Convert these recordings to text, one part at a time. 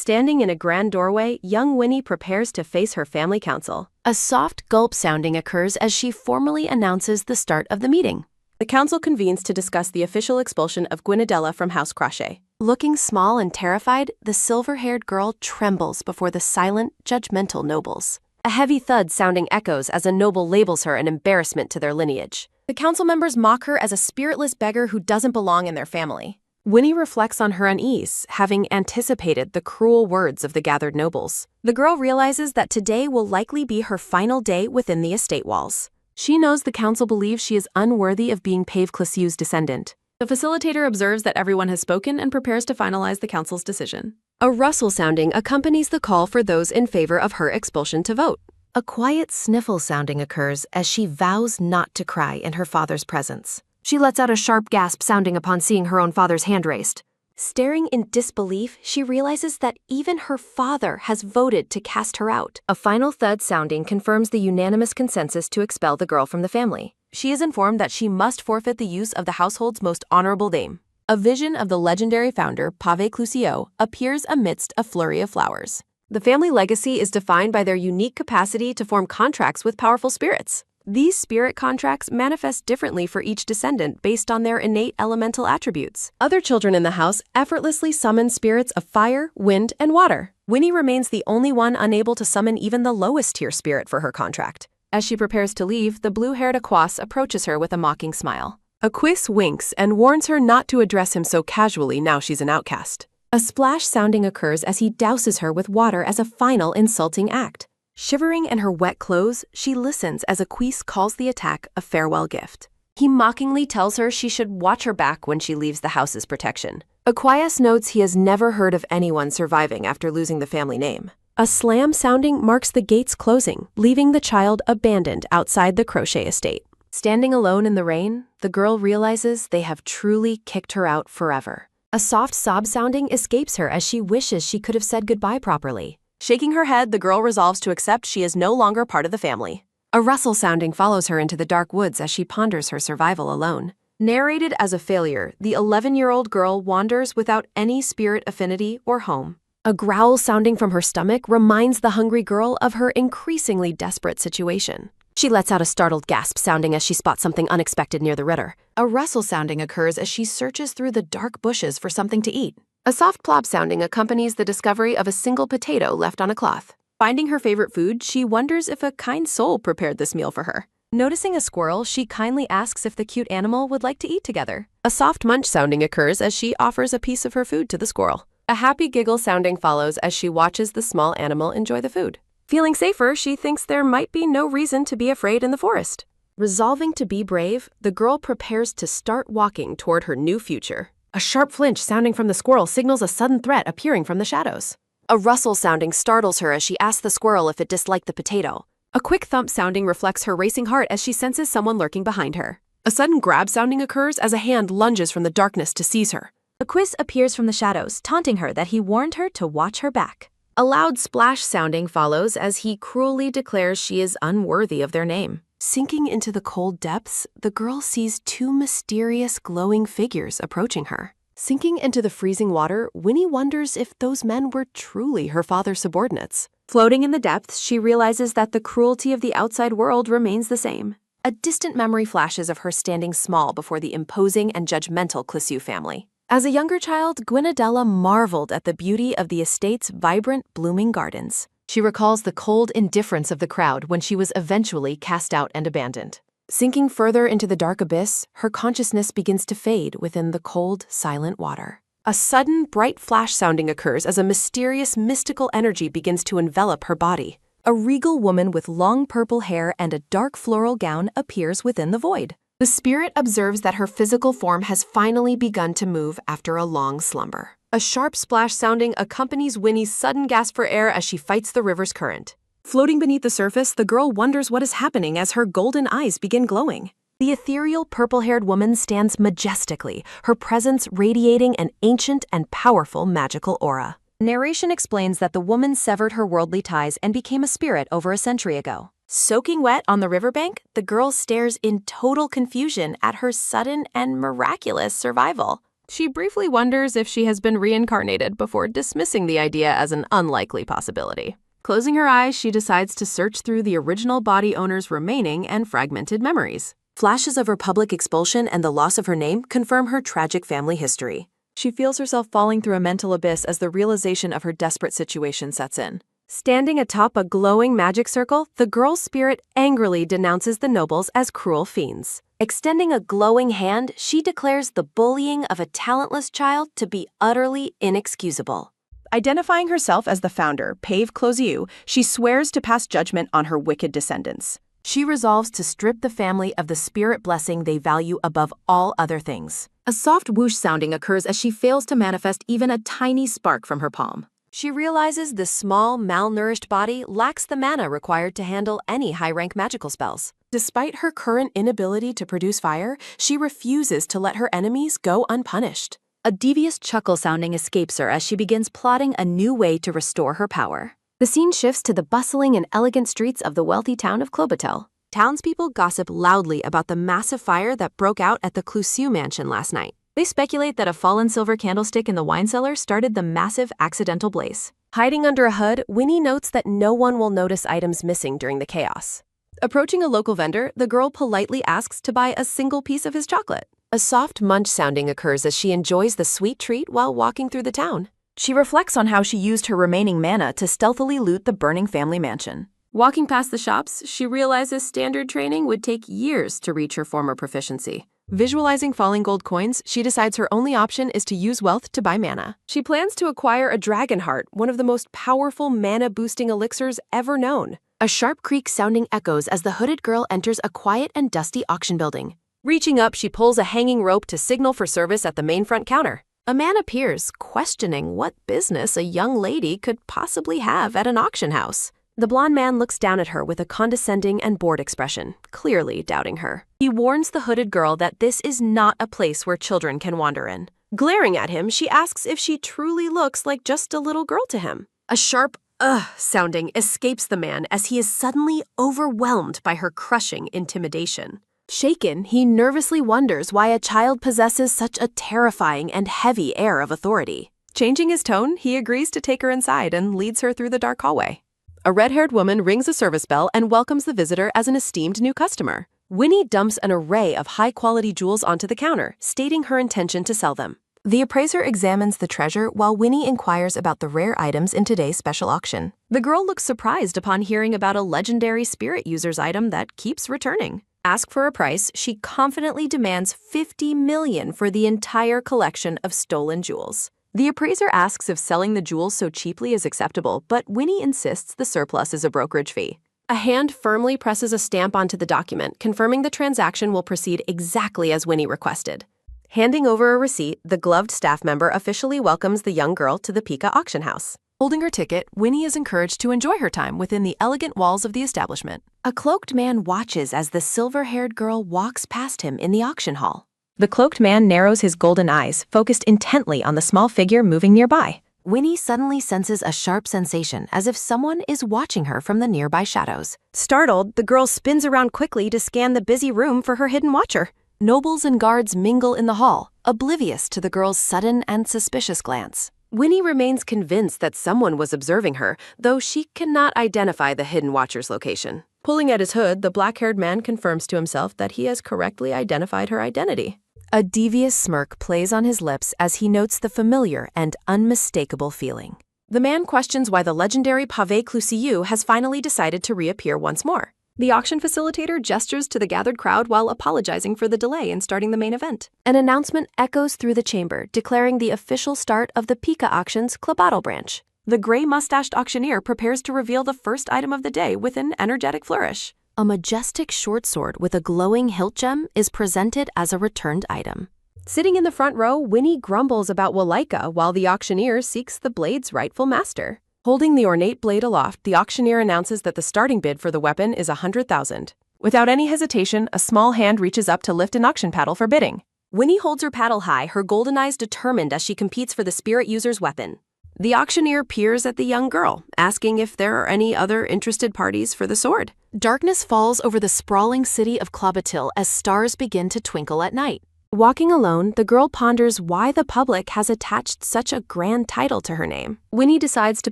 Standing in a grand doorway, young Winnie prepares to face her family council. A soft gulp sounding occurs as she formally announces the start of the meeting. The council convenes to discuss the official expulsion of Gwynedella from House Crochet. Looking small and terrified, the silver-haired girl trembles before the silent, judgmental nobles. A heavy thud sounding echoes as a noble labels her an embarrassment to their lineage. The council members mock her as a spiritless beggar who doesn't belong in their family. Winnie reflects on her unease, having anticipated the cruel words of the gathered nobles. The girl realizes that today will likely be her final day within the estate walls. She knows the council believes she is unworthy of being Pave Clissue's descendant. The facilitator observes that everyone has spoken and prepares to finalize the council's decision. A rustle sounding accompanies the call for those in favor of her expulsion to vote. A quiet sniffle sounding occurs as she vows not to cry in her father's presence. She lets out a sharp gasp sounding upon seeing her own father's hand raised. Staring in disbelief, she realizes that even her father has voted to cast her out. A final thud sounding confirms the unanimous consensus to expel the girl from the family. She is informed that she must forfeit the use of the household's most honorable name. A vision of the legendary founder, Pave Clisue, appears amidst a flurry of flowers. The family legacy is defined by their unique capacity to form contracts with powerful spirits. These spirit contracts manifest differently for each descendant based on their innate elemental attributes. Other children in the house effortlessly summon spirits of fire, wind, and water. Winnie remains the only one unable to summon even the lowest tier spirit for her contract. As she prepares to leave, the blue-haired Aquas approaches her with a mocking smile. Aquis winks and warns her not to address him so casually now she's an outcast. A splash sounding occurs as he douses her with water as a final insulting act. Shivering in her wet clothes, she listens as Aquis calls the attack a farewell gift. He mockingly tells her she should watch her back when she leaves the house's protection. Aquas notes he has never heard of anyone surviving after losing the family name. A slam sounding marks the gates closing, leaving the child abandoned outside the Crochet estate. Standing alone in the rain, the girl realizes they have truly kicked her out forever. A soft sob sounding escapes her as she wishes she could have said goodbye properly. Shaking her head, the girl resolves to accept she is no longer part of the family. A rustle sounding follows her into the dark woods as she ponders her survival alone. Narrated as a failure, the 11-year-old girl wanders without any spirit affinity or home. A growl sounding from her stomach reminds the hungry girl of her increasingly desperate situation. She lets out a startled gasp sounding as she spots something unexpected near the ritter. A rustle sounding occurs as she searches through the dark bushes for something to eat. A soft plop sounding accompanies the discovery of a single potato left on a cloth. Finding her favorite food, she wonders if a kind soul prepared this meal for her. Noticing a squirrel, she kindly asks if the cute animal would like to eat together. A soft munch sounding occurs as she offers a piece of her food to the squirrel. A happy giggle sounding follows as she watches the small animal enjoy the food. Feeling safer, she thinks there might be no reason to be afraid in the forest. Resolving to be brave, the girl prepares to start walking toward her new future. A sharp flinch sounding from the squirrel signals a sudden threat appearing from the shadows. A rustle sounding startles her as she asks the squirrel if it disliked the potato. A quick thump sounding reflects her racing heart as she senses someone lurking behind her. A sudden grab sounding occurs as a hand lunges from the darkness to seize her. A quiz appears from the shadows, taunting her that he warned her to watch her back. A loud splash sounding follows as he cruelly declares she is unworthy of their name. Sinking into the cold depths, the girl sees two mysterious glowing figures approaching her. Sinking into the freezing water, Winnie wonders if those men were truly her father's subordinates. Floating in the depths, she realizes that the cruelty of the outside world remains the same. A distant memory flashes of her standing small before the imposing and judgmental Clisue family. As a younger child, Gwynedella marveled at the beauty of the estate's vibrant, blooming gardens. She recalls the cold indifference of the crowd when she was eventually cast out and abandoned. Sinking further into the dark abyss, her consciousness begins to fade within the cold, silent water. A sudden, bright flash sounding occurs as a mysterious, mystical energy begins to envelop her body. A regal woman with long purple hair and a dark floral gown appears within the void. The spirit observes that her physical form has finally begun to move after a long slumber. A sharp splash sounding accompanies Winnie's sudden gasp for air as she fights the river's current. Floating beneath the surface, the girl wonders what is happening as her golden eyes begin glowing. The ethereal purple-haired woman stands majestically, her presence radiating an ancient and powerful magical aura. Narration explains that the woman severed her worldly ties and became a spirit over a century ago. Soaking wet on the riverbank, the girl stares in total confusion at her sudden and miraculous survival. She briefly wonders if she has been reincarnated before dismissing the idea as an unlikely possibility. Closing her eyes, she decides to search through the original body owner's remaining and fragmented memories. Flashes of her public expulsion and the loss of her name confirm her tragic family history. She feels herself falling through a mental abyss as the realization of her desperate situation sets in. Standing atop a glowing magic circle, the girl's spirit angrily denounces the nobles as cruel fiends. Extending a glowing hand, she declares the bullying of a talentless child to be utterly inexcusable. Identifying herself as the founder, Pave Closiu, she swears to pass judgment on her wicked descendants. She resolves to strip the family of the spirit blessing they value above all other things. A soft whoosh sounding occurs as she fails to manifest even a tiny spark from her palm. She realizes the small, malnourished body lacks the mana required to handle any high-rank magical spells. Despite her current inability to produce fire, she refuses to let her enemies go unpunished. A devious chuckle sounding escapes her as she begins plotting a new way to restore her power. The scene shifts to the bustling and elegant streets of the wealthy town of Klobatel. Townspeople gossip loudly about the massive fire that broke out at the Closiu mansion last night. They speculate that a fallen silver candlestick in the wine cellar started the massive accidental blaze. Hiding under a hood, Winnie notes that no one will notice items missing during the chaos. Approaching a local vendor, the girl politely asks to buy a single piece of his chocolate. A soft munch sounding occurs as she enjoys the sweet treat while walking through the town. She reflects on how she used her remaining mana to stealthily loot the burning family mansion. Walking past the shops, she realizes standard training would take years to reach her former proficiency. Visualizing falling gold coins, she decides her only option is to use wealth to buy mana. She plans to acquire a dragon heart, one of the most powerful mana-boosting elixirs ever known. A sharp creak sounding echoes as the hooded girl enters a quiet and dusty auction building. Reaching up, she pulls a hanging rope to signal for service at the main front counter. A man appears, questioning what business a young lady could possibly have at an auction house. The blonde man looks down at her with a condescending and bored expression, clearly doubting her. He warns the hooded girl that this is not a place where children can wander in. Glaring at him, she asks if she truly looks like just a little girl to him. A sharp "ugh" sounding escapes the man as he is suddenly overwhelmed by her crushing intimidation. Shaken, he nervously wonders why a child possesses such a terrifying and heavy air of authority. Changing his tone, he agrees to take her inside and leads her through the dark hallway. A red-haired woman rings a service bell and welcomes the visitor as an esteemed new customer. Winnie dumps an array of high-quality jewels onto the counter, stating her intention to sell them. The appraiser examines the treasure while Winnie inquires about the rare items in today's special auction. The girl looks surprised upon hearing about a legendary spirit user's item that keeps returning. Asked for a price, she confidently demands $50 million for the entire collection of stolen jewels. The appraiser asks if selling the jewels so cheaply is acceptable, but Winnie insists the surplus is a brokerage fee. A hand firmly presses a stamp onto the document, confirming the transaction will proceed exactly as Winnie requested. Handing over a receipt, the gloved staff member officially welcomes the young girl to the Pika auction house. Holding her ticket, Winnie is encouraged to enjoy her time within the elegant walls of the establishment. A cloaked man watches as the silver-haired girl walks past him in the auction hall. The cloaked man narrows his golden eyes, focused intently on the small figure moving nearby. Winnie suddenly senses a sharp sensation, as if someone is watching her from the nearby shadows. Startled, the girl spins around quickly to scan the busy room for her hidden watcher. Nobles and guards mingle in the hall, oblivious to the girl's sudden and suspicious glance. Winnie remains convinced that someone was observing her, though she cannot identify the hidden watcher's location. Pulling at his hood, the black-haired man confirms to himself that he has correctly identified her identity. A devious smirk plays on his lips as he notes the familiar and unmistakable feeling. The man questions why the legendary Pave Closiu has finally decided to reappear once more. The auction facilitator gestures to the gathered crowd while apologizing for the delay in starting the main event. An announcement echoes through the chamber, declaring the official start of the Pika Auction's Klobatel branch. The gray-mustached auctioneer prepares to reveal the first item of the day with an energetic flourish. A majestic short sword with a glowing hilt gem is presented as a returned item. Sitting in the front row, Winnie grumbles about Walika while the auctioneer seeks the blade's rightful master. Holding the ornate blade aloft, the auctioneer announces that the starting bid for the weapon is $100,000. Without any hesitation, a small hand reaches up to lift an auction paddle for bidding. Winnie holds her paddle high, her golden eyes determined as she competes for the spirit user's weapon. The auctioneer peers at the young girl, asking if there are any other interested parties for the sword. Darkness falls over the sprawling city of Klobatel as stars begin to twinkle at night. Walking alone, the girl ponders why the public has attached such a grand title to her name. Winnie decides to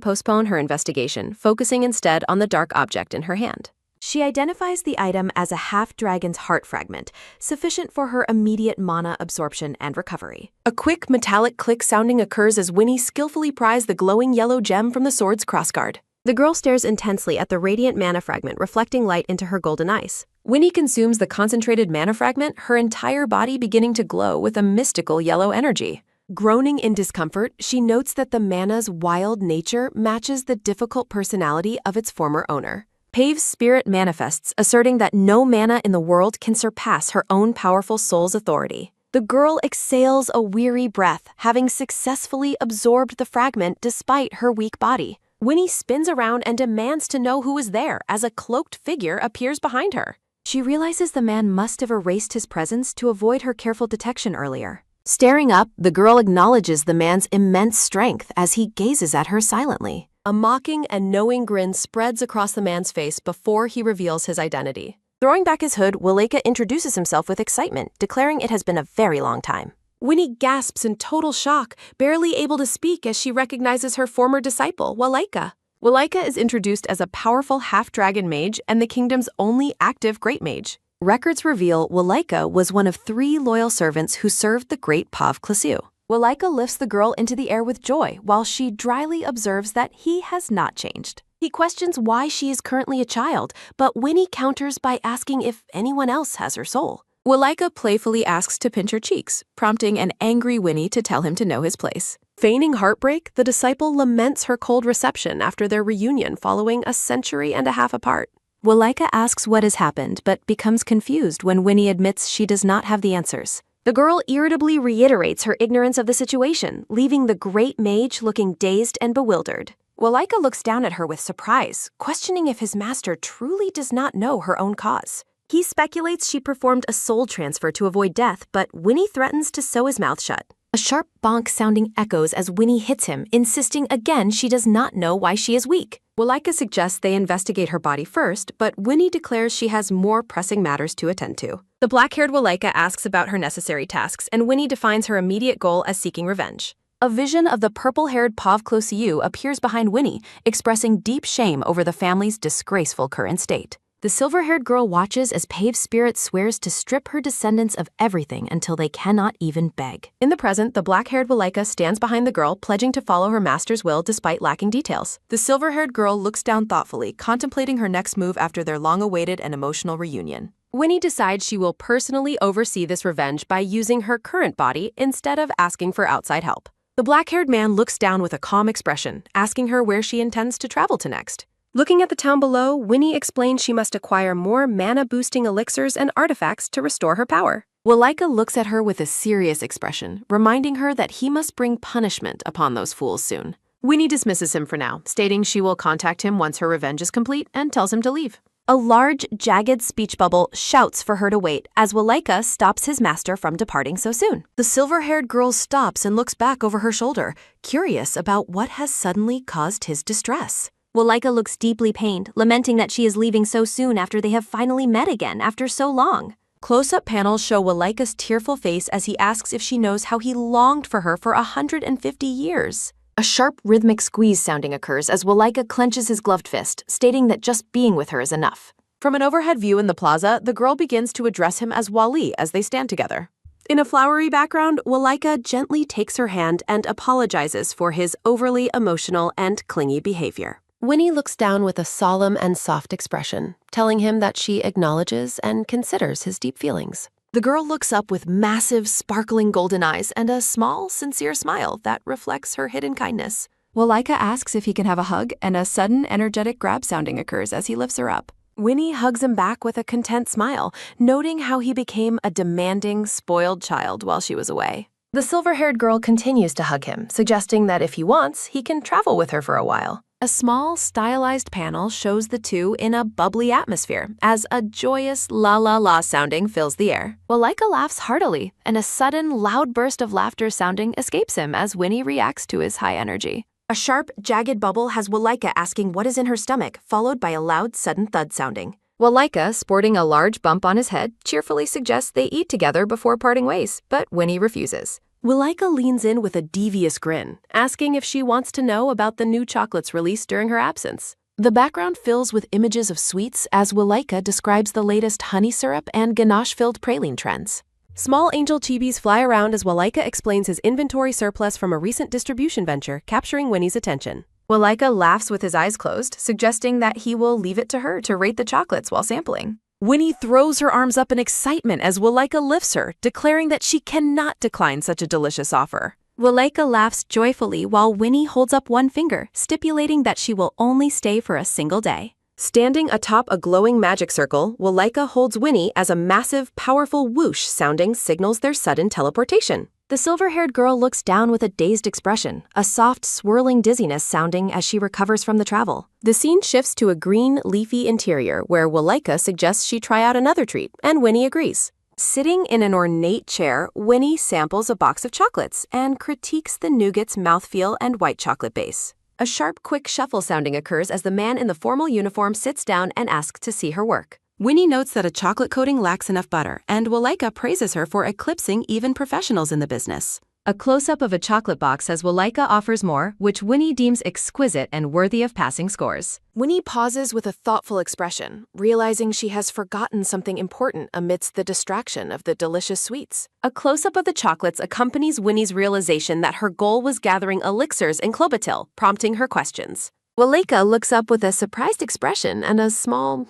postpone her investigation, focusing instead on the dark object in her hand. She identifies the item as a half-dragon's heart fragment, sufficient for her immediate mana absorption and recovery. A quick metallic click sounding occurs as Winnie skillfully pries the glowing yellow gem from the sword's crossguard. The girl stares intensely at the radiant mana fragment reflecting light into her golden eyes. Winnie consumes the concentrated mana fragment, her entire body beginning to glow with a mystical yellow energy. Groaning in discomfort, she notes that the mana's wild nature matches the difficult personality of its former owner. Pave's spirit manifests, asserting that no mana in the world can surpass her own powerful soul's authority. The girl exhales a weary breath, having successfully absorbed the fragment despite her weak body. Winnie spins around and demands to know who is there as a cloaked figure appears behind her. She realizes the man must have erased his presence to avoid her careful detection earlier. Staring up, the girl acknowledges the man's immense strength as he gazes at her silently. A mocking and knowing grin spreads across the man's face before he reveals his identity. Throwing back his hood, Waleka introduces himself with excitement, declaring it has been a very long time. Winnie gasps in total shock, barely able to speak as she recognizes her former disciple, Waleka. Waleka is introduced as a powerful half-dragon mage and the kingdom's only active great mage. Records reveal Waleka was one of 3 loyal servants who served the great Pav Klasiu. Waleka lifts the girl into the air with joy while she dryly observes that he has not changed. He questions why she is currently a child, but Winnie counters by asking if anyone else has her soul. Waleka playfully asks to pinch her cheeks, prompting an angry Winnie to tell him to know his place. Feigning heartbreak, the disciple laments her cold reception after their reunion following a century and a half apart. Waleka asks what has happened, but becomes confused when Winnie admits she does not have the answers. The girl irritably reiterates her ignorance of the situation, leaving the great mage looking dazed and bewildered. Waleka looks down at her with surprise, questioning if his master truly does not know her own cause. He speculates she performed a soul transfer to avoid death, but Winnie threatens to sew his mouth shut. A sharp bonk sounding echoes as Winnie hits him, insisting again she does not know why she is weak. Waleka suggests they investigate her body first, but Winnie declares she has more pressing matters to attend to. The black-haired Waleka asks about her necessary tasks, and Winnie defines her immediate goal as seeking revenge. A vision of the purple-haired Pav Klasiu appears behind Winnie, expressing deep shame over the family's disgraceful current state. The silver-haired girl watches as Pave's spirit swears to strip her descendants of everything until they cannot even beg. In the present, the black-haired Waleka stands behind the girl, pledging to follow her master's will despite lacking details. The silver-haired girl looks down thoughtfully, contemplating her next move after their long-awaited and emotional reunion. Winnie decides she will personally oversee this revenge by using her current body instead of asking for outside help. The black-haired man looks down with a calm expression, asking her where she intends to travel to next. Looking at the town below, Winnie explains she must acquire more mana-boosting elixirs and artifacts to restore her power. Waleka looks at her with a serious expression, reminding her that he must bring punishment upon those fools soon. Winnie dismisses him for now, stating she will contact him once her revenge is complete and tells him to leave. A large, jagged speech bubble shouts for her to wait as Waleka stops his master from departing so soon. The silver-haired girl stops and looks back over her shoulder, curious about what has suddenly caused his distress. Waleka looks deeply pained, lamenting that she is leaving so soon after they have finally met again after so long. Close-up panels show Waleka's tearful face as he asks if she knows how he longed for her for 150 years. A sharp, rhythmic squeeze sounding occurs as Waleka clenches his gloved fist, stating that just being with her is enough. From an overhead view in the plaza, the girl begins to address him as Wali as they stand together. In a flowery background, Waleka gently takes her hand and apologizes for his overly emotional and clingy behavior. Winnie looks down with a solemn and soft expression, telling him that she acknowledges and considers his deep feelings. The girl looks up with massive, sparkling golden eyes and a small, sincere smile that reflects her hidden kindness. Waleka asks if he can have a hug, and a sudden, energetic grab sounding occurs as he lifts her up. Winnie hugs him back with a content smile, noting how he became a demanding, spoiled child while she was away. The silver-haired girl continues to hug him, suggesting that if he wants, he can travel with her for a while. A small, stylized panel shows the two in a bubbly atmosphere as a joyous la-la-la sounding fills the air. Waleka laughs heartily, and a sudden, loud burst of laughter sounding escapes him as Winnie reacts to his high energy. A sharp, jagged bubble has Waleka asking what is in her stomach, followed by a loud, sudden thud sounding. Walika, sporting a large bump on his head, cheerfully suggests they eat together before parting ways, but Winnie refuses. Walika leans in with a devious grin, asking if she wants to know about the new chocolates released during her absence. The background fills with images of sweets as Walika describes the latest honey syrup and ganache-filled praline trends. Small angel chibis fly around as Walika explains his inventory surplus from a recent distribution venture, capturing Winnie's attention. Walika laughs with his eyes closed, suggesting that he will leave it to her to rate the chocolates while sampling. Winnie throws her arms up in excitement as Walika lifts her, declaring that she cannot decline such a delicious offer. Walika laughs joyfully while Winnie holds up one finger, stipulating that she will only stay for a single day. Standing atop a glowing magic circle, Walika holds Winnie as a massive, powerful whoosh sounding signals their sudden teleportation. The silver-haired girl looks down with a dazed expression, a soft, swirling dizziness sounding as she recovers from the travel. The scene shifts to a green, leafy interior where Walika suggests she try out another treat, and Winnie agrees. Sitting in an ornate chair, Winnie samples a box of chocolates and critiques the nougat's mouthfeel and white chocolate base. A sharp, quick shuffle sounding occurs as the man in the formal uniform sits down and asks to see her work. Winnie notes that a chocolate coating lacks enough butter, and Walika praises her for eclipsing even professionals in the business. A close-up of a chocolate box as Walika offers more, which Winnie deems exquisite and worthy of passing scores. Winnie pauses with a thoughtful expression, realizing she has forgotten something important amidst the distraction of the delicious sweets. A close-up of the chocolates accompanies Winnie's realization that her goal was gathering elixirs in Klobutil, prompting her questions. Walika looks up with a surprised expression and a small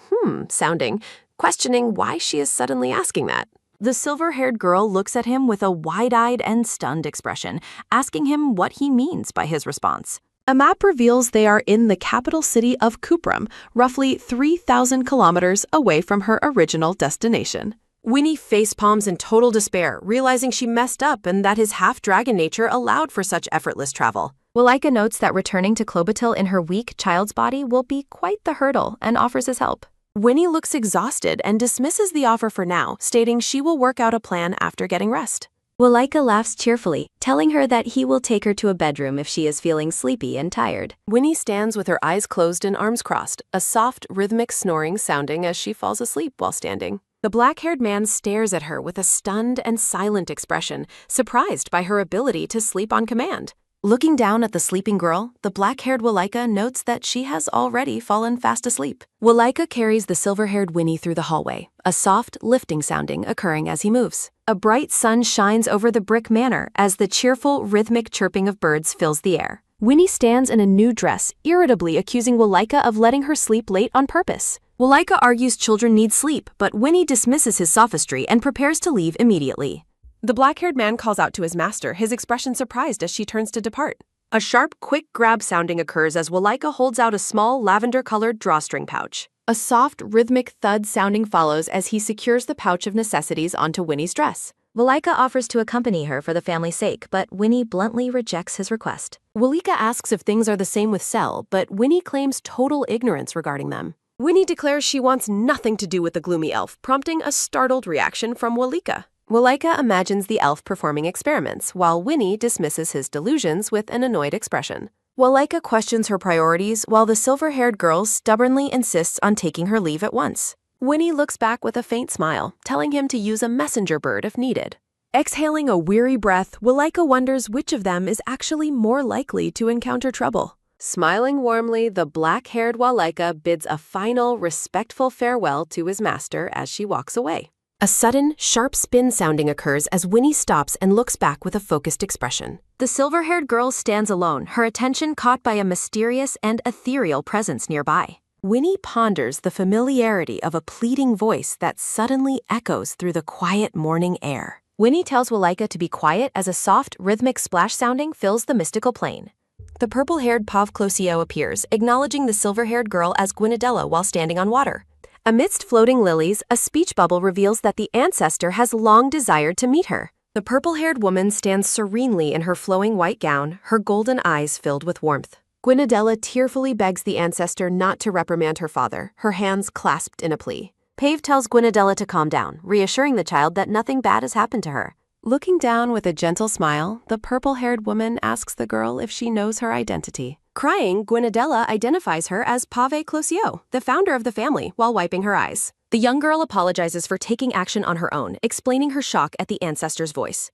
sounding, questioning why she is suddenly asking that. The silver-haired girl looks at him with a wide-eyed and stunned expression, asking him what he means by his response. A map reveals they are in the capital city of Kupram, roughly 3,000 kilometers away from her original destination. Winnie facepalms in total despair, realizing she messed up and that his half-dragon nature allowed for such effortless travel. Walika notes that returning to Klobutil in her weak child's body will be quite the hurdle and offers his help. Winnie looks exhausted and dismisses the offer for now, stating she will work out a plan after getting rest. Walika laughs cheerfully, telling her that he will take her to a bedroom if she is feeling sleepy and tired. Winnie stands with her eyes closed and arms crossed, a soft, rhythmic snoring sounding as she falls asleep while standing. The black-haired man stares at her with a stunned and silent expression, surprised by her ability to sleep on command. Looking down at the sleeping girl, the black-haired Walika notes that she has already fallen fast asleep. Walika carries the silver-haired Winnie through the hallway, a soft, lifting sounding occurring as he moves. A bright sun shines over the brick manor as the cheerful, rhythmic chirping of birds fills the air. Winnie stands in a new dress, irritably accusing Walika of letting her sleep late on purpose. Walika argues children need sleep, but Winnie dismisses his sophistry and prepares to leave immediately. The black-haired man calls out to his master, his expression surprised as she turns to depart. A sharp, quick grab sounding occurs as Walika holds out a small, lavender-colored drawstring pouch. A soft, rhythmic thud sounding follows as he secures the pouch of necessities onto Winnie's dress. Walika offers to accompany her for the family's sake, but Winnie bluntly rejects his request. Walika asks if things are the same with Sel, but Winnie claims total ignorance regarding them. Winnie declares she wants nothing to do with the gloomy elf, prompting a startled reaction from Walika. Walika imagines the elf performing experiments, while Winnie dismisses his delusions with an annoyed expression. Walika questions her priorities, while the silver-haired girl stubbornly insists on taking her leave at once. Winnie looks back with a faint smile, telling him to use a messenger bird if needed. Exhaling a weary breath, Walika wonders which of them is actually more likely to encounter trouble. Smiling warmly, the black-haired Walika bids a final, respectful farewell to his master as she walks away. A sudden, sharp spin sounding occurs as Winnie stops and looks back with a focused expression. The silver-haired girl stands alone, her attention caught by a mysterious and ethereal presence nearby. Winnie ponders the familiarity of a pleading voice that suddenly echoes through the quiet morning air. Winnie tells Walika to be quiet as a soft, rhythmic splash sounding fills the mystical plane. The purple-haired Pavclosio appears, acknowledging the silver-haired girl as Gwynedella while standing on water. Amidst floating lilies, a speech bubble reveals that the ancestor has long desired to meet her. The purple-haired woman stands serenely in her flowing white gown, her golden eyes filled with warmth. Gwynedella tearfully begs the ancestor not to reprimand her father, her hands clasped in a plea. Pave tells Gwynedella to calm down, reassuring the child that nothing bad has happened to her. Looking down with a gentle smile, the purple-haired woman asks the girl if she knows her identity. Crying, Gwynedella identifies her as Pave Closio, the founder of the family, while wiping her eyes. The young girl apologizes for taking action on her own, explaining her shock at the ancestor's voice.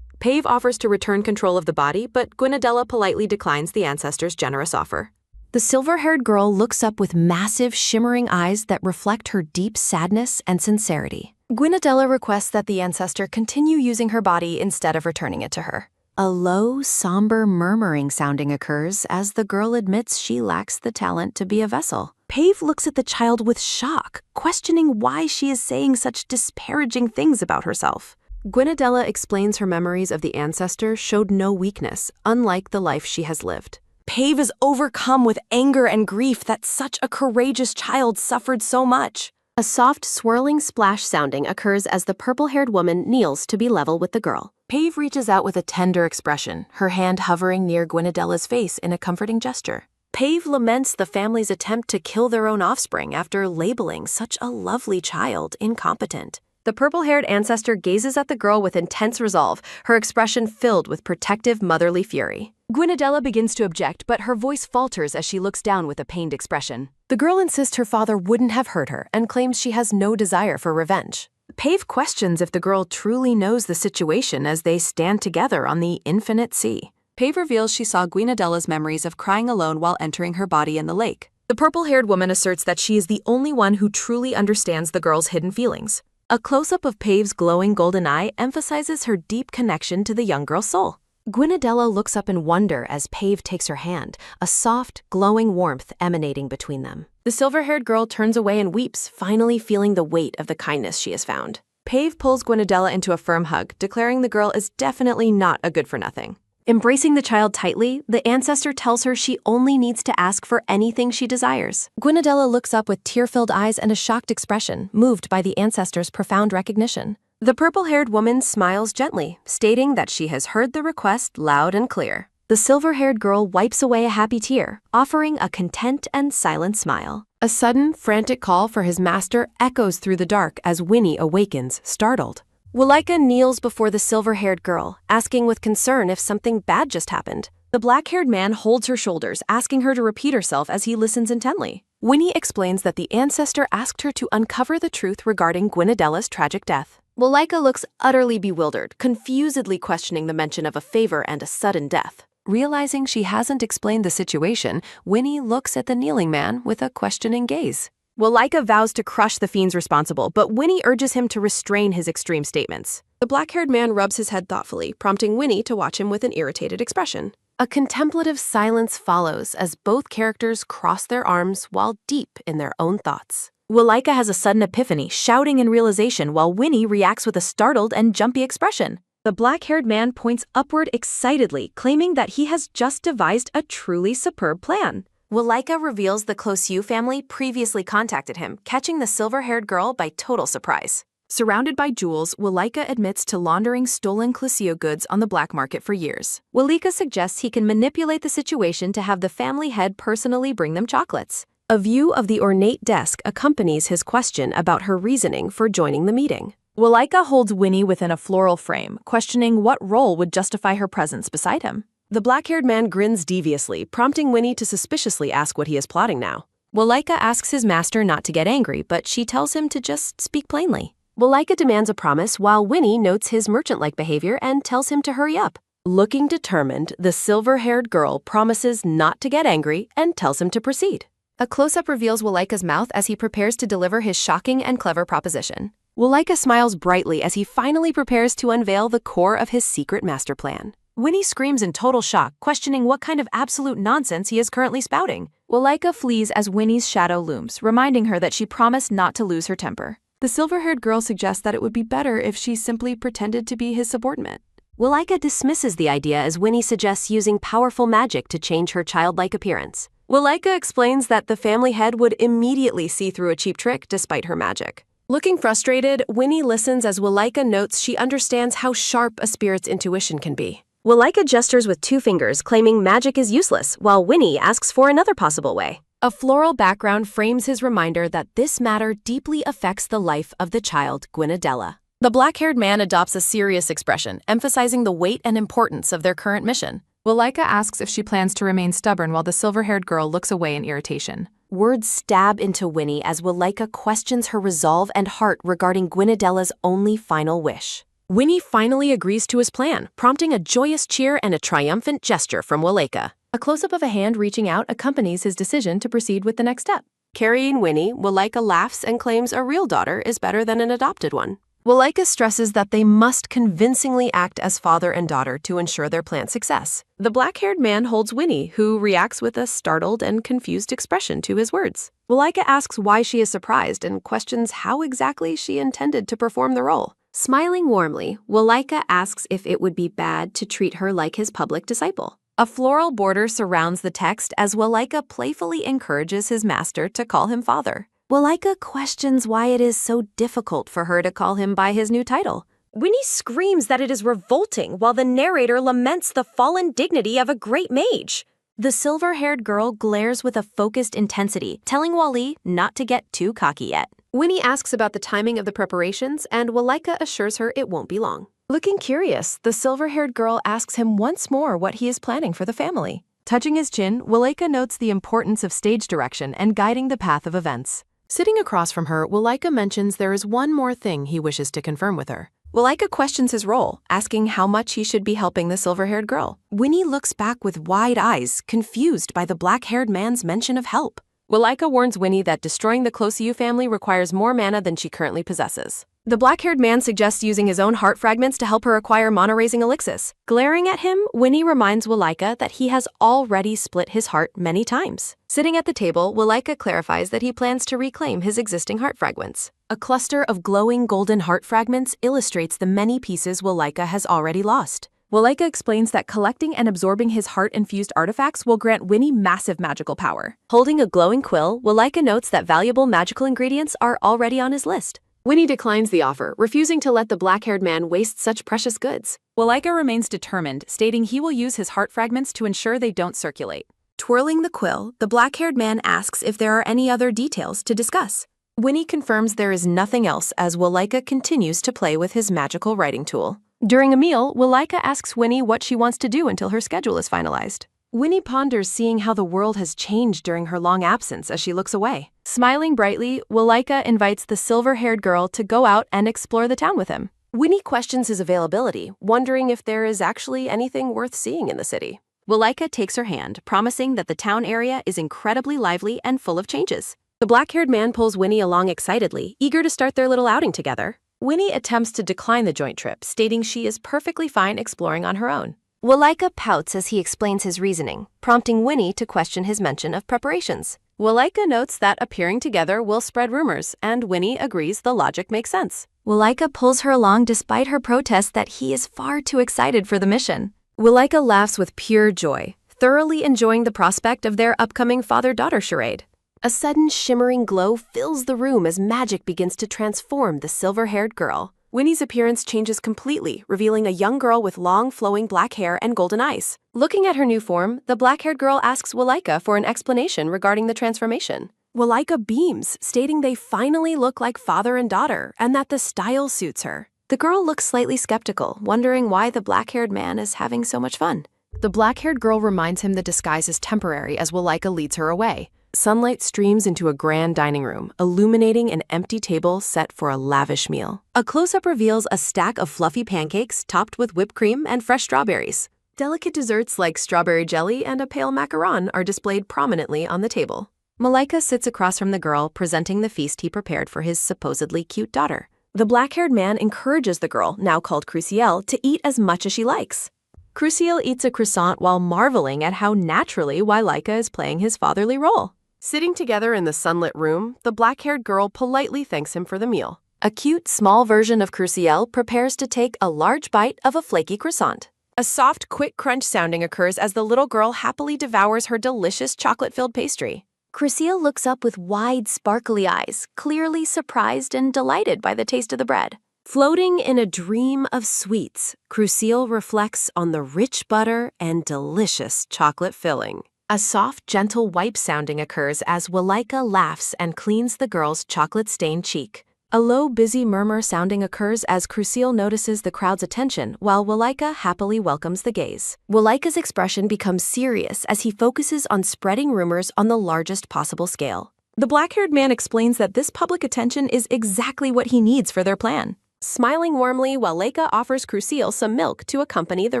Pave offers to return control of the body, but Gwynedella politely declines the ancestor's generous offer. The silver-haired girl looks up with massive, shimmering eyes that reflect her deep sadness and sincerity. Gwynedella requests that the ancestor continue using her body instead of returning it to her. A low, somber murmuring sounding occurs as the girl admits she lacks the talent to be a vessel. Pave looks at the child with shock, questioning why she is saying such disparaging things about herself. Gwynedella explains her memories of the ancestor showed no weakness, unlike the life she has lived. Pave is overcome with anger and grief that such a courageous child suffered so much. A soft, swirling splash sounding occurs as the purple-haired woman kneels to be level with the girl. Pave reaches out with a tender expression, her hand hovering near Gwynedella's face in a comforting gesture. Pave laments the family's attempt to kill their own offspring after labeling such a lovely child incompetent. The purple-haired ancestor gazes at the girl with intense resolve, her expression filled with protective motherly fury. Gwynedella begins to object, but her voice falters as she looks down with a pained expression. The girl insists her father wouldn't have hurt her and claims she has no desire for revenge. Pave questions if the girl truly knows the situation as they stand together on the infinite sea. Pave reveals she saw Gwynedella's memories of crying alone while entering her body in the lake. The purple-haired woman asserts that she is the only one who truly understands the girl's hidden feelings. A close-up of Pave's glowing golden eye emphasizes her deep connection to the young girl's soul. Gwynedella looks up in wonder as Pave takes her hand, a soft, glowing warmth emanating between them. The silver-haired girl turns away and weeps, finally feeling the weight of the kindness she has found. Pave pulls Gwynedella into a firm hug, declaring the girl is definitely not a good-for-nothing. Embracing the child tightly, the ancestor tells her she only needs to ask for anything she desires. Gwynedella looks up with tear-filled eyes and a shocked expression, moved by the ancestor's profound recognition. The purple-haired woman smiles gently, stating that she has heard the request loud and clear. The silver-haired girl wipes away a happy tear, offering a content and silent smile. A sudden, frantic call for his master echoes through the dark as Winnie awakens, startled. Walika kneels before the silver-haired girl, asking with concern if something bad just happened. The black-haired man holds her shoulders, asking her to repeat herself as he listens intently. Winnie explains that the ancestor asked her to uncover the truth regarding Gwynedella's tragic death. Walika looks utterly bewildered, confusedly questioning the mention of a favor and a sudden death. Realizing she hasn't explained the situation, Winnie looks at the kneeling man with a questioning gaze. Walika vows to crush the fiends responsible, but Winnie urges him to restrain his extreme statements. The black-haired man rubs his head thoughtfully, prompting Winnie to watch him with an irritated expression. A contemplative silence follows as both characters cross their arms while deep in their own thoughts. Walika has a sudden epiphany, shouting in realization while Winnie reacts with a startled and jumpy expression. The black-haired man points upward excitedly, claiming that he has just devised a truly superb plan. Walika reveals the Closio family previously contacted him, catching the silver-haired girl by total surprise. Surrounded by jewels, Walika admits to laundering stolen Closio goods on the black market for years. Walika suggests he can manipulate the situation to have the family head personally bring them chocolates. A view of the ornate desk accompanies his question about her reasoning for joining the meeting. Walika holds Winnie within a floral frame, questioning what role would justify her presence beside him. The black-haired man grins deviously, prompting Winnie to suspiciously ask what he is plotting now. Walika asks his master not to get angry, but she tells him to just speak plainly. Walika demands a promise while Winnie notes his merchant-like behavior and tells him to hurry up. Looking determined, the silver-haired girl promises not to get angry and tells him to proceed. A close-up reveals Walika's mouth as he prepares to deliver his shocking and clever proposition. Walika smiles brightly as he finally prepares to unveil the core of his secret master plan. Winnie screams in total shock, questioning what kind of absolute nonsense he is currently spouting. Walika flees as Winnie's shadow looms, reminding her that she promised not to lose her temper. The silver-haired girl suggests that it would be better if she simply pretended to be his subordinate. Walika dismisses the idea as Winnie suggests using powerful magic to change her childlike appearance. Walika explains that the family head would immediately see through a cheap trick despite her magic. Looking frustrated, Winnie listens as Walika notes she understands how sharp a spirit's intuition can be. Walika gestures with 2 fingers, claiming magic is useless, while Winnie asks for another possible way. A floral background frames his reminder that this matter deeply affects the life of the child, Gwynedella. The black-haired man adopts a serious expression, emphasizing the weight and importance of their current mission. Walika asks if she plans to remain stubborn while the silver-haired girl looks away in irritation. Words stab into Winnie as Walika questions her resolve and heart regarding Gwynedella's only final wish. Winnie finally agrees to his plan, prompting a joyous cheer and a triumphant gesture from Walika. A close-up of a hand reaching out accompanies his decision to proceed with the next step. Carrying Winnie, Walika laughs and claims a real daughter is better than an adopted one. Walika stresses that they must convincingly act as father and daughter to ensure their plan's success. The black-haired man holds Winnie, who reacts with a startled and confused expression to his words. Walika asks why she is surprised and questions how exactly she intended to perform the role. Smiling warmly, Walika asks if it would be bad to treat her like his public disciple. A floral border surrounds the text as Walika playfully encourages his master to call him father. Walika questions why it is so difficult for her to call him by his new title. Winnie screams that it is revolting while the narrator laments the fallen dignity of a great mage. The silver-haired girl glares with a focused intensity, telling Wally not to get too cocky yet. Winnie asks about the timing of the preparations, and Walika assures her it won't be long. Looking curious, the silver-haired girl asks him once more what he is planning for the family. Touching his chin, Walika notes the importance of stage direction and guiding the path of events. Sitting across from her, Walika mentions there is one more thing he wishes to confirm with her. Walika questions his role, asking how much he should be helping the silver-haired girl. Winnie looks back with wide eyes, confused by the black-haired man's mention of help. Walika warns Winnie that destroying the Closeu family requires more mana than she currently possesses. The black-haired man suggests using his own heart fragments to help her acquire mana-raising elixirs. Glaring at him, Winnie reminds Walika that he has already split his heart many times. Sitting at the table, Walika clarifies that he plans to reclaim his existing heart fragments. A cluster of glowing golden heart fragments illustrates the many pieces Walika has already lost. Walika explains that collecting and absorbing his heart-infused artifacts will grant Winnie massive magical power. Holding a glowing quill, Walika notes that valuable magical ingredients are already on his list. Winnie declines the offer, refusing to let the black-haired man waste such precious goods. Walika remains determined, stating he will use his heart fragments to ensure they don't circulate. Twirling the quill, the black-haired man asks if there are any other details to discuss. Winnie confirms there is nothing else as Walika continues to play with his magical writing tool. During a meal, Walika asks Winnie what she wants to do until her schedule is finalized. Winnie ponders seeing how the world has changed during her long absence as she looks away. Smiling brightly, Walika invites the silver-haired girl to go out and explore the town with him. Winnie questions his availability, wondering if there is actually anything worth seeing in the city. Walika takes her hand, promising that the town area is incredibly lively and full of changes. The black-haired man pulls Winnie along excitedly, eager to start their little outing together. Winnie attempts to decline the joint trip, stating she is perfectly fine exploring on her own. Walika pouts as he explains his reasoning, prompting Winnie to question his mention of preparations. Walika notes that appearing together will spread rumors, and Winnie agrees the logic makes sense. Walika pulls her along despite her protest that he is far too excited for the mission. Walika laughs with pure joy, thoroughly enjoying the prospect of their upcoming father-daughter charade. A sudden shimmering glow fills the room as magic begins to transform the silver-haired girl. Winnie's appearance changes completely, revealing a young girl with long, flowing black hair and golden eyes. Looking at her new form, the black-haired girl asks Walika for an explanation regarding the transformation. Walika beams, stating they finally look like father and daughter, and that the style suits her. The girl looks slightly skeptical, wondering why the black-haired man is having so much fun. The black-haired girl reminds him the disguise is temporary as Walika leads her away. Sunlight streams into a grand dining room, illuminating an empty table set for a lavish meal. A close-up reveals a stack of fluffy pancakes topped with whipped cream and fresh strawberries. Delicate desserts like strawberry jelly and a pale macaron are displayed prominently on the table. Walika sits across from the girl, presenting the feast he prepared for his supposedly cute daughter. The black-haired man encourages the girl, now called Cruciel, to eat as much as she likes. Cruciel eats a croissant while marveling at how naturally Walika is playing his fatherly role. Sitting together in the sunlit room, the black-haired girl politely thanks him for the meal. A cute, small version of Cruciel prepares to take a large bite of a flaky croissant. A soft, quick crunch sounding occurs as the little girl happily devours her delicious chocolate-filled pastry. Cruciel looks up with wide, sparkly eyes, clearly surprised and delighted by the taste of the bread. Floating in a dream of sweets, Cruciel reflects on the rich butter and delicious chocolate filling. A soft, gentle wipe sounding occurs as Walika laughs and cleans the girl's chocolate-stained cheek. A low, busy murmur sounding occurs as Crucial notices the crowd's attention while Walika happily welcomes the gaze. Walika's expression becomes serious as he focuses on spreading rumors on the largest possible scale. The black-haired man explains that this public attention is exactly what he needs for their plan. Smiling warmly, Walika offers Crucial some milk to accompany the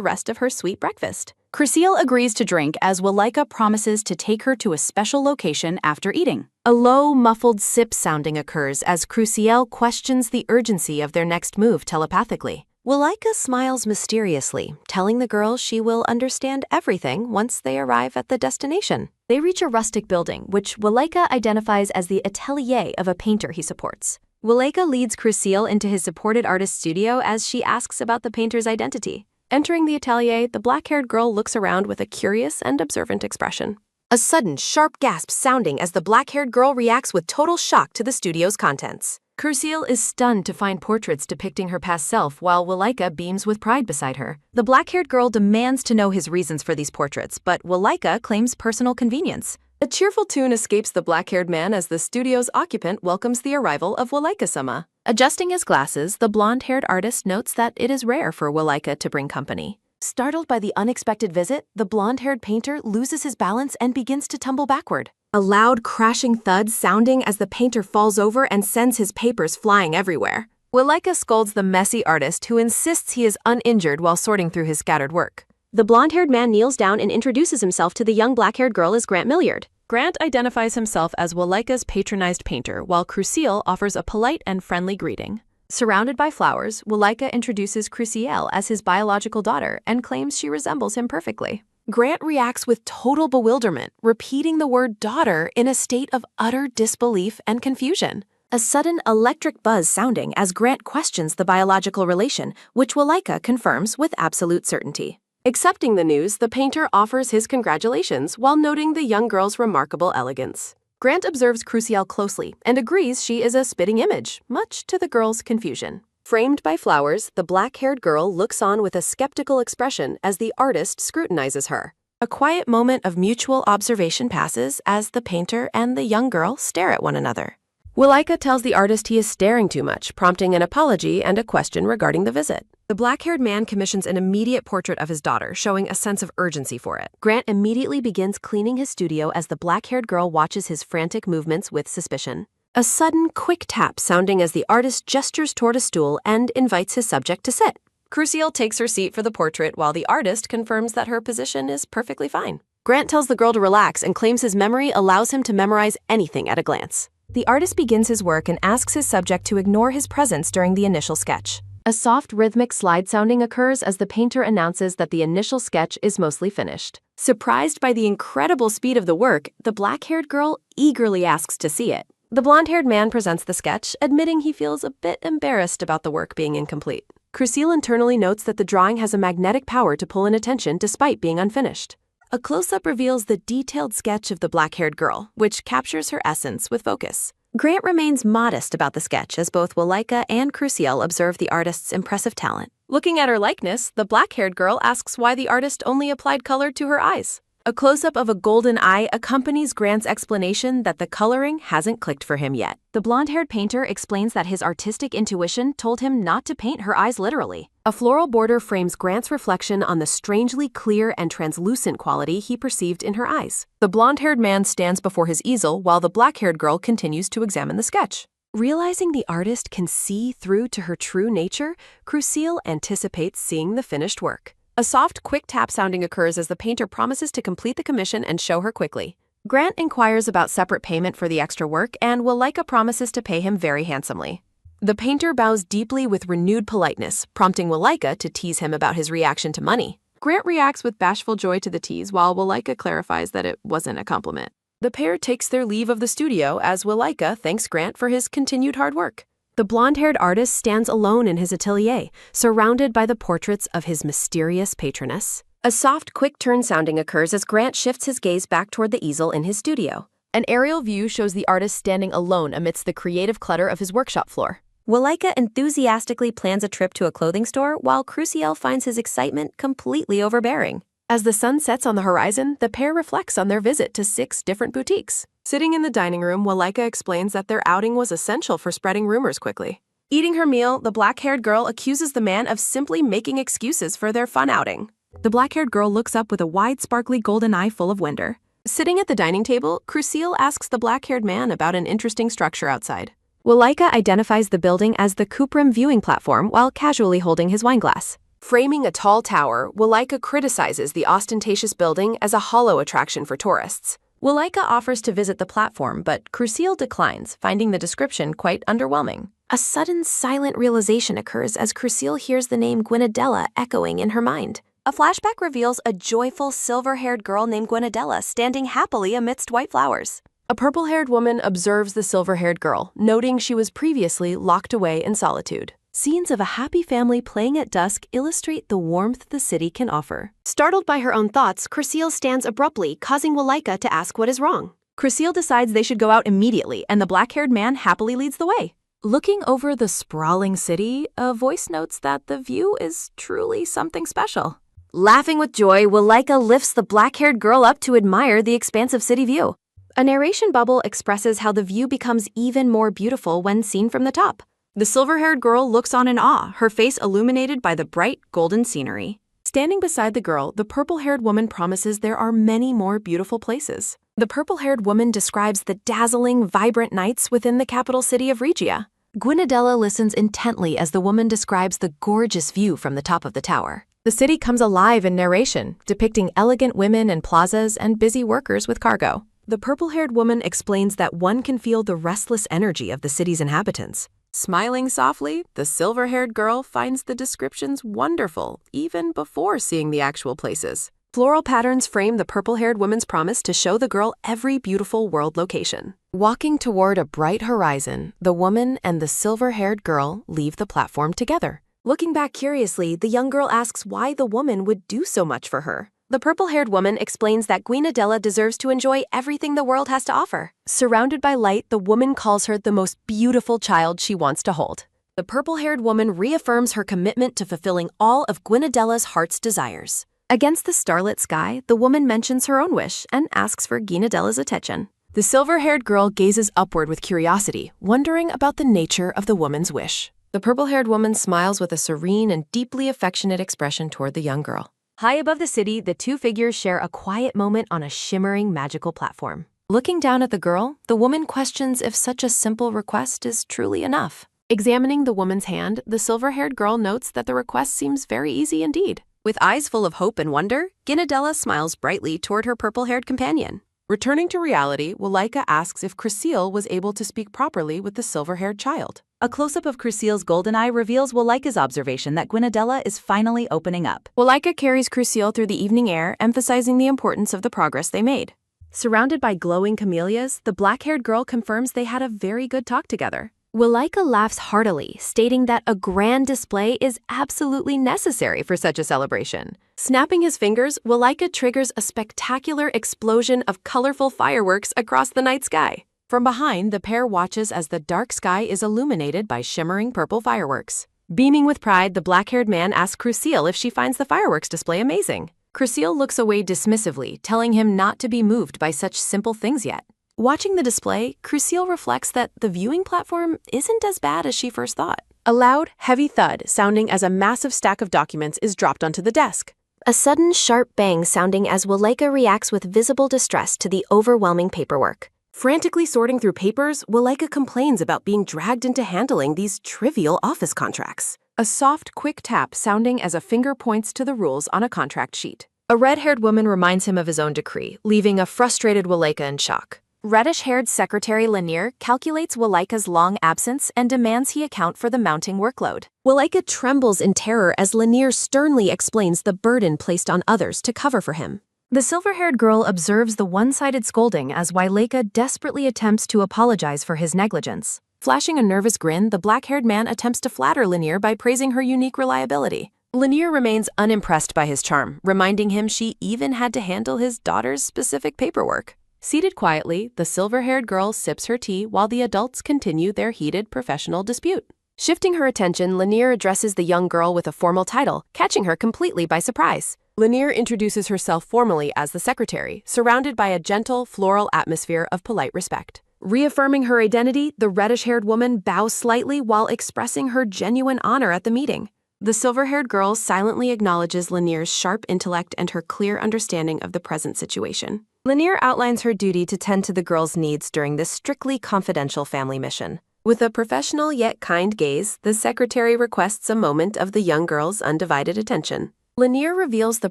rest of her sweet breakfast. Crucial agrees to drink as Walika promises to take her to a special location after eating. A low, muffled sip sounding occurs as Crucial questions the urgency of their next move telepathically. Walika smiles mysteriously, telling the girl she will understand everything once they arrive at the destination. They reach a rustic building, which Walika identifies as the atelier of a painter he supports. Walika leads Crucial into his supported artist studio as she asks about the painter's identity. Entering the atelier, the black-haired girl looks around with a curious and observant expression. A sudden, sharp gasp sounding as the black-haired girl reacts with total shock to the studio's contents. Crucial is stunned to find portraits depicting her past self while Walika beams with pride beside her. The black-haired girl demands to know his reasons for these portraits, but Walika claims personal convenience. A cheerful tune escapes the black-haired man as the studio's occupant welcomes the arrival of Walika-sama. Adjusting his glasses, the blonde-haired artist notes that it is rare for Walika to bring company. Startled by the unexpected visit, the blonde-haired painter loses his balance and begins to tumble backward. A loud, crashing thud sounding as the painter falls over and sends his papers flying everywhere. Walika scolds the messy artist who insists he is uninjured while sorting through his scattered work. The blonde-haired man kneels down and introduces himself to the young black-haired girl as Grant Milliard. Grant identifies himself as Walika's patronized painter, while Crucial offers a polite and friendly greeting. Surrounded by flowers, Walika introduces Crucial as his biological daughter and claims she resembles him perfectly. Grant reacts with total bewilderment, repeating the word daughter in a state of utter disbelief and confusion. A sudden electric buzz sounding as Grant questions the biological relation, which Walika confirms with absolute certainty. Accepting the news, the painter offers his congratulations while noting the young girl's remarkable elegance. Grant observes Crucial closely and agrees she is a spitting image, much to the girl's confusion. Framed by flowers, the black-haired girl looks on with a skeptical expression as the artist scrutinizes her. A quiet moment of mutual observation passes as the painter and the young girl stare at one another. Walika tells the artist he is staring too much, prompting an apology and a question regarding the visit. The black-haired man commissions an immediate portrait of his daughter, showing a sense of urgency for it. Grant immediately begins cleaning his studio as the black-haired girl watches his frantic movements with suspicion. A sudden, quick tap sounding as the artist gestures toward a stool and invites his subject to sit. Crucial takes her seat for the portrait while the artist confirms that her position is perfectly fine. Grant tells the girl to relax and claims his memory allows him to memorize anything at a glance. The artist begins his work and asks his subject to ignore his presence during the initial sketch. A soft rhythmic slide sounding occurs as the painter announces that the initial sketch is mostly finished. Surprised by the incredible speed of the work, the black-haired girl eagerly asks to see it. The blonde-haired man presents the sketch, admitting he feels a bit embarrassed about the work being incomplete. Crucial internally notes that the drawing has a magnetic power to pull in attention despite being unfinished. A close-up reveals the detailed sketch of the black-haired girl, which captures her essence with focus. Grant remains modest about the sketch as both Walika and Crucial observe the artist's impressive talent. Looking at her likeness, the black-haired girl asks why the artist only applied color to her eyes. A close-up of a golden eye accompanies Grant's explanation that the coloring hasn't clicked for him yet. The blonde-haired painter explains that his artistic intuition told him not to paint her eyes literally. A floral border frames Grant's reflection on the strangely clear and translucent quality he perceived in her eyes. The blonde-haired man stands before his easel while the black-haired girl continues to examine the sketch. Realizing the artist can see through to her true nature, Crucial anticipates seeing the finished work. A soft, quick tap sounding occurs as the painter promises to complete the commission and show her quickly. Grant inquires about separate payment for the extra work, and Walika promises to pay him very handsomely. The painter bows deeply with renewed politeness, prompting Walika to tease him about his reaction to money. Grant reacts with bashful joy to the tease, while Walika clarifies that it wasn't a compliment. The pair takes their leave of the studio as Walika thanks Grant for his continued hard work. The blonde-haired artist stands alone in his atelier, surrounded by the portraits of his mysterious patroness. A soft, quick turn sounding occurs as Grant shifts his gaze back toward the easel in his studio. An aerial view shows the artist standing alone amidst the creative clutter of his workshop floor. Walika enthusiastically plans a trip to a clothing store, while Crucial finds his excitement completely overbearing. As the sun sets on the horizon, the pair reflects on their visit to 6 different boutiques. Sitting in the dining room, Walika explains that their outing was essential for spreading rumors quickly. Eating her meal, the black-haired girl accuses the man of simply making excuses for their fun outing. The black-haired girl looks up with a wide, sparkly golden eye full of wonder. Sitting at the dining table, Crucial asks the black-haired man about an interesting structure outside. Walika identifies the building as the Kuprim viewing platform while casually holding his wineglass. Framing a tall tower, Walika criticizes the ostentatious building as a hollow attraction for tourists. Walika offers to visit the platform, but Crucial declines, finding the description quite underwhelming. A sudden, silent realization occurs as Crucial hears the name Gwynedella echoing in her mind. A flashback reveals a joyful, silver-haired girl named Gwynedella standing happily amidst white flowers. A purple-haired woman observes the silver-haired girl, noting she was previously locked away in solitude. Scenes of a happy family playing at dusk illustrate the warmth the city can offer. Startled by her own thoughts, Crucial stands abruptly, causing Walika to ask what is wrong. Crucial decides they should go out immediately, and the black-haired man happily leads the way. Looking over the sprawling city, a voice notes that the view is truly something special. Laughing with joy, Walika lifts the black-haired girl up to admire the expansive city view. A narration bubble expresses how the view becomes even more beautiful when seen from the top. The silver-haired girl looks on in awe, her face illuminated by the bright, golden scenery. Standing beside the girl, the purple-haired woman promises there are many more beautiful places. The purple-haired woman describes the dazzling, vibrant nights within the capital city of Regia. Gwynedella listens intently as the woman describes the gorgeous view from the top of the tower. The city comes alive in narration, depicting elegant women in plazas and busy workers with cargo. The purple-haired woman explains that one can feel the restless energy of the city's inhabitants. Smiling softly, the silver-haired girl finds the descriptions wonderful, even before seeing the actual places. Floral patterns frame the purple-haired woman's promise to show the girl every beautiful world location. Walking toward a bright horizon, the woman and the silver-haired girl leave the platform together. Looking back curiously, the young girl asks why the woman would do so much for her. The purple-haired woman explains that Gwynedella deserves to enjoy everything the world has to offer. Surrounded by light, the woman calls her the most beautiful child she wants to hold. The purple-haired woman reaffirms her commitment to fulfilling all of Gwynedella's heart's desires. Against the starlit sky, the woman mentions her own wish and asks for Gwynedella's attention. The silver-haired girl gazes upward with curiosity, wondering about the nature of the woman's wish. The purple-haired woman smiles with a serene and deeply affectionate expression toward the young girl. High above the city, the two figures share a quiet moment on a shimmering magical platform. Looking down at the girl, the woman questions if such a simple request is truly enough. Examining the woman's hand, the silver-haired girl notes that the request seems very easy indeed. With eyes full of hope and wonder, Gwynedella smiles brightly toward her purple-haired companion. Returning to reality, Walika asks if Crucial was able to speak properly with the silver-haired child. A close-up of Crucial's golden eye reveals Walika's observation that Gwynedella is finally opening up. Walika carries Crucial through the evening air, emphasizing the importance of the progress they made. Surrounded by glowing camellias, the black-haired girl confirms they had a very good talk together. Walika laughs heartily, stating that a grand display is absolutely necessary for such a celebration. Snapping his fingers, Walika triggers a spectacular explosion of colorful fireworks across the night sky. From behind, the pair watches as the dark sky is illuminated by shimmering purple fireworks. Beaming with pride, the black-haired man asks Crucial if she finds the fireworks display amazing. Crucial looks away dismissively, telling him not to be moved by such simple things yet. Watching the display, Crucial reflects that the viewing platform isn't as bad as she first thought. A loud, heavy thud, sounding as a massive stack of documents, is dropped onto the desk. A sudden, sharp bang sounding as Walika reacts with visible distress to the overwhelming paperwork. Frantically sorting through papers, Walika complains about being dragged into handling these trivial office contracts. A soft, quick tap sounding as a finger points to the rules on a contract sheet. A red-haired woman reminds him of his own decree, leaving a frustrated Walika in shock. Reddish-haired secretary Lanier calculates Walika's long absence and demands he account for the mounting workload. Walika trembles in terror as Lanier sternly explains the burden placed on others to cover for him. The silver-haired girl observes the one-sided scolding as Walika desperately attempts to apologize for his negligence. Flashing a nervous grin, the black-haired man attempts to flatter Lanier by praising her unique reliability. Lanier remains unimpressed by his charm, reminding him she even had to handle his daughter's specific paperwork. Seated quietly, the silver-haired girl sips her tea while the adults continue their heated professional dispute. Shifting her attention, Lanier addresses the young girl with a formal title, catching her completely by surprise. Lanier introduces herself formally as the secretary, surrounded by a gentle, floral atmosphere of polite respect. Reaffirming her identity, the reddish-haired woman bows slightly while expressing her genuine honor at the meeting. The silver-haired girl silently acknowledges Lanier's sharp intellect and her clear understanding of the present situation. Lanier outlines her duty to tend to the girl's needs during this strictly confidential family mission. With a professional yet kind gaze, the secretary requests a moment of the young girl's undivided attention. Lanier reveals the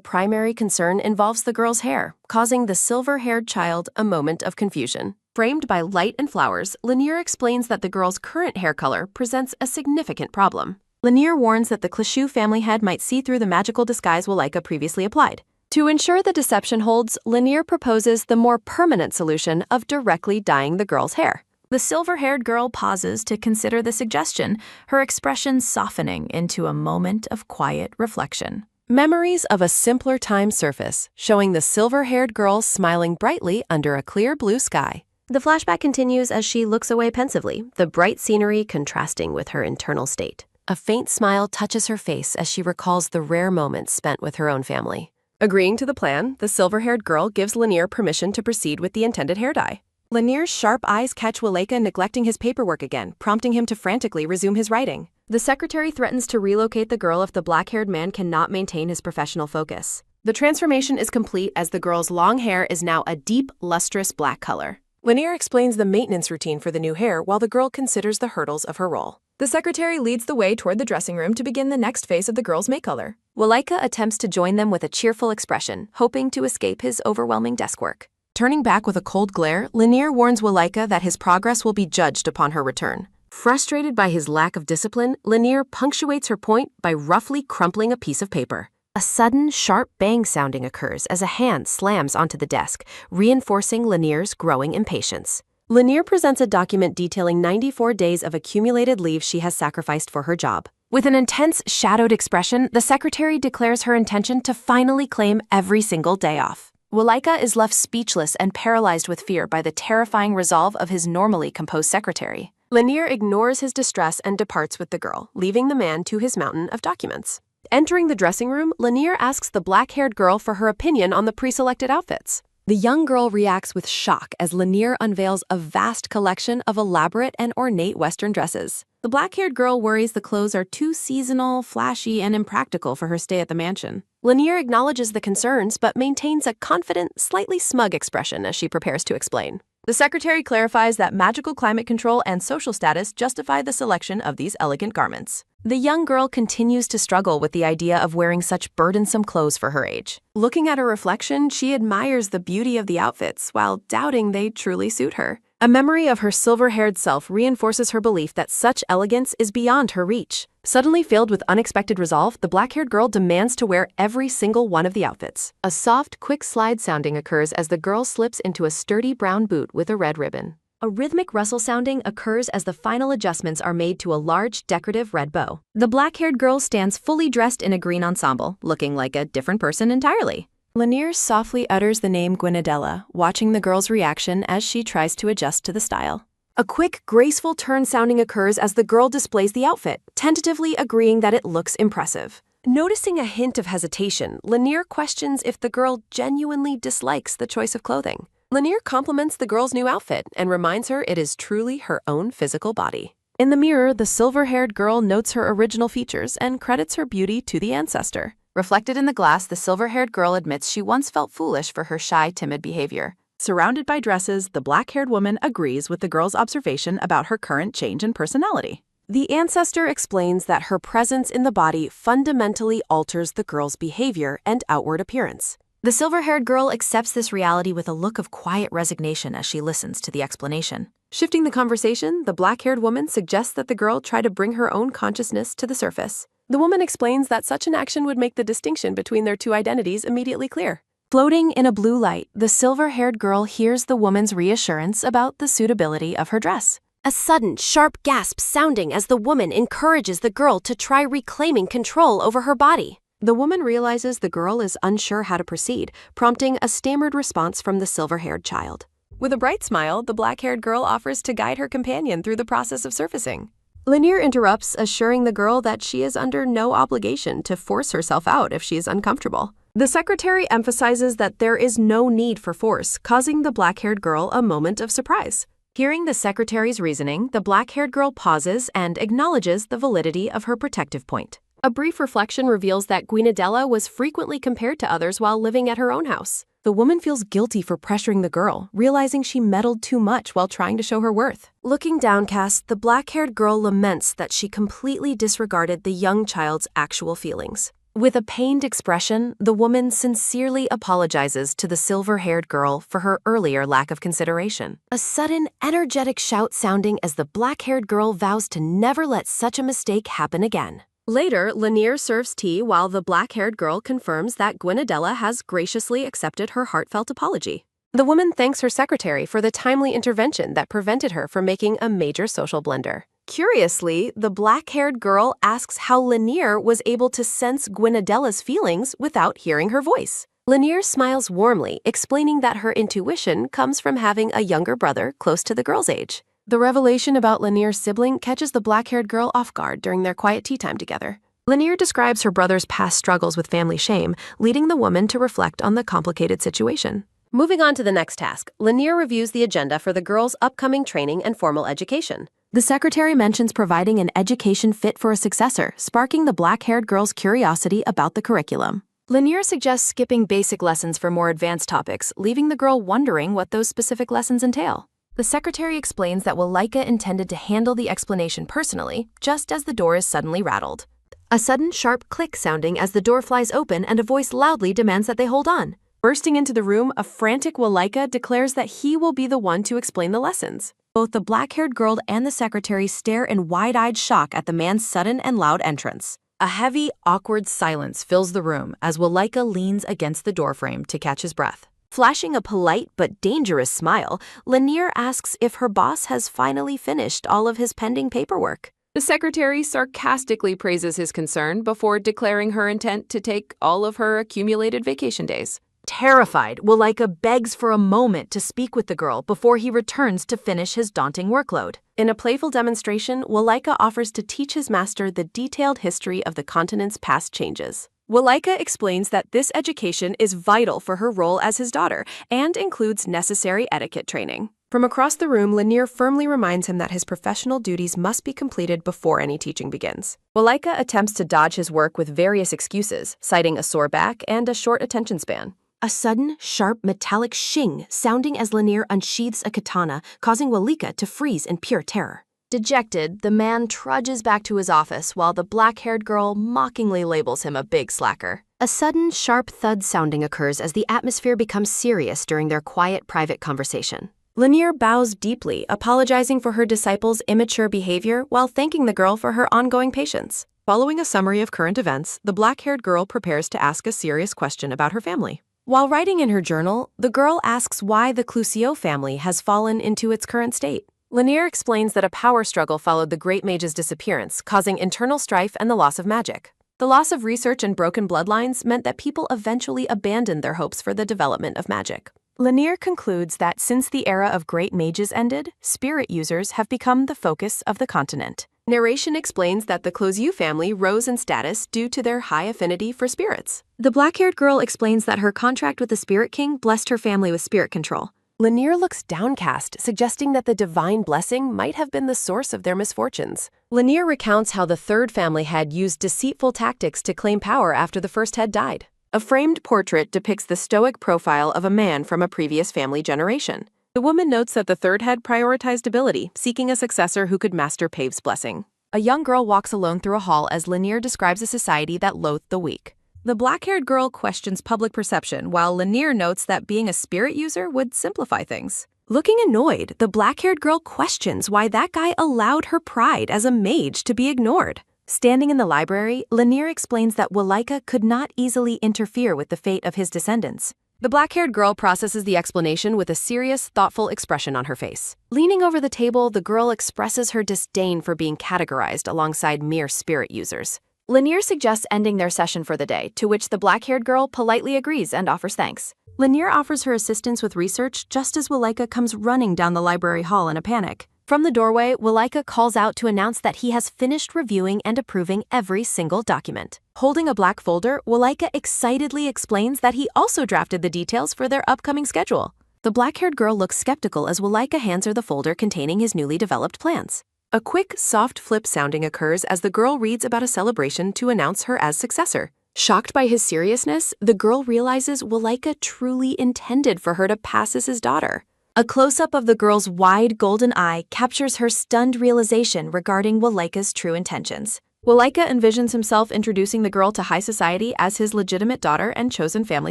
primary concern involves the girl's hair, causing the silver-haired child a moment of confusion. Framed by light and flowers, Lanier explains that the girl's current hair color presents a significant problem. Lanier warns that the Clishu family head might see through the magical disguise Walika previously applied. To ensure the deception holds, Lanier proposes the more permanent solution of directly dyeing the girl's hair. The silver-haired girl pauses to consider the suggestion, her expression softening into a moment of quiet reflection. Memories of a simpler time surface, showing the silver-haired girl smiling brightly under a clear blue sky. The flashback continues as she looks away pensively, the bright scenery contrasting with her internal state. A faint smile touches her face as she recalls the rare moments spent with her own family. Agreeing to the plan, the silver-haired girl gives Lanier permission to proceed with the intended hair dye. Lanier's sharp eyes catch Walika neglecting his paperwork again, prompting him to frantically resume his writing. The secretary threatens to relocate the girl if the black-haired man cannot maintain his professional focus. The transformation is complete as the girl's long hair is now a deep, lustrous black color. Lanier explains the maintenance routine for the new hair while the girl considers the hurdles of her role. The secretary leads the way toward the dressing room to begin the next phase of the girl's make color. Walika attempts to join them with a cheerful expression, hoping to escape his overwhelming desk work. Turning back with a cold glare, Lanier warns Walika that his progress will be judged upon her return. Frustrated by his lack of discipline, Lanier punctuates her point by roughly crumpling a piece of paper. A sudden, sharp bang sounding occurs as a hand slams onto the desk, reinforcing Lanier's growing impatience. Lanier presents a document detailing 94 days of accumulated leave she has sacrificed for her job. With an intense, shadowed expression, the secretary declares her intention to finally claim every single day off. Walika is left speechless and paralyzed with fear by the terrifying resolve of his normally composed secretary. Lanier ignores his distress and departs with the girl, leaving the man to his mountain of documents. Entering the dressing room, Lanier asks the black-haired girl for her opinion on the pre-selected outfits. The young girl reacts with shock as Lanier unveils a vast collection of elaborate and ornate Western dresses. The black-haired girl worries the clothes are too seasonal, flashy, and impractical for her stay at the mansion. Lanier acknowledges the concerns but maintains a confident, slightly smug expression as she prepares to explain. The secretary clarifies that magical climate control and social status justify the selection of these elegant garments. The young girl continues to struggle with the idea of wearing such burdensome clothes for her age. Looking at her reflection, she admires the beauty of the outfits while doubting they truly suit her. A memory of her silver-haired self reinforces her belief that such elegance is beyond her reach. Suddenly filled with unexpected resolve, the black-haired girl demands to wear every single one of the outfits. A soft, quick slide sounding occurs as the girl slips into a sturdy brown boot with a red ribbon. A rhythmic rustle sounding occurs as the final adjustments are made to a large, decorative red bow. The black-haired girl stands fully dressed in a green ensemble, looking like a different person entirely. Lanier softly utters the name Gwynedella, watching the girl's reaction as she tries to adjust to the style. A quick, graceful turn sounding occurs as the girl displays the outfit, tentatively agreeing that it looks impressive. Noticing a hint of hesitation, Lanier questions if the girl genuinely dislikes the choice of clothing. Lanier compliments the girl's new outfit and reminds her it is truly her own physical body. In the mirror, the silver-haired girl notes her original features and credits her beauty to the ancestor. Reflected in the glass, the silver-haired girl admits she once felt foolish for her shy, timid behavior. Surrounded by dresses, the black-haired woman agrees with the girl's observation about her current change in personality. The ancestor explains that her presence in the body fundamentally alters the girl's behavior and outward appearance. The silver-haired girl accepts this reality with a look of quiet resignation as she listens to the explanation. Shifting the conversation, the black-haired woman suggests that the girl try to bring her own consciousness to the surface. The woman explains that such an action would make the distinction between their two identities immediately clear. Floating in a blue light, the silver-haired girl hears the woman's reassurance about the suitability of her dress. A sudden, sharp gasp sounding as the woman encourages the girl to try reclaiming control over her body. The woman realizes the girl is unsure how to proceed, prompting a stammered response from the silver-haired child. With a bright smile, the black-haired girl offers to guide her companion through the process of surfacing. Lanier interrupts, assuring the girl that she is under no obligation to force herself out if she is uncomfortable. The secretary emphasizes that there is no need for force, causing the black-haired girl a moment of surprise. Hearing the secretary's reasoning, the black-haired girl pauses and acknowledges the validity of her protective point. A brief reflection reveals that Guinadella was frequently compared to others while living at her own house. The woman feels guilty for pressuring the girl, realizing she meddled too much while trying to show her worth. Looking downcast, the black-haired girl laments that she completely disregarded the young child's actual feelings. With a pained expression, the woman sincerely apologizes to the silver-haired girl for her earlier lack of consideration. A sudden, energetic shout sounding as the black-haired girl vows to never let such a mistake happen again. Later, Lanier serves tea while the black-haired girl confirms that Guinadella has graciously accepted her heartfelt apology. The woman thanks her secretary for the timely intervention that prevented her from making a major social blunder. Curiously, the black-haired girl asks how Lanier was able to sense Guinadella's feelings without hearing her voice. Lanier smiles warmly, explaining that her intuition comes from having a younger brother close to the girl's age. The revelation about Lanier's sibling catches the black-haired girl off guard during their quiet tea time together. Lanier describes her brother's past struggles with family shame, leading the woman to reflect on the complicated situation. Moving on to the next task, Lanier reviews the agenda for the girl's upcoming training and formal education. The secretary mentions providing an education fit for a successor, sparking the black-haired girl's curiosity about the curriculum. Lanier suggests skipping basic lessons for more advanced topics, leaving the girl wondering what those specific lessons entail. The secretary explains that Walika intended to handle the explanation personally, just as the door is suddenly rattled. A sudden sharp click sounding as the door flies open and a voice loudly demands that they hold on. Bursting into the room, a frantic Walika declares that he will be the one to explain the lessons. Both the black-haired girl and the secretary stare in wide-eyed shock at the man's sudden and loud entrance. A heavy, awkward silence fills the room as Walika leans against the doorframe to catch his breath. Flashing a polite but dangerous smile, Lanier asks if her boss has finally finished all of his pending paperwork. The secretary sarcastically praises his concern before declaring her intent to take all of her accumulated vacation days. Terrified, Walika begs for a moment to speak with the girl before he returns to finish his daunting workload. In a playful demonstration, Walika offers to teach his master the detailed history of the continent's past changes. Walika explains that this education is vital for her role as his daughter and includes necessary etiquette training. From across the room, Lanier firmly reminds him that his professional duties must be completed before any teaching begins. Walika attempts to dodge his work with various excuses, citing a sore back and a short attention span. A sudden, sharp, metallic shing sounding as Lanier unsheathes a katana, causing Walika to freeze in pure terror. Dejected, the man trudges back to his office while the black-haired girl mockingly labels him a big slacker. A sudden, sharp thud sounding occurs as the atmosphere becomes serious during their quiet, private conversation. Lanier bows deeply, apologizing for her disciple's immature behavior while thanking the girl for her ongoing patience. Following a summary of current events, the black-haired girl prepares to ask a serious question about her family. While writing in her journal, the girl asks why the Clusio family has fallen into its current state. Lanier explains that a power struggle followed the Great Mage's disappearance, causing internal strife and the loss of magic. The loss of research and broken bloodlines meant that people eventually abandoned their hopes for the development of magic. Lanier concludes that since the era of Great Mages ended, spirit users have become the focus of the continent. Narration explains that the Closiu family rose in status due to their high affinity for spirits. The black-haired girl explains that her contract with the Spirit King blessed her family with spirit control. Lanier looks downcast, suggesting that the divine blessing might have been the source of their misfortunes. Lanier recounts how the third family head used deceitful tactics to claim power after the first head died. A framed portrait depicts the stoic profile of a man from a previous family generation. The woman notes that the third head prioritized ability, seeking a successor who could master Pave's blessing. A young girl walks alone through a hall as Lanier describes a society that loathed the weak. The black-haired girl questions public perception, while Lanier notes that being a spirit user would simplify things. Looking annoyed, the black-haired girl questions why that guy allowed her pride as a mage to be ignored. Standing in the library, Lanier explains that Walika could not easily interfere with the fate of his descendants. The black-haired girl processes the explanation with a serious, thoughtful expression on her face. Leaning over the table, the girl expresses her disdain for being categorized alongside mere spirit users. Lanier suggests ending their session for the day, to which the black-haired girl politely agrees and offers thanks. Lanier offers her assistance with research just as Walika comes running down the library hall in a panic. From the doorway, Walika calls out to announce that he has finished reviewing and approving every single document. Holding a black folder, Walika excitedly explains that he also drafted the details for their upcoming schedule. The black-haired girl looks skeptical as Walika hands her the folder containing his newly developed plans. A quick, soft flip sounding occurs as the girl reads about a celebration to announce her as successor. Shocked by his seriousness, the girl realizes Walika truly intended for her to pass as his daughter. A close-up of the girl's wide golden eye captures her stunned realization regarding Walika's true intentions. Walika envisions himself introducing the girl to high society as his legitimate daughter and chosen family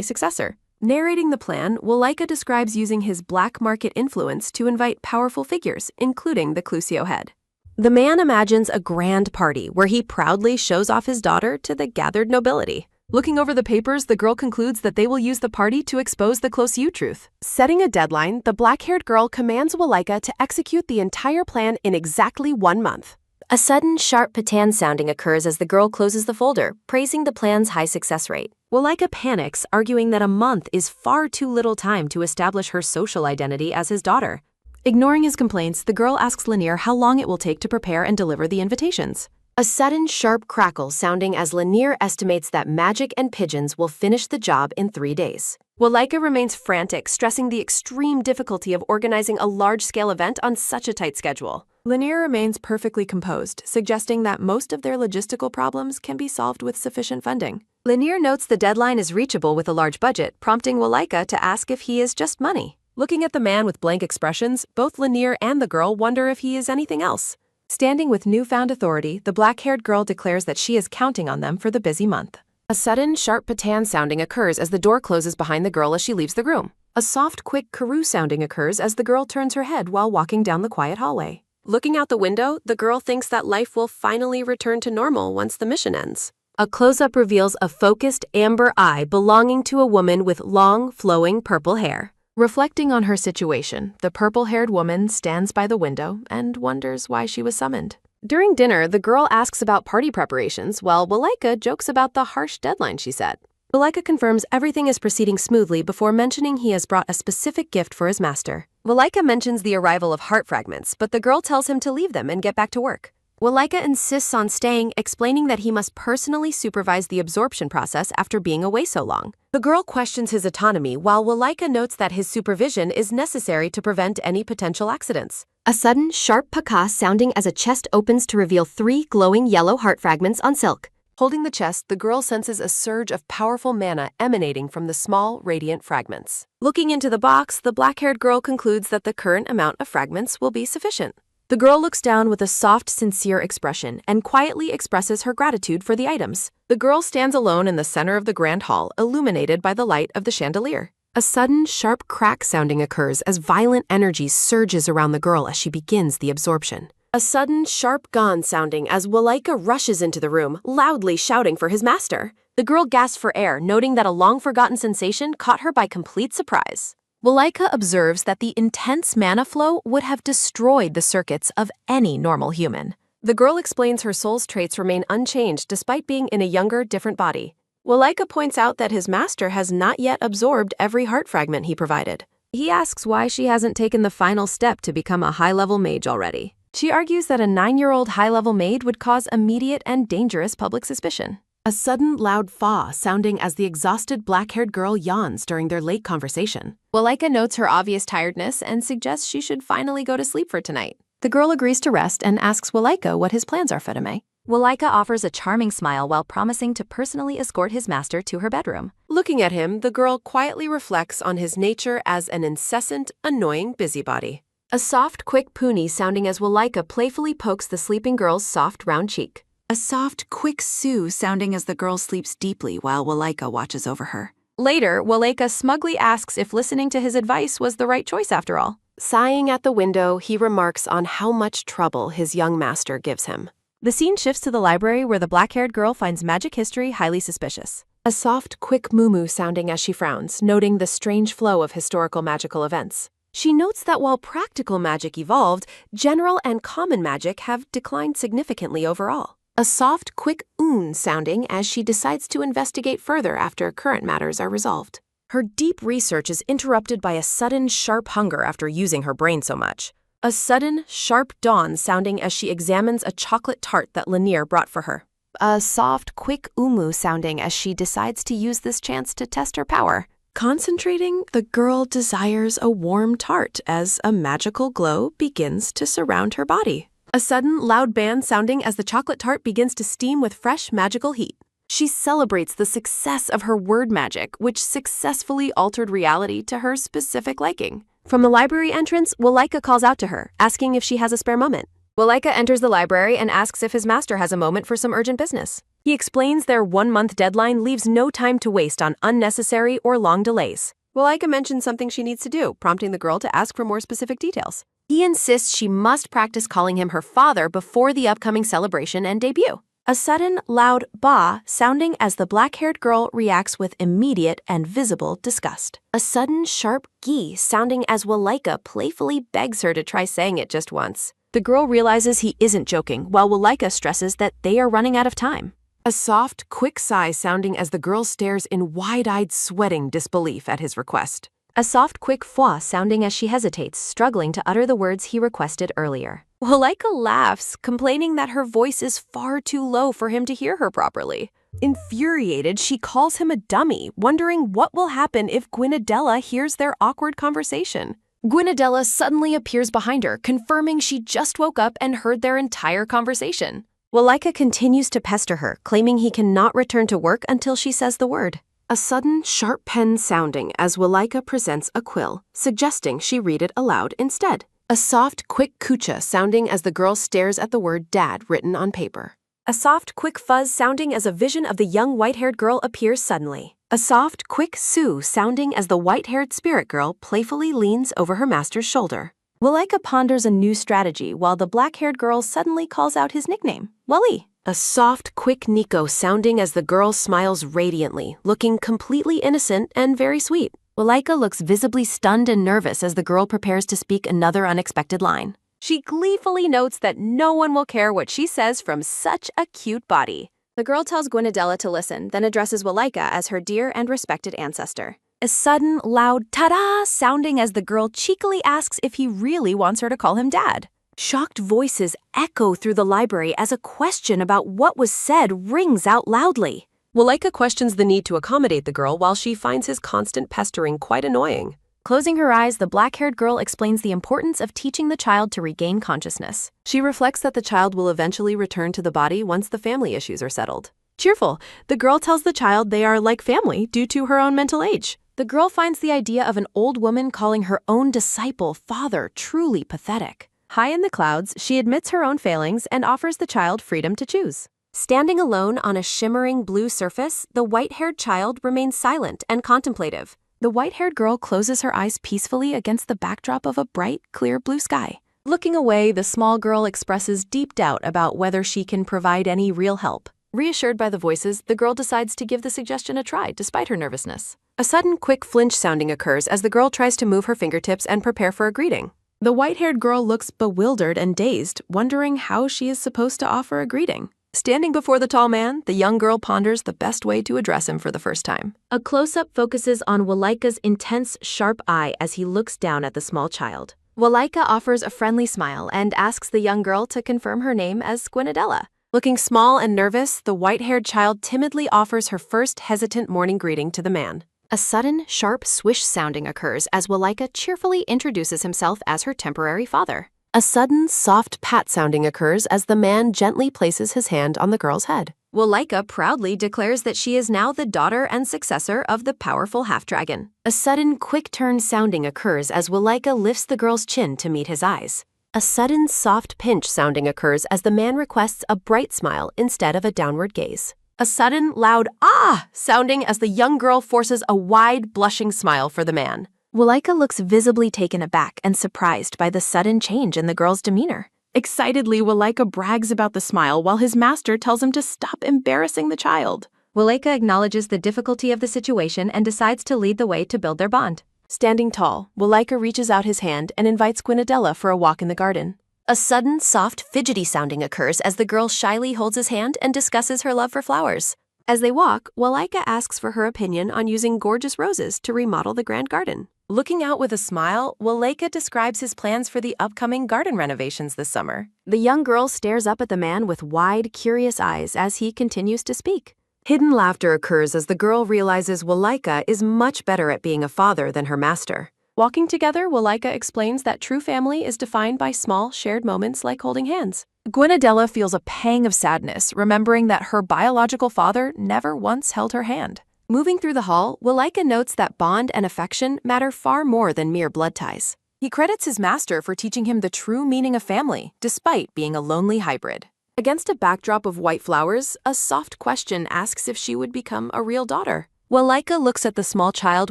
successor. Narrating the plan, Walika describes using his black market influence to invite powerful figures, including the Clusio head. The man imagines a grand party where he proudly shows off his daughter to the gathered nobility. Looking over the papers, the girl concludes that they will use the party to expose the Clusio truth. Setting a deadline, the black-haired girl commands Walika to execute the entire plan in exactly 1 month. A sudden, sharp patan sounding occurs as the girl closes the folder, praising the plan's high success rate. Walika panics, arguing that a month is far too little time to establish her social identity as his daughter. Ignoring his complaints, the girl asks Lanier how long it will take to prepare and deliver the invitations. A sudden, sharp crackle sounding as Lanier estimates that Magic and Pigeons will finish the job in 3 days. Walika remains frantic, stressing the extreme difficulty of organizing a large-scale event on such a tight schedule. Lanier remains perfectly composed, suggesting that most of their logistical problems can be solved with sufficient funding. Lanier notes the deadline is reachable with a large budget, prompting Walika to ask if he is just money. Looking at the man with blank expressions, both Lanier and the girl wonder if he is anything else. Standing with newfound authority, the black-haired girl declares that she is counting on them for the busy month. A sudden, sharp patan sounding occurs as the door closes behind the girl as she leaves the room. A soft, quick karoo sounding occurs as the girl turns her head while walking down the quiet hallway. Looking out the window, the girl thinks that life will finally return to normal once the mission ends. A close-up reveals a focused amber eye belonging to a woman with long, flowing purple hair. Reflecting on her situation, the purple-haired woman stands by the window and wonders why she was summoned. During dinner, the girl asks about party preparations, while Walika jokes about the harsh deadline she set. Walika confirms everything is proceeding smoothly before mentioning he has brought a specific gift for his master. Walika mentions the arrival of heart fragments, but the girl tells him to leave them and get back to work. Walika insists on staying, explaining that he must personally supervise the absorption process after being away so long. The girl questions his autonomy, while Walika notes that his supervision is necessary to prevent any potential accidents. A sudden, sharp paka sounding as a chest opens to reveal 3 glowing yellow heart fragments on silk. Holding the chest, the girl senses a surge of powerful mana emanating from the small, radiant fragments. Looking into the box, the black-haired girl concludes that the current amount of fragments will be sufficient. The girl looks down with a soft, sincere expression and quietly expresses her gratitude for the items. The girl stands alone in the center of the grand hall, illuminated by the light of the chandelier. A sudden, sharp crack sounding occurs as violent energy surges around the girl as she begins the absorption. A sudden, sharp gong sounding as Walika rushes into the room, loudly shouting for his master. The girl gasps for air, noting that a long-forgotten sensation caught her by complete surprise. Walika observes that the intense mana flow would have destroyed the circuits of any normal human. The girl explains her soul's traits remain unchanged despite being in a younger, different body. Walika points out that his master has not yet absorbed every heart fragment he provided. He asks why she hasn't taken the final step to become a high-level mage already. She argues that a 9-year-old high-level mage would cause immediate and dangerous public suspicion. A sudden loud fa sounding as the exhausted black-haired girl yawns during their late conversation. Walika notes her obvious tiredness and suggests she should finally go to sleep for tonight. The girl agrees to rest and asks Walika what his plans are for tonight. Walika offers a charming smile while promising to personally escort his master to her bedroom. Looking at him, the girl quietly reflects on his nature as an incessant, annoying busybody. A soft, quick puni sounding as Walika playfully pokes the sleeping girl's soft, round cheek. A soft, quick sue sounding as the girl sleeps deeply while Walika watches over her. Later, Walika smugly asks if listening to his advice was the right choice after all. Sighing at the window, he remarks on how much trouble his young master gives him. The scene shifts to the library where the black-haired girl finds magic history highly suspicious. A soft, quick moo-moo sounding as she frowns, noting the strange flow of historical magical events. She notes that while practical magic evolved, general and common magic have declined significantly overall. A soft, quick sounding as she decides to investigate further after current matters are resolved. Her deep research is interrupted by a sudden, sharp hunger after using her brain so much. A sudden, sharp dawn sounding as she examines a chocolate tart that Lanier brought for her. A soft, quick sounding as she decides to use this chance to test her power. Concentrating, the girl desires a warm tart as a magical glow begins to surround her body. A sudden, loud bang sounding as the chocolate tart begins to steam with fresh magical heat. She celebrates the success of her word magic, which successfully altered reality to her specific liking. From the library entrance, Walika calls out to her, asking if she has a spare moment. Walika enters the library and asks if his master has a moment for some urgent business. He explains their 1-month deadline leaves no time to waste on unnecessary or long delays. Walika mentions something she needs to do, prompting the girl to ask for more specific details. He insists she must practice calling him her father before the upcoming celebration and debut. A sudden, loud ba sounding as the black-haired girl reacts with immediate and visible disgust. A sudden, sharp gi sounding as Walika playfully begs her to try saying it just once. The girl realizes he isn't joking, while Walika stresses that they are running out of time. A soft, quick sigh sounding as the girl stares in wide-eyed, sweating disbelief at his request. A soft, quick fwa sounding as she hesitates, struggling to utter the words he requested earlier. Walika laughs, complaining that her voice is far too low for him to hear her properly. Infuriated, she calls him a dummy, wondering what will happen if Gwynadella hears their awkward conversation. Gwynadella suddenly appears behind her, confirming she just woke up and heard their entire conversation. Walika continues to pester her, claiming he cannot return to work until she says the word. A sudden, sharp pen sounding as Walika presents a quill, suggesting she read it aloud instead. A soft, quick kucha sounding as the girl stares at the word dad written on paper. A soft, quick fuzz sounding as a vision of the young white-haired girl appears suddenly. A soft, quick sue sounding as the white-haired spirit girl playfully leans over her master's shoulder. Walika ponders a new strategy while the black-haired girl suddenly calls out his nickname, Wally. A soft, quick Nico sounding as the girl smiles radiantly, looking completely innocent and very sweet. Walika looks visibly stunned and nervous as the girl prepares to speak another unexpected line. She gleefully notes that no one will care what she says from such a cute body. The girl tells Gwynadella to listen, then addresses Walika as her dear and respected ancestor. A sudden, loud ta-da sounding as the girl cheekily asks if he really wants her to call him dad. Shocked voices echo through the library as a question about what was said rings out loudly. Walika questions the need to accommodate the girl while she finds his constant pestering quite annoying. Closing her eyes, the black-haired girl explains the importance of teaching the child to regain consciousness. She reflects that the child will eventually return to the body once the family issues are settled. Cheerful, the girl tells the child they are like family due to her own mental age. The girl finds the idea of an old woman calling her own disciple father truly pathetic. High in the clouds, she admits her own failings and offers the child freedom to choose. Standing alone on a shimmering blue surface, the white-haired child remains silent and contemplative. The white-haired girl closes her eyes peacefully against the backdrop of a bright, clear blue sky. Looking away, the small girl expresses deep doubt about whether she can provide any real help. Reassured by the voices, the girl decides to give the suggestion a try, despite her nervousness. A sudden, quick flinch sounding occurs as the girl tries to move her fingertips and prepare for a greeting. The white-haired girl looks bewildered and dazed, wondering how she is supposed to offer a greeting. Standing before the tall man, the young girl ponders the best way to address him for the first time. A close-up focuses on Walika's intense, sharp eye as he looks down at the small child. Walika offers a friendly smile and asks the young girl to confirm her name as Gwynadella. Looking small and nervous, the white-haired child timidly offers her first hesitant morning greeting to the man. A sudden, sharp swish sounding occurs as Walika cheerfully introduces himself as her temporary father. A sudden, soft pat sounding occurs as the man gently places his hand on the girl's head. Walika proudly declares that she is now the daughter and successor of the powerful half-dragon. A sudden, quick turn sounding occurs as Walika lifts the girl's chin to meet his eyes. A sudden, soft pinch sounding occurs as the man requests a bright smile instead of a downward gaze. A sudden, loud ah sounding as the young girl forces a wide, blushing smile for the man. Walika looks visibly taken aback and surprised by the sudden change in the girl's demeanor. Excitedly, Walika brags about the smile while his master tells him to stop embarrassing the child. Walika acknowledges the difficulty of the situation and decides to lead the way to build their bond. Standing tall, Walika reaches out his hand and invites Gwynadella for a walk in the garden. A sudden, soft, fidgety sounding occurs as the girl shyly holds his hand and discusses her love for flowers. As they walk, Walika asks for her opinion on using gorgeous roses to remodel the grand garden. Looking out with a smile, Waleka describes his plans for the upcoming garden renovations this summer. The young girl stares up at the man with wide, curious eyes as he continues to speak. Hidden laughter occurs as the girl realizes Waleka is much better at being a father than her master. Walking together, Waleka explains that true family is defined by small, shared moments like holding hands. Gwenadella feels a pang of sadness, remembering that her biological father never once held her hand. Moving through the hall, Waleka notes that bond and affection matter far more than mere blood ties. He credits his master for teaching him the true meaning of family, despite being a lonely hybrid. Against a backdrop of white flowers, a soft question asks if she would become a real daughter. Waleka looks at the small child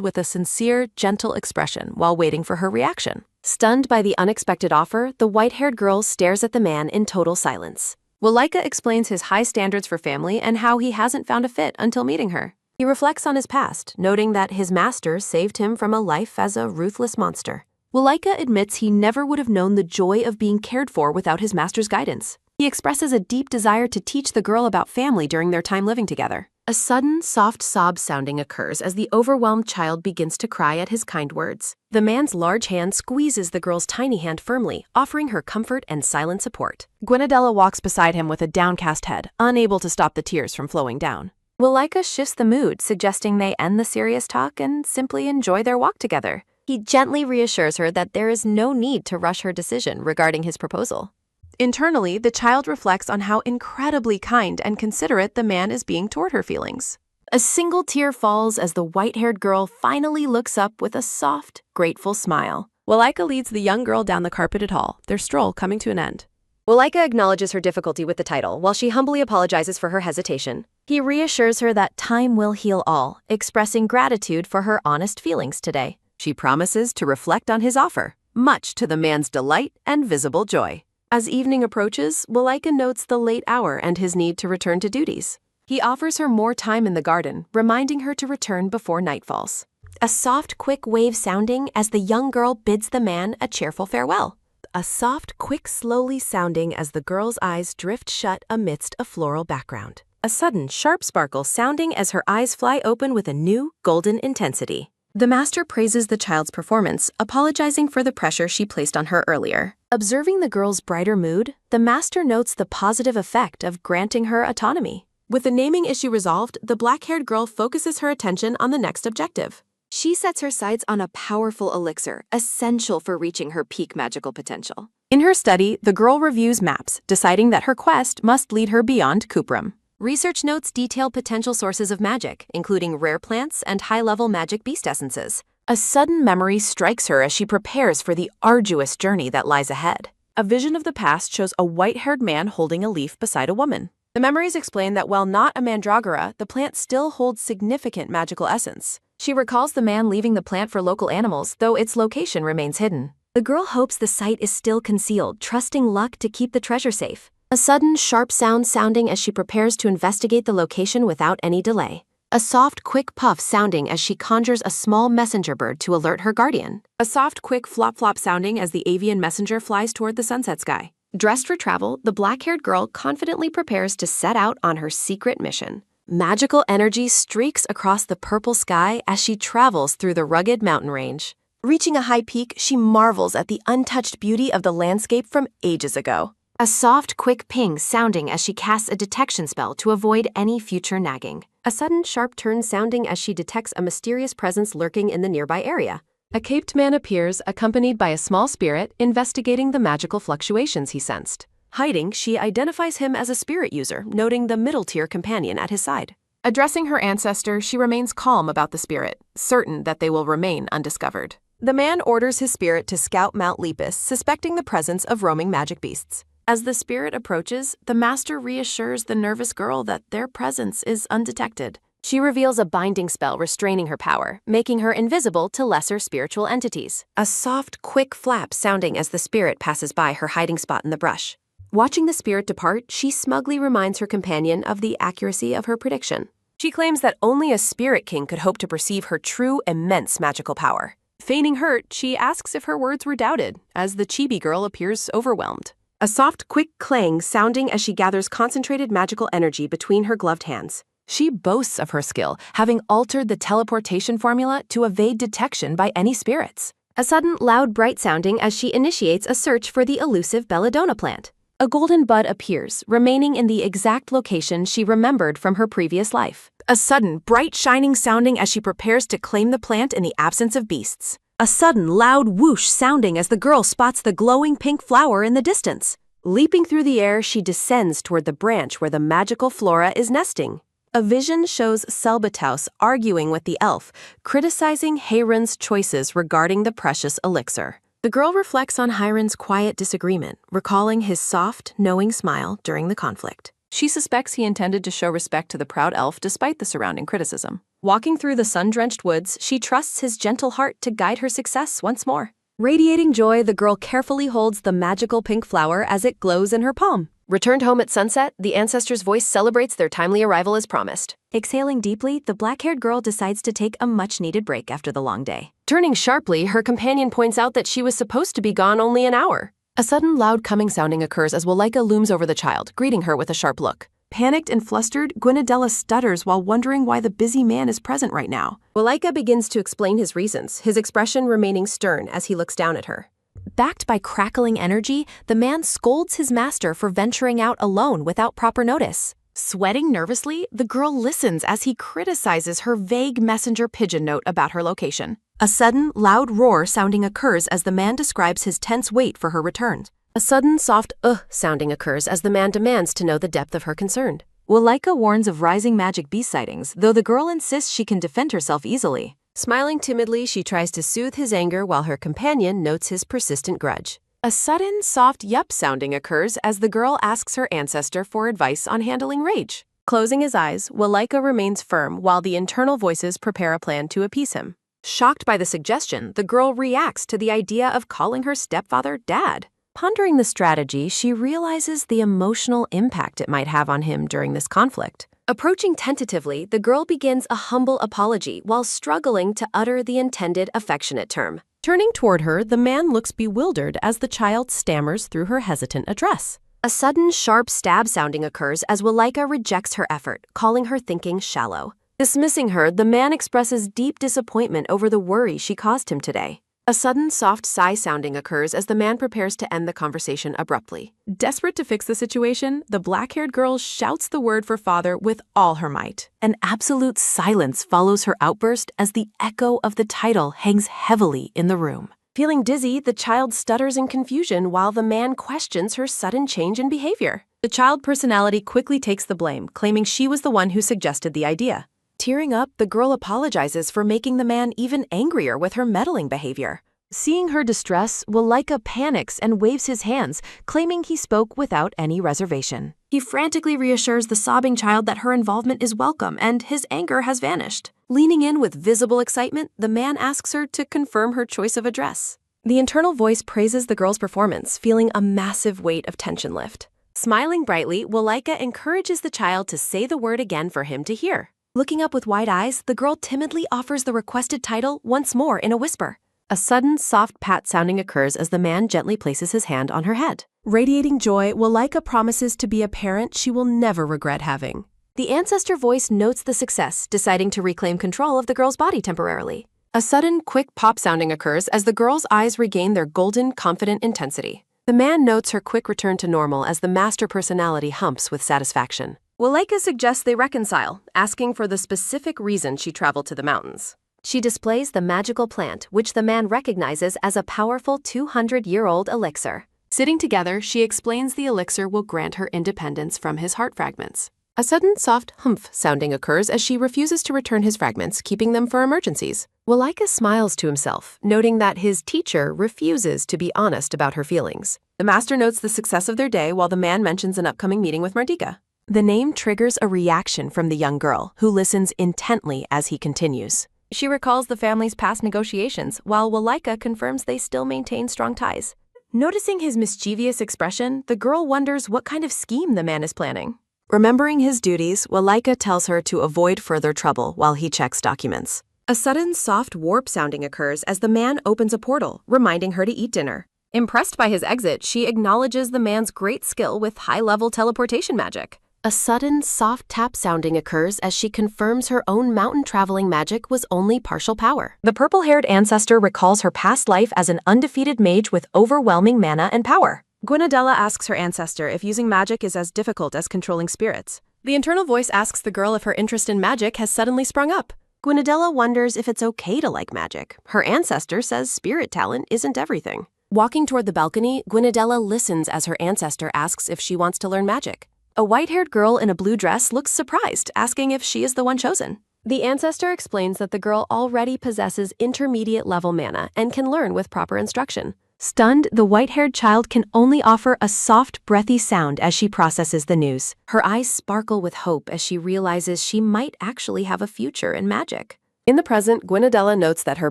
with a sincere, gentle expression while waiting for her reaction. Stunned by the unexpected offer, the white-haired girl stares at the man in total silence. Waleka explains his high standards for family and how he hasn't found a fit until meeting her. He reflects on his past, noting that his master saved him from a life as a ruthless monster. Waleka admits he never would have known the joy of being cared for without his master's guidance. He expresses a deep desire to teach the girl about family during their time living together. A sudden, soft sob sounding occurs as the overwhelmed child begins to cry at his kind words. The man's large hand squeezes the girl's tiny hand firmly, offering her comfort and silent support. Gwenadella walks beside him with a downcast head, unable to stop the tears from flowing down. Waleka shifts the mood, suggesting they end the serious talk and simply enjoy their walk together. He gently reassures her that there is no need to rush her decision regarding his proposal. Internally, the child reflects on how incredibly kind and considerate the man is being toward her feelings. A single tear falls as the white-haired girl finally looks up with a soft, grateful smile. Waleka leads the young girl down the carpeted hall, their stroll coming to an end. Waleka acknowledges her difficulty with the title, while she humbly apologizes for her hesitation. He reassures her that time will heal all, expressing gratitude for her honest feelings today. She promises to reflect on his offer, much to the man's delight and visible joy. As evening approaches, Waleka notes the late hour and his need to return to duties. He offers her more time in the garden, reminding her to return before night falls. A soft, quick wave sounding as the young girl bids the man a cheerful farewell. A soft, quick, slowly sounding as the girl's eyes drift shut amidst a floral background. A sudden, sharp sparkle sounding as her eyes fly open with a new, golden intensity. The master praises the child's performance, apologizing for the pressure she placed on her earlier. Observing the girl's brighter mood, the master notes the positive effect of granting her autonomy. With the naming issue resolved, the black-haired girl focuses her attention on the next objective. She sets her sights on a powerful elixir, essential for reaching her peak magical potential. In her study, the girl reviews maps, deciding that her quest must lead her beyond Kupram. Research notes detail potential sources of magic, including rare plants and high-level magic beast essences. A sudden memory strikes her as she prepares for the arduous journey that lies ahead. A vision of the past shows a white-haired man holding a leaf beside a woman. The memories explain that while not a mandragora, the plant still holds significant magical essence. She recalls the man leaving the plant for local animals, though its location remains hidden. The girl hopes the site is still concealed, trusting luck to keep the treasure safe. A sudden, sharp sound sounding as she prepares to investigate the location without any delay. A soft, quick puff sounding as she conjures a small messenger bird to alert her guardian. A soft, quick flop-flop sounding as the avian messenger flies toward the sunset sky. Dressed for travel, the black-haired girl confidently prepares to set out on her secret mission. Magical energy streaks across the purple sky as she travels through the rugged mountain range. Reaching a high peak, she marvels at the untouched beauty of the landscape from ages ago. A soft, quick ping sounding as she casts a detection spell to avoid any future nagging. A sudden, sharp turn sounding as she detects a mysterious presence lurking in the nearby area. A caped man appears, accompanied by a small spirit, investigating the magical fluctuations he sensed. Hiding, she identifies him as a spirit user, noting the middle-tier companion at his side. Addressing her ancestor, she remains calm about the spirit, certain that they will remain undiscovered. The man orders his spirit to scout Mount Lepus, suspecting the presence of roaming magic beasts. As the spirit approaches, the master reassures the nervous girl that their presence is undetected. She reveals a binding spell restraining her power, making her invisible to lesser spiritual entities. A soft, quick flap sounding as the spirit passes by her hiding spot in the brush. Watching the spirit depart, she smugly reminds her companion of the accuracy of her prediction. She claims that only a spirit king could hope to perceive her true, immense magical power. Feigning hurt, she asks if her words were doubted, as the chibi girl appears overwhelmed. A soft, quick clang sounding as she gathers concentrated magical energy between her gloved hands. She boasts of her skill, having altered the teleportation formula to evade detection by any spirits. A sudden loud bright sounding as she initiates a search for the elusive belladonna plant. A golden bud appears, remaining in the exact location she remembered from her previous life. A sudden bright shining sounding as she prepares to claim the plant in the absence of beasts. A sudden loud whoosh sounding as the girl spots the glowing pink flower in the distance. Leaping through the air, she descends toward the branch where the magical flora is nesting. A vision shows Selbitaus arguing with the elf, criticizing Hayron's choices regarding the precious elixir. The girl reflects on Hayron's quiet disagreement, recalling his soft, knowing smile during the conflict. She suspects he intended to show respect to the proud elf despite the surrounding criticism. Walking through the sun-drenched woods, she trusts his gentle heart to guide her success once more. Radiating joy, the girl carefully holds the magical pink flower as it glows in her palm. Returned home at sunset, the ancestor's voice celebrates their timely arrival as promised. Exhaling deeply, the black-haired girl decides to take a much-needed break after the long day. Turning sharply, her companion points out that she was supposed to be gone only an hour. A sudden loud coming sounding occurs as Walika looms over the child, greeting her with a sharp look. Panicked and flustered, Gwynedella stutters while wondering why the busy man is present right now. Walika begins to explain his reasons, his expression remaining stern as he looks down at her. Backed by crackling energy, the man scolds his master for venturing out alone without proper notice. Sweating nervously, the girl listens as he criticizes her vague messenger pigeon note about her location. A sudden, loud roar sounding occurs as the man describes his tense wait for her return. A sudden, soft sounding occurs as the man demands to know the depth of her concern. Walika warns of rising magic beast sightings, though the girl insists she can defend herself easily. Smiling timidly, she tries to soothe his anger while her companion notes his persistent grudge. A sudden, soft yup sounding occurs as the girl asks her ancestor for advice on handling rage. Closing his eyes, Walika remains firm while the internal voices prepare a plan to appease him. Shocked by the suggestion, the girl reacts to the idea of calling her stepfather Dad. Pondering the strategy, she realizes the emotional impact it might have on him during this conflict. Approaching tentatively, the girl begins a humble apology while struggling to utter the intended affectionate term. Turning toward her, the man looks bewildered as the child stammers through her hesitant address. A sudden, sharp stab sounding occurs as Walika rejects her effort, calling her thinking shallow. Dismissing her, the man expresses deep disappointment over the worry she caused him today. A sudden, soft sigh sounding occurs as the man prepares to end the conversation abruptly. Desperate to fix the situation, the black-haired girl shouts the word for father with all her might. An absolute silence follows her outburst as the echo of the title hangs heavily in the room. Feeling dizzy, the child stutters in confusion while the man questions her sudden change in behavior. The child personality quickly takes the blame, claiming she was the one who suggested the idea. Tearing up, the girl apologizes for making the man even angrier with her meddling behavior. Seeing her distress, Walika panics and waves his hands, claiming he spoke without any reservation. He frantically reassures the sobbing child that her involvement is welcome and his anger has vanished. Leaning in with visible excitement, the man asks her to confirm her choice of address. The internal voice praises the girl's performance, feeling a massive weight of tension lift. Smiling brightly, Walika encourages the child to say the word again for him to hear. Looking up with wide eyes, the girl timidly offers the requested title once more in a whisper. A sudden, soft pat sounding occurs as the man gently places his hand on her head. Radiating joy, Walika promises to be a parent she will never regret having. The ancestor voice notes the success, deciding to reclaim control of the girl's body temporarily. A sudden, quick pop sounding occurs as the girl's eyes regain their golden, confident intensity. The man notes her quick return to normal as the master personality humps with satisfaction. Walika suggests they reconcile, asking for the specific reason she traveled to the mountains. She displays the magical plant, which the man recognizes as a powerful 200-year-old elixir. Sitting together, she explains the elixir will grant her independence from his heart fragments. A sudden, soft humph sounding occurs as she refuses to return his fragments, keeping them for emergencies. Walika smiles to himself, noting that his teacher refuses to be honest about her feelings. The master notes the success of their day while the man mentions an upcoming meeting with Mardika. The name triggers a reaction from the young girl, who listens intently as he continues. She recalls the family's past negotiations, while Walika confirms they still maintain strong ties. Noticing his mischievous expression, the girl wonders what kind of scheme the man is planning. Remembering his duties, Walika tells her to avoid further trouble while he checks documents. A sudden, soft warp sounding occurs as the man opens a portal, reminding her to eat dinner. Impressed by his exit, she acknowledges the man's great skill with high-level teleportation magic. A sudden, soft tap sounding occurs as she confirms her own mountain-traveling magic was only partial power. The purple-haired ancestor recalls her past life as an undefeated mage with overwhelming mana and power. Gwynedella asks her ancestor if using magic is as difficult as controlling spirits. The internal voice asks the girl if her interest in magic has suddenly sprung up. Gwynedella wonders if it's okay to like magic. Her ancestor says spirit talent isn't everything. Walking toward the balcony, Gwynedella listens as her ancestor asks if she wants to learn magic. A white-haired girl in a blue dress looks surprised, asking if she is the one chosen. The ancestor explains that the girl already possesses intermediate-level mana and can learn with proper instruction. Stunned, the white-haired child can only offer a soft, breathy sound as she processes the news. Her eyes sparkle with hope as she realizes she might actually have a future in magic. In the present, Gwynedella notes that her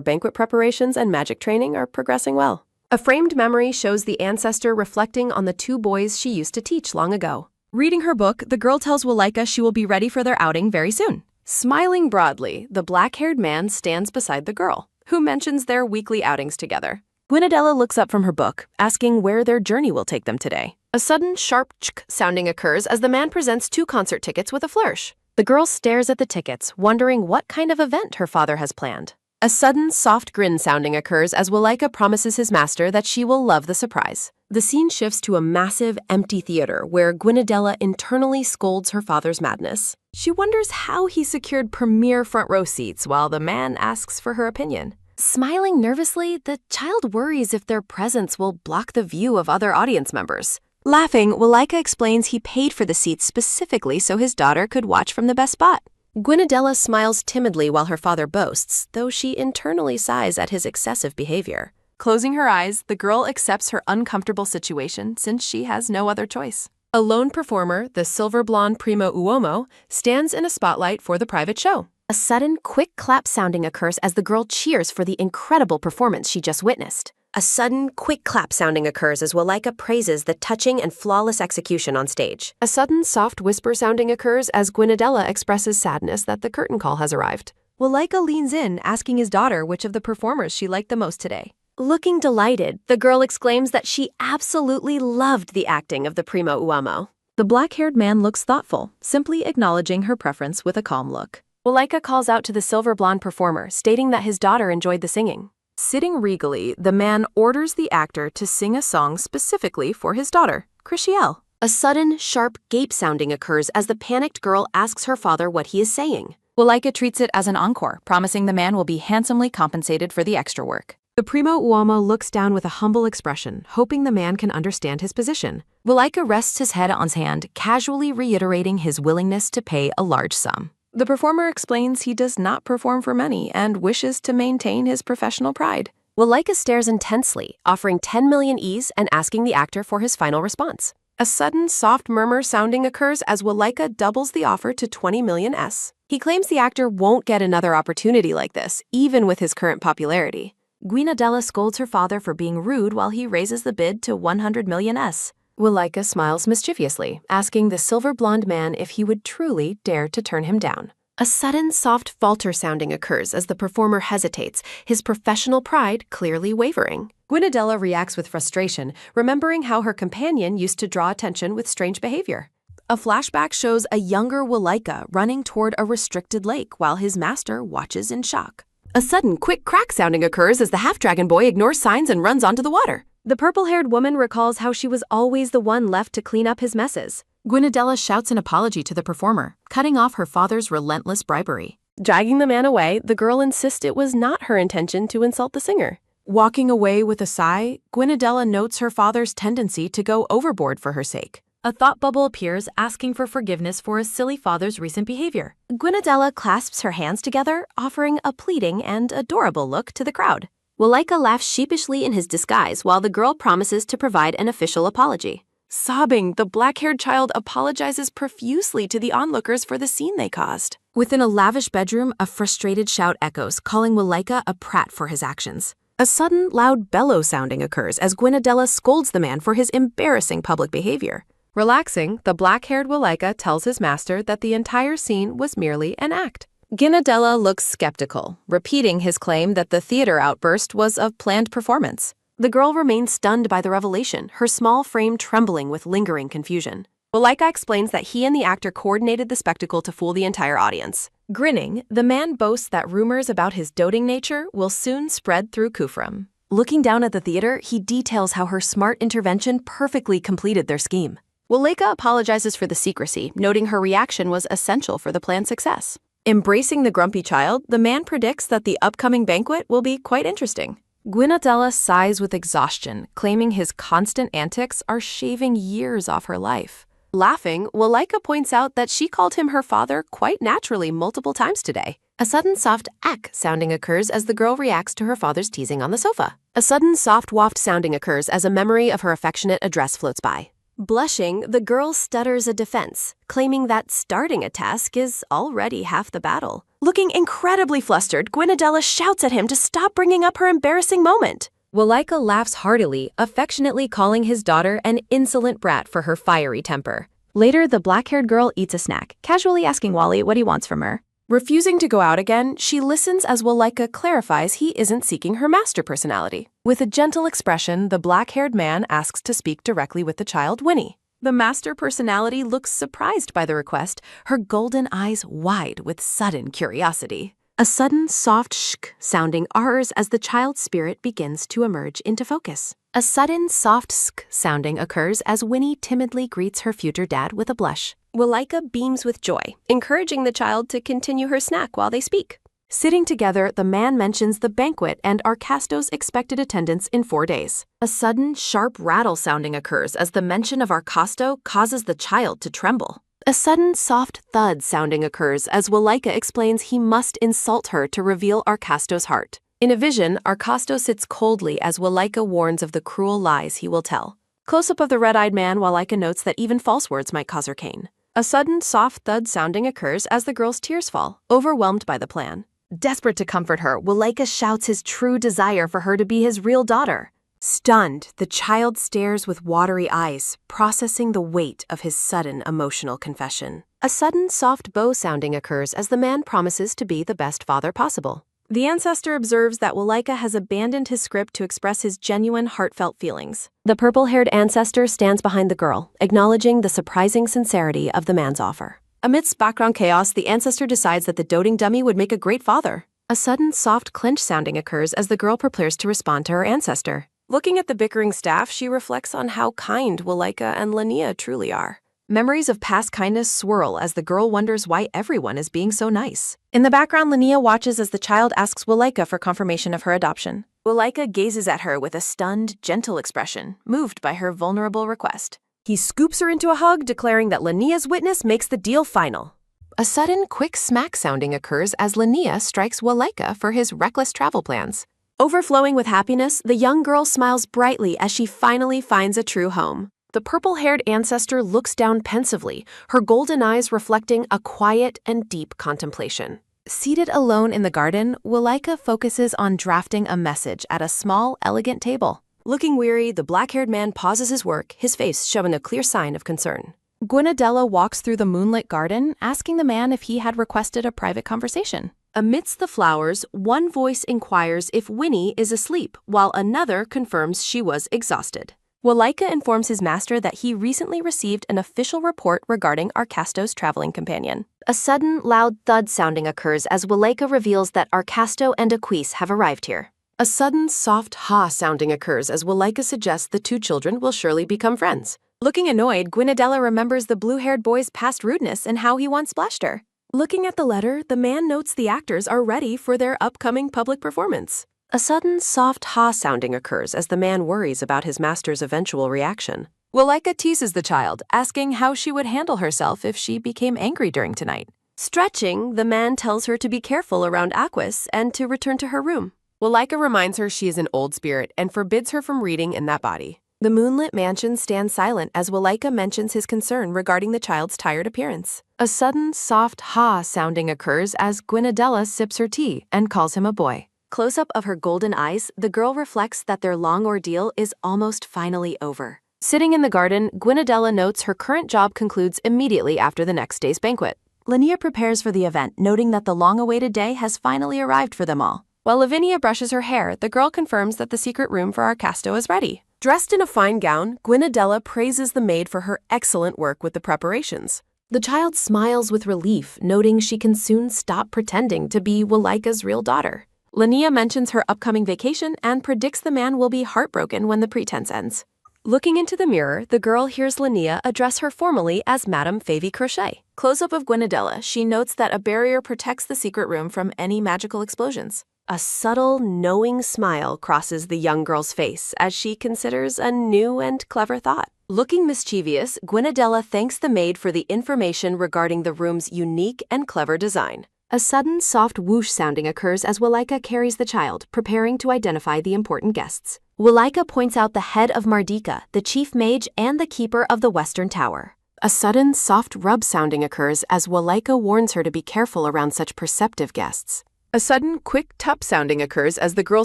banquet preparations and magic training are progressing well. A framed memory shows the ancestor reflecting on the 2 boys she used to teach long ago. Reading her book, the girl tells Walika she will be ready for their outing very soon. Smiling broadly, the black-haired man stands beside the girl, who mentions their weekly outings together. Gwynedella looks up from her book, asking where their journey will take them today. A sudden, sharp ch sounding occurs as the man presents 2 concert tickets with a flourish. The girl stares at the tickets, wondering what kind of event her father has planned. A sudden, soft grin sounding occurs as Walika promises his master that she will love the surprise. The scene shifts to a massive, empty theater where Gwynedella internally scolds her father's madness. She wonders how he secured premier front row seats while the man asks for her opinion. Smiling nervously, the child worries if their presence will block the view of other audience members. Laughing, Walika explains he paid for the seats specifically so his daughter could watch from the best spot. Gwynedella smiles timidly while her father boasts, though she internally sighs at his excessive behavior. Closing her eyes, the girl accepts her uncomfortable situation since she has no other choice. A lone performer, the silver blonde primo uomo, stands in a spotlight for the private show. A sudden, quick clap sounding occurs as the girl cheers for the incredible performance she just witnessed. A sudden, quick clap sounding occurs as Walika praises the touching and flawless execution on stage. A sudden, soft whisper sounding occurs as Gwynedella expresses sadness that the curtain call has arrived. Walika leans in, asking his daughter which of the performers she liked the most today. Looking delighted, the girl exclaims that she absolutely loved the acting of the primo uomo. The black-haired man looks thoughtful, simply acknowledging her preference with a calm look. Walika calls out to the silver blonde performer, stating that his daughter enjoyed the singing. Sitting regally, the man orders the actor to sing a song specifically for his daughter, Chrishiel. A sudden, sharp gape sounding occurs as the panicked girl asks her father what he is saying. Walika treats it as an encore, promising the man will be handsomely compensated for the extra work. The primo uomo looks down with a humble expression, hoping the man can understand his position. Walika rests his head on his hand, casually reiterating his willingness to pay a large sum. The performer explains he does not perform for money and wishes to maintain his professional pride. Walika stares intensely, offering 10 million E's and asking the actor for his final response. A sudden, soft murmur sounding occurs as Walika doubles the offer to 20 million S. He claims the actor won't get another opportunity like this, even with his current popularity. Gwynedella scolds her father for being rude while he raises the bid to 100 million S. Walika smiles mischievously, asking the silver blonde man if he would truly dare to turn him down. A sudden, soft falter sounding occurs as the performer hesitates, his professional pride clearly wavering. Gwynedella reacts with frustration, remembering how her companion used to draw attention with strange behavior. A flashback shows a younger Walika running toward a restricted lake while his master watches in shock. A sudden, quick crack sounding occurs as the half-dragon boy ignores signs and runs onto the water. The purple-haired woman recalls how she was always the one left to clean up his messes. Gwynedella shouts an apology to the performer, cutting off her father's relentless bribery. Dragging the man away, the girl insists it was not her intention to insult the singer. Walking away with a sigh, Gwynedella notes her father's tendency to go overboard for her sake. A thought bubble appears, asking for forgiveness for his silly father's recent behavior. Gwynedella clasps her hands together, offering a pleading and adorable look to the crowd. Walika laughs sheepishly in his disguise while the girl promises to provide an official apology. Sobbing, the black-haired child apologizes profusely to the onlookers for the scene they caused. Within a lavish bedroom, a frustrated shout echoes, calling Walika a prat for his actions. A sudden, loud bellow sounding occurs as Gwynedella scolds the man for his embarrassing public behavior. Relaxing, the black-haired Walika tells his master that the entire scene was merely an act. Gwynedella looks skeptical, repeating his claim that the theater outburst was a planned performance. The girl remains stunned by the revelation, her small frame trembling with lingering confusion. Walika explains that he and the actor coordinated the spectacle to fool the entire audience. Grinning, the man boasts that rumors about his doting nature will soon spread through Kufram. Looking down at the theater, he details how her smart intervention perfectly completed their scheme. Walika apologizes for the secrecy, noting her reaction was essential for the plan's success. Embracing the grumpy child, the man predicts that the upcoming banquet will be quite interesting. Gwynadella sighs with exhaustion, claiming his constant antics are shaving years off her life. Laughing, Walika points out that she called him her father quite naturally multiple times today. A sudden soft ack sounding occurs as the girl reacts to her father's teasing on the sofa. A sudden soft waft sounding occurs as a memory of her affectionate address floats by. Blushing, the girl stutters a defense, claiming that starting a task is already half the battle. Looking incredibly flustered, Gwynadella shouts at him to stop bringing up her embarrassing moment. Walika laughs heartily, affectionately calling his daughter an insolent brat for her fiery temper. Later, the black-haired girl eats a snack, casually asking Wally what he wants from her. Refusing to go out again, she listens as Walika clarifies he isn't seeking her master personality. With a gentle expression, the black-haired man asks to speak directly with the child, Winnie. The master personality looks surprised by the request, her golden eyes wide with sudden curiosity. A sudden soft shk sounding rs as the child's spirit begins to emerge into focus. A sudden soft sk sounding occurs as Winnie timidly greets her future dad with a blush. Walika beams with joy, encouraging the child to continue her snack while they speak. Sitting together, the man mentions the banquet and Arcasto's expected attendance in 4 days. A sudden, sharp rattle sounding occurs as the mention of Arcasto causes the child to tremble. A sudden, soft thud sounding occurs as Walika explains he must insult her to reveal Arcasto's heart. In a vision, Arcasto sits coldly as Walika warns of the cruel lies he will tell. Close-up of the red-eyed man, Walika notes that even false words might cause her pain. A sudden, soft thud sounding occurs as the girl's tears fall, overwhelmed by the plan. Desperate to comfort her, Walika shouts his true desire for her to be his real daughter. Stunned, the child stares with watery eyes, processing the weight of his sudden emotional confession. A sudden, soft bow sounding occurs as the man promises to be the best father possible. The ancestor observes that Walika has abandoned his script to express his genuine, heartfelt feelings. The purple-haired ancestor stands behind the girl, acknowledging the surprising sincerity of the man's offer. Amidst background chaos, the ancestor decides that the doting dummy would make a great father. A sudden, soft clinch sounding occurs as the girl prepares to respond to her ancestor. Looking at the bickering staff, she reflects on how kind Walika and Linnea truly are. Memories of past kindness swirl as the girl wonders why everyone is being so nice. In the background, Linnea watches as the child asks Walika for confirmation of her adoption. Walika gazes at her with a stunned, gentle expression, moved by her vulnerable request. He scoops her into a hug, declaring that Linnea's witness makes the deal final. A sudden, quick smack sounding occurs as Linnea strikes Walika for his reckless travel plans. Overflowing with happiness, the young girl smiles brightly as she finally finds a true home. The purple-haired ancestor looks down pensively, her golden eyes reflecting a quiet and deep contemplation. Seated alone in the garden, Walika focuses on drafting a message at a small, elegant table. Looking weary, the black-haired man pauses his work, his face showing a clear sign of concern. Gwynadella walks through the moonlit garden, asking the man if he had requested a private conversation. Amidst the flowers, one voice inquires if Winnie is asleep, while another confirms she was exhausted. Walika informs his master that he recently received an official report regarding Arcasto's traveling companion. A sudden, loud thud sounding occurs as Walika reveals that Arcasto and Aquise have arrived here. A sudden, soft ha sounding occurs as Walika suggests the two children will surely become friends. Looking annoyed, Gwynadella remembers the blue-haired boy's past rudeness and how he once splashed her. Looking at the letter, the man notes the actors are ready for their upcoming public performance. A sudden, soft ha sounding occurs as the man worries about his master's eventual reaction. Walika teases the child, asking how she would handle herself if she became angry during tonight. Stretching, the man tells her to be careful around Aquis and to return to her room. Walika reminds her she is an old spirit and forbids her from reading in that body. The moonlit mansion stands silent as Walika mentions his concern regarding the child's tired appearance. A sudden, soft ha sounding occurs as Gwynadella sips her tea and calls him a boy. Close-up of her golden eyes, the girl reflects that their long ordeal is almost finally over. Sitting in the garden, Gwynadella notes her current job concludes immediately after the next day's banquet. Linnea prepares for the event, noting that the long-awaited day has finally arrived for them all. While Lavinia brushes her hair, the girl confirms that the secret room for Arcasto is ready. Dressed in a fine gown, Gwynadella praises the maid for her excellent work with the preparations. The child smiles with relief, noting she can soon stop pretending to be Walika's real daughter. Linnea mentions her upcoming vacation and predicts the man will be heartbroken when the pretense ends. Looking into the mirror, the girl hears Linnea address her formally as Madame Favy Crochet. Close-up of Gwynadella, she notes that a barrier protects the secret room from any magical explosions. A subtle, knowing smile crosses the young girl's face as she considers a new and clever thought. Looking mischievous, Gwynadella thanks the maid for the information regarding the room's unique and clever design. A sudden, soft whoosh sounding occurs as Walika carries the child, preparing to identify the important guests. Walika points out the head of Mardika, the chief mage and the keeper of the Western Tower. A sudden, soft rub sounding occurs as Walika warns her to be careful around such perceptive guests. A sudden, quick tup sounding occurs as the girl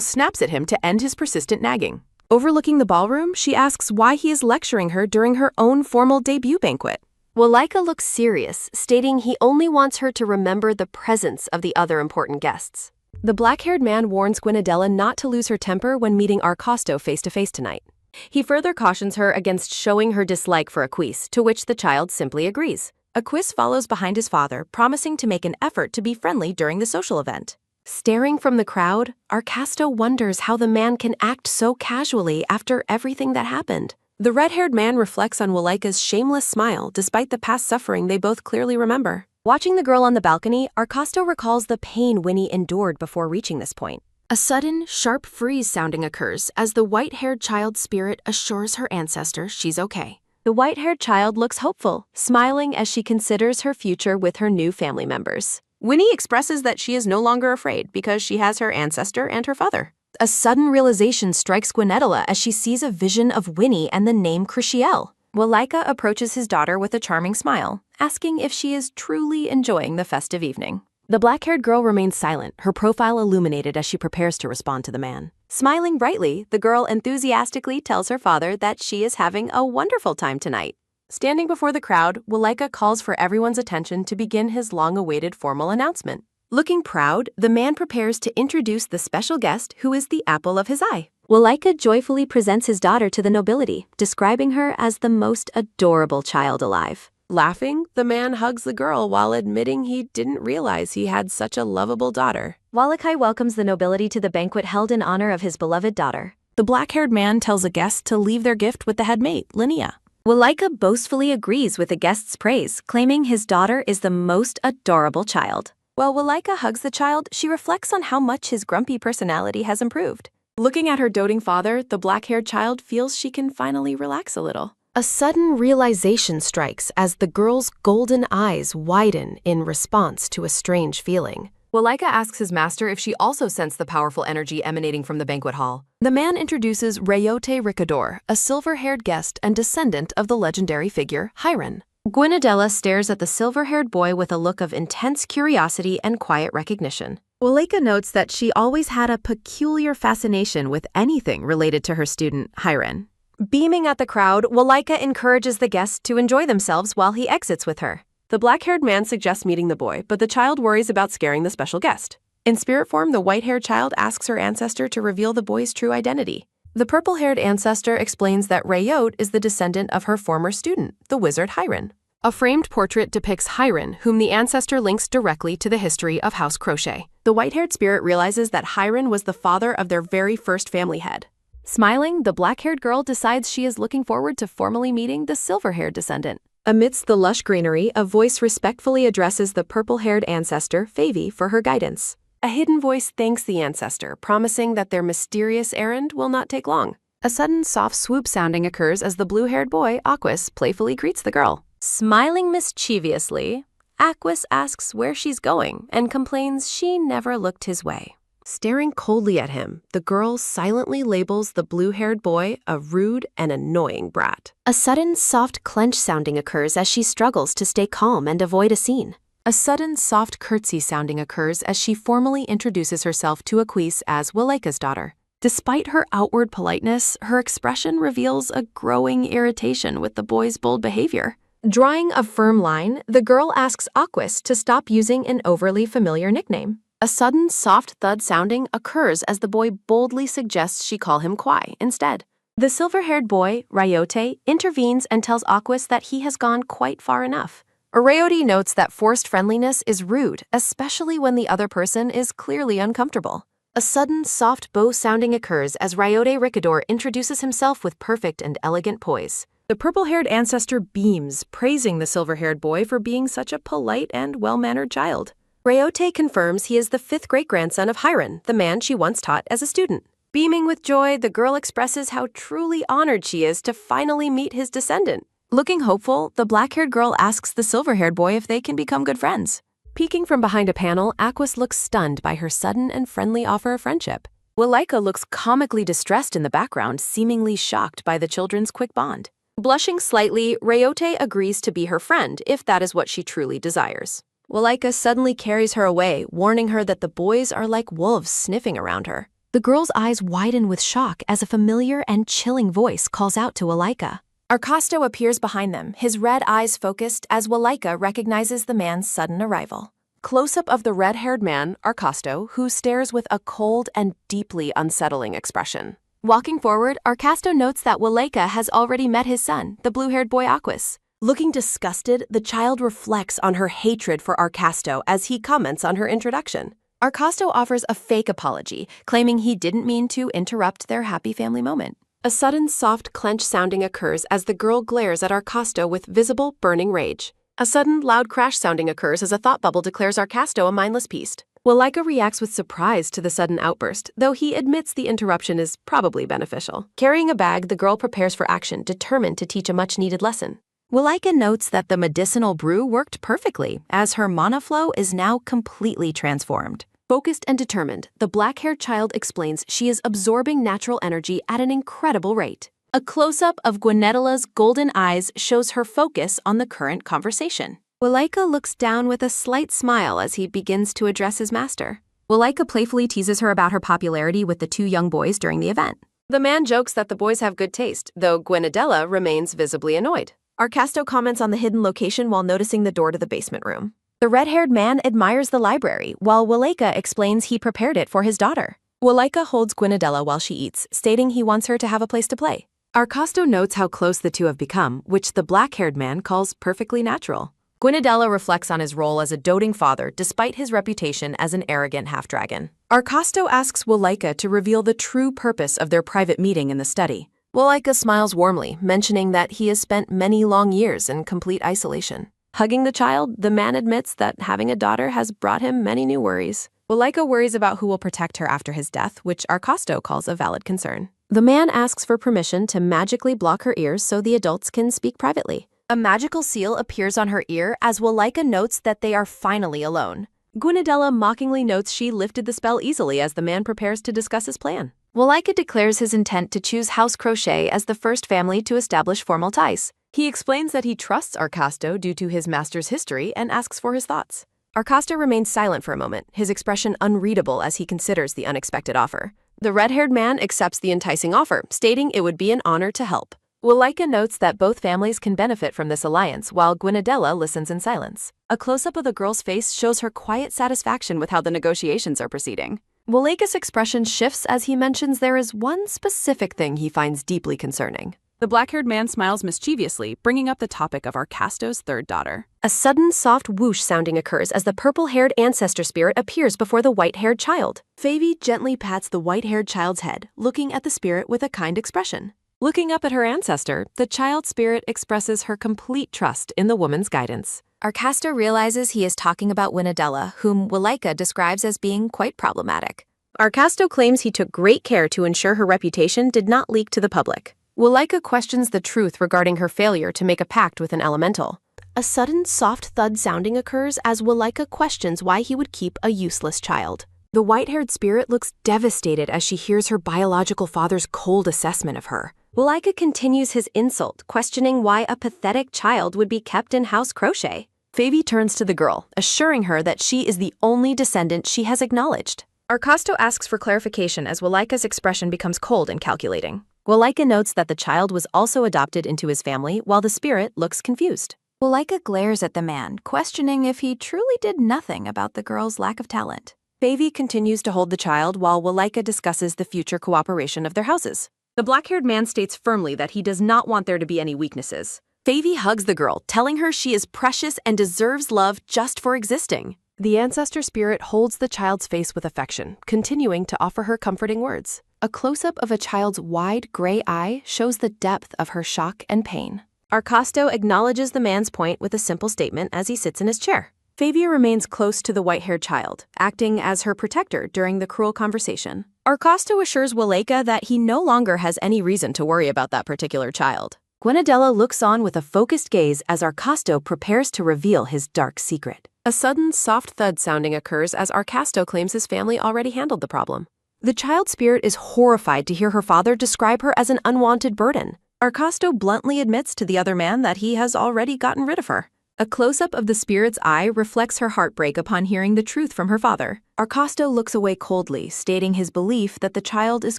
snaps at him to end his persistent nagging. Overlooking the ballroom, she asks why he is lecturing her during her own formal debut banquet. Walika looks serious, stating he only wants her to remember the presence of the other important guests. The black-haired man warns Gwynadella not to lose her temper when meeting Arcasto face-to-face tonight. He further cautions her against showing her dislike for Aquis, to which the child simply agrees. Aquis follows behind his father, promising to make an effort to be friendly during the social event. Staring from the crowd, Arcasto wonders how the man can act so casually after everything that happened. The red-haired man reflects on Walika's shameless smile despite the past suffering they both clearly remember. Watching the girl on the balcony, Arcasto recalls the pain Winnie endured before reaching this point. A sudden, sharp freeze sounding occurs as the white-haired child's spirit assures her ancestor she's okay. The white-haired child looks hopeful, smiling as she considers her future with her new family members. Winnie expresses that she is no longer afraid because she has her ancestor and her father. A sudden realization strikes Gwynadella as she sees a vision of Winnie and the name Crishiel. Walika approaches his daughter with a charming smile, asking if she is truly enjoying the festive evening. The black-haired girl remains silent, her profile illuminated as she prepares to respond to the man. Smiling brightly, the girl enthusiastically tells her father that she is having a wonderful time tonight. Standing before the crowd, Walika calls for everyone's attention to begin his long-awaited formal announcement. Looking proud, the man prepares to introduce the special guest who is the apple of his eye. Walika joyfully presents his daughter to the nobility, describing her as the most adorable child alive. Laughing, the man hugs the girl while admitting he didn't realize he had such a lovable daughter. Walakai welcomes the nobility to the banquet held in honor of his beloved daughter. The black-haired man tells a guest to leave their gift with the head mate, Linnea. Walika boastfully agrees with the guest's praise, claiming his daughter is the most adorable child. While Walika hugs the child, she reflects on how much his grumpy personality has improved. Looking at her doting father, the black-haired child feels she can finally relax a little. A sudden realization strikes as the girl's golden eyes widen in response to a strange feeling. Walika asks his master if she also sensed the powerful energy emanating from the banquet hall. The man introduces Rayote Ricador, a silver-haired guest and descendant of the legendary figure Hiron. Gwynadella stares at the silver-haired boy with a look of intense curiosity and quiet recognition. Walika notes that she always had a peculiar fascination with anything related to her student, Hiron. Beaming at the crowd, Walika encourages the guests to enjoy themselves while he exits with her. The black-haired man suggests meeting the boy, but the child worries about scaring the special guest. In spirit form, the white-haired child asks her ancestor to reveal the boy's true identity. The purple-haired ancestor explains that Rayote is the descendant of her former student, the wizard Hiron. A framed portrait depicts Hiron, whom the ancestor links directly to the history of House Crochet. The white-haired spirit realizes that Hiron was the father of their very first family head. Smiling, the black-haired girl decides she is looking forward to formally meeting the silver-haired descendant. Amidst the lush greenery, a voice respectfully addresses the purple-haired ancestor, Favy, for her guidance. A hidden voice thanks the ancestor, promising that their mysterious errand will not take long. A sudden soft swoop sounding occurs as the blue-haired boy, Aquis, playfully greets the girl. Smiling mischievously, Aquis asks where she's going and complains she never looked his way. Staring coldly at him, the girl silently labels the blue-haired boy a rude and annoying brat. A sudden soft clench sounding occurs as she struggles to stay calm and avoid a scene. A sudden soft curtsy sounding occurs as she formally introduces herself to Aquis as Walika's daughter. Despite her outward politeness, her expression reveals a growing irritation with the boy's bold behavior. Drawing a firm line, the girl asks Aquis to stop using an overly familiar nickname. A sudden, soft thud sounding occurs as the boy boldly suggests she call him Kwai instead. The silver-haired boy, Ryote, intervenes and tells Aquas that he has gone quite far enough. Ryote notes that forced friendliness is rude, especially when the other person is clearly uncomfortable. A sudden, soft bow sounding occurs as Ryote Ricador introduces himself with perfect and elegant poise. The purple-haired ancestor beams, praising the silver-haired boy for being such a polite and well-mannered child. Ryote confirms he is the 5th great-grandson of Hiron, the man she once taught as a student. Beaming with joy, the girl expresses how truly honored she is to finally meet his descendant. Looking hopeful, the black-haired girl asks the silver-haired boy if they can become good friends. Peeking from behind a panel, Aquas looks stunned by her sudden and friendly offer of friendship. Walika looks comically distressed in the background, seemingly shocked by the children's quick bond. Blushing slightly, Ryote agrees to be her friend if that is what she truly desires. Walika suddenly carries her away, warning her that the boys are like wolves sniffing around her. The girl's eyes widen with shock as a familiar and chilling voice calls out to Walika. Arcasto appears behind them, his red eyes focused as Walika recognizes the man's sudden arrival. Close-up of the red-haired man, Arcasto, who stares with a cold and deeply unsettling expression. Walking forward, Arcasto notes that Walika has already met his son, the blue-haired boy Aquas. Looking disgusted, the child reflects on her hatred for Arcasto as he comments on her introduction. Arcasto offers a fake apology, claiming he didn't mean to interrupt their happy family moment. A sudden, soft clench sounding occurs as the girl glares at Arcasto with visible, burning rage. A sudden, loud crash sounding occurs as a thought bubble declares Arcasto a mindless beast. Walika reacts with surprise to the sudden outburst, though he admits the interruption is probably beneficial. Carrying a bag, the girl prepares for action, determined to teach a much-needed lesson. Walika notes that the medicinal brew worked perfectly, as her mana flow is now completely transformed. Focused and determined, the black-haired child explains she is absorbing natural energy at an incredible rate. A close-up of Gwynettila's golden eyes shows her focus on the current conversation. Walika looks down with a slight smile as he begins to address his master. Walika playfully teases her about her popularity with the 2 young boys during the event. The man jokes that the boys have good taste, though Gwynedella remains visibly annoyed. Arcasto comments on the hidden location while noticing the door to the basement room. The red-haired man admires the library, while Walika explains he prepared it for his daughter. Walika holds Gwynedella while she eats, stating he wants her to have a place to play. Arcasto notes how close the 2 have become, which the black-haired man calls perfectly natural. Gwynedella reflects on his role as a doting father despite his reputation as an arrogant half-dragon. Arcasto asks Walika to reveal the true purpose of their private meeting in the study. Walika smiles warmly, mentioning that he has spent many long years in complete isolation. Hugging the child, the man admits that having a daughter has brought him many new worries. Walika worries about who will protect her after his death, which Arcasto calls a valid concern. The man asks for permission to magically block her ears so the adults can speak privately. A magical seal appears on her ear as Walika notes that they are finally alone. Gwynedella mockingly notes she lifted the spell easily as the man prepares to discuss his plan. Walika declares his intent to choose House Crochet as the first family to establish formal ties. He explains that he trusts Arcasto due to his master's history and asks for his thoughts. Arcasto remains silent for a moment, his expression unreadable as he considers the unexpected offer. The red-haired man accepts the enticing offer, stating it would be an honor to help. Walika notes that both families can benefit from this alliance, while Gwynedella listens in silence. A close-up of the girl's face shows her quiet satisfaction with how the negotiations are proceeding. Walika's expression shifts as he mentions there is one specific thing he finds deeply concerning. The black-haired man smiles mischievously, bringing up the topic of Arcasto's 3rd daughter. A sudden, soft whoosh sounding occurs as the purple-haired ancestor spirit appears before the white-haired child. Favy gently pats the white-haired child's head, looking at the spirit with a kind expression. Looking up at her ancestor, the child spirit expresses her complete trust in the woman's guidance. Arcasto realizes he is talking about Gwynedella, whom Walika describes as being quite problematic. Arcasto claims he took great care to ensure her reputation did not leak to the public. Walika questions the truth regarding her failure to make a pact with an elemental. A sudden, soft thud sounding occurs as Walika questions why he would keep a useless child. The white-haired spirit looks devastated as she hears her biological father's cold assessment of her. Walika continues his insult, questioning why a pathetic child would be kept in House Crochet. Favy turns to the girl, assuring her that she is the only descendant she has acknowledged. Arcasto asks for clarification as Walika's expression becomes cold and calculating. Walika notes that the child was also adopted into his family, while the spirit looks confused. Walika glares at the man, questioning if he truly did nothing about the girl's lack of talent. Favy continues to hold the child while Walika discusses the future cooperation of their houses. The black-haired man states firmly that he does not want there to be any weaknesses. Favy hugs the girl, telling her she is precious and deserves love just for existing. The ancestor spirit holds the child's face with affection, continuing to offer her comforting words. A close-up of a child's wide, gray eye shows the depth of her shock and pain. Arcasto acknowledges the man's point with a simple statement as he sits in his chair. Favy remains close to the white-haired child, acting as her protector during the cruel conversation. Arcasto assures Walika that he no longer has any reason to worry about that particular child. Gwenadella looks on with a focused gaze as Arcasto prepares to reveal his dark secret. A sudden, soft thud sounding occurs as Arcasto claims his family already handled the problem. The child spirit is horrified to hear her father describe her as an unwanted burden. Arcasto bluntly admits to the other man that he has already gotten rid of her. A close-up of the spirit's eye reflects her heartbreak upon hearing the truth from her father. Arcasto looks away coldly, stating his belief that the child is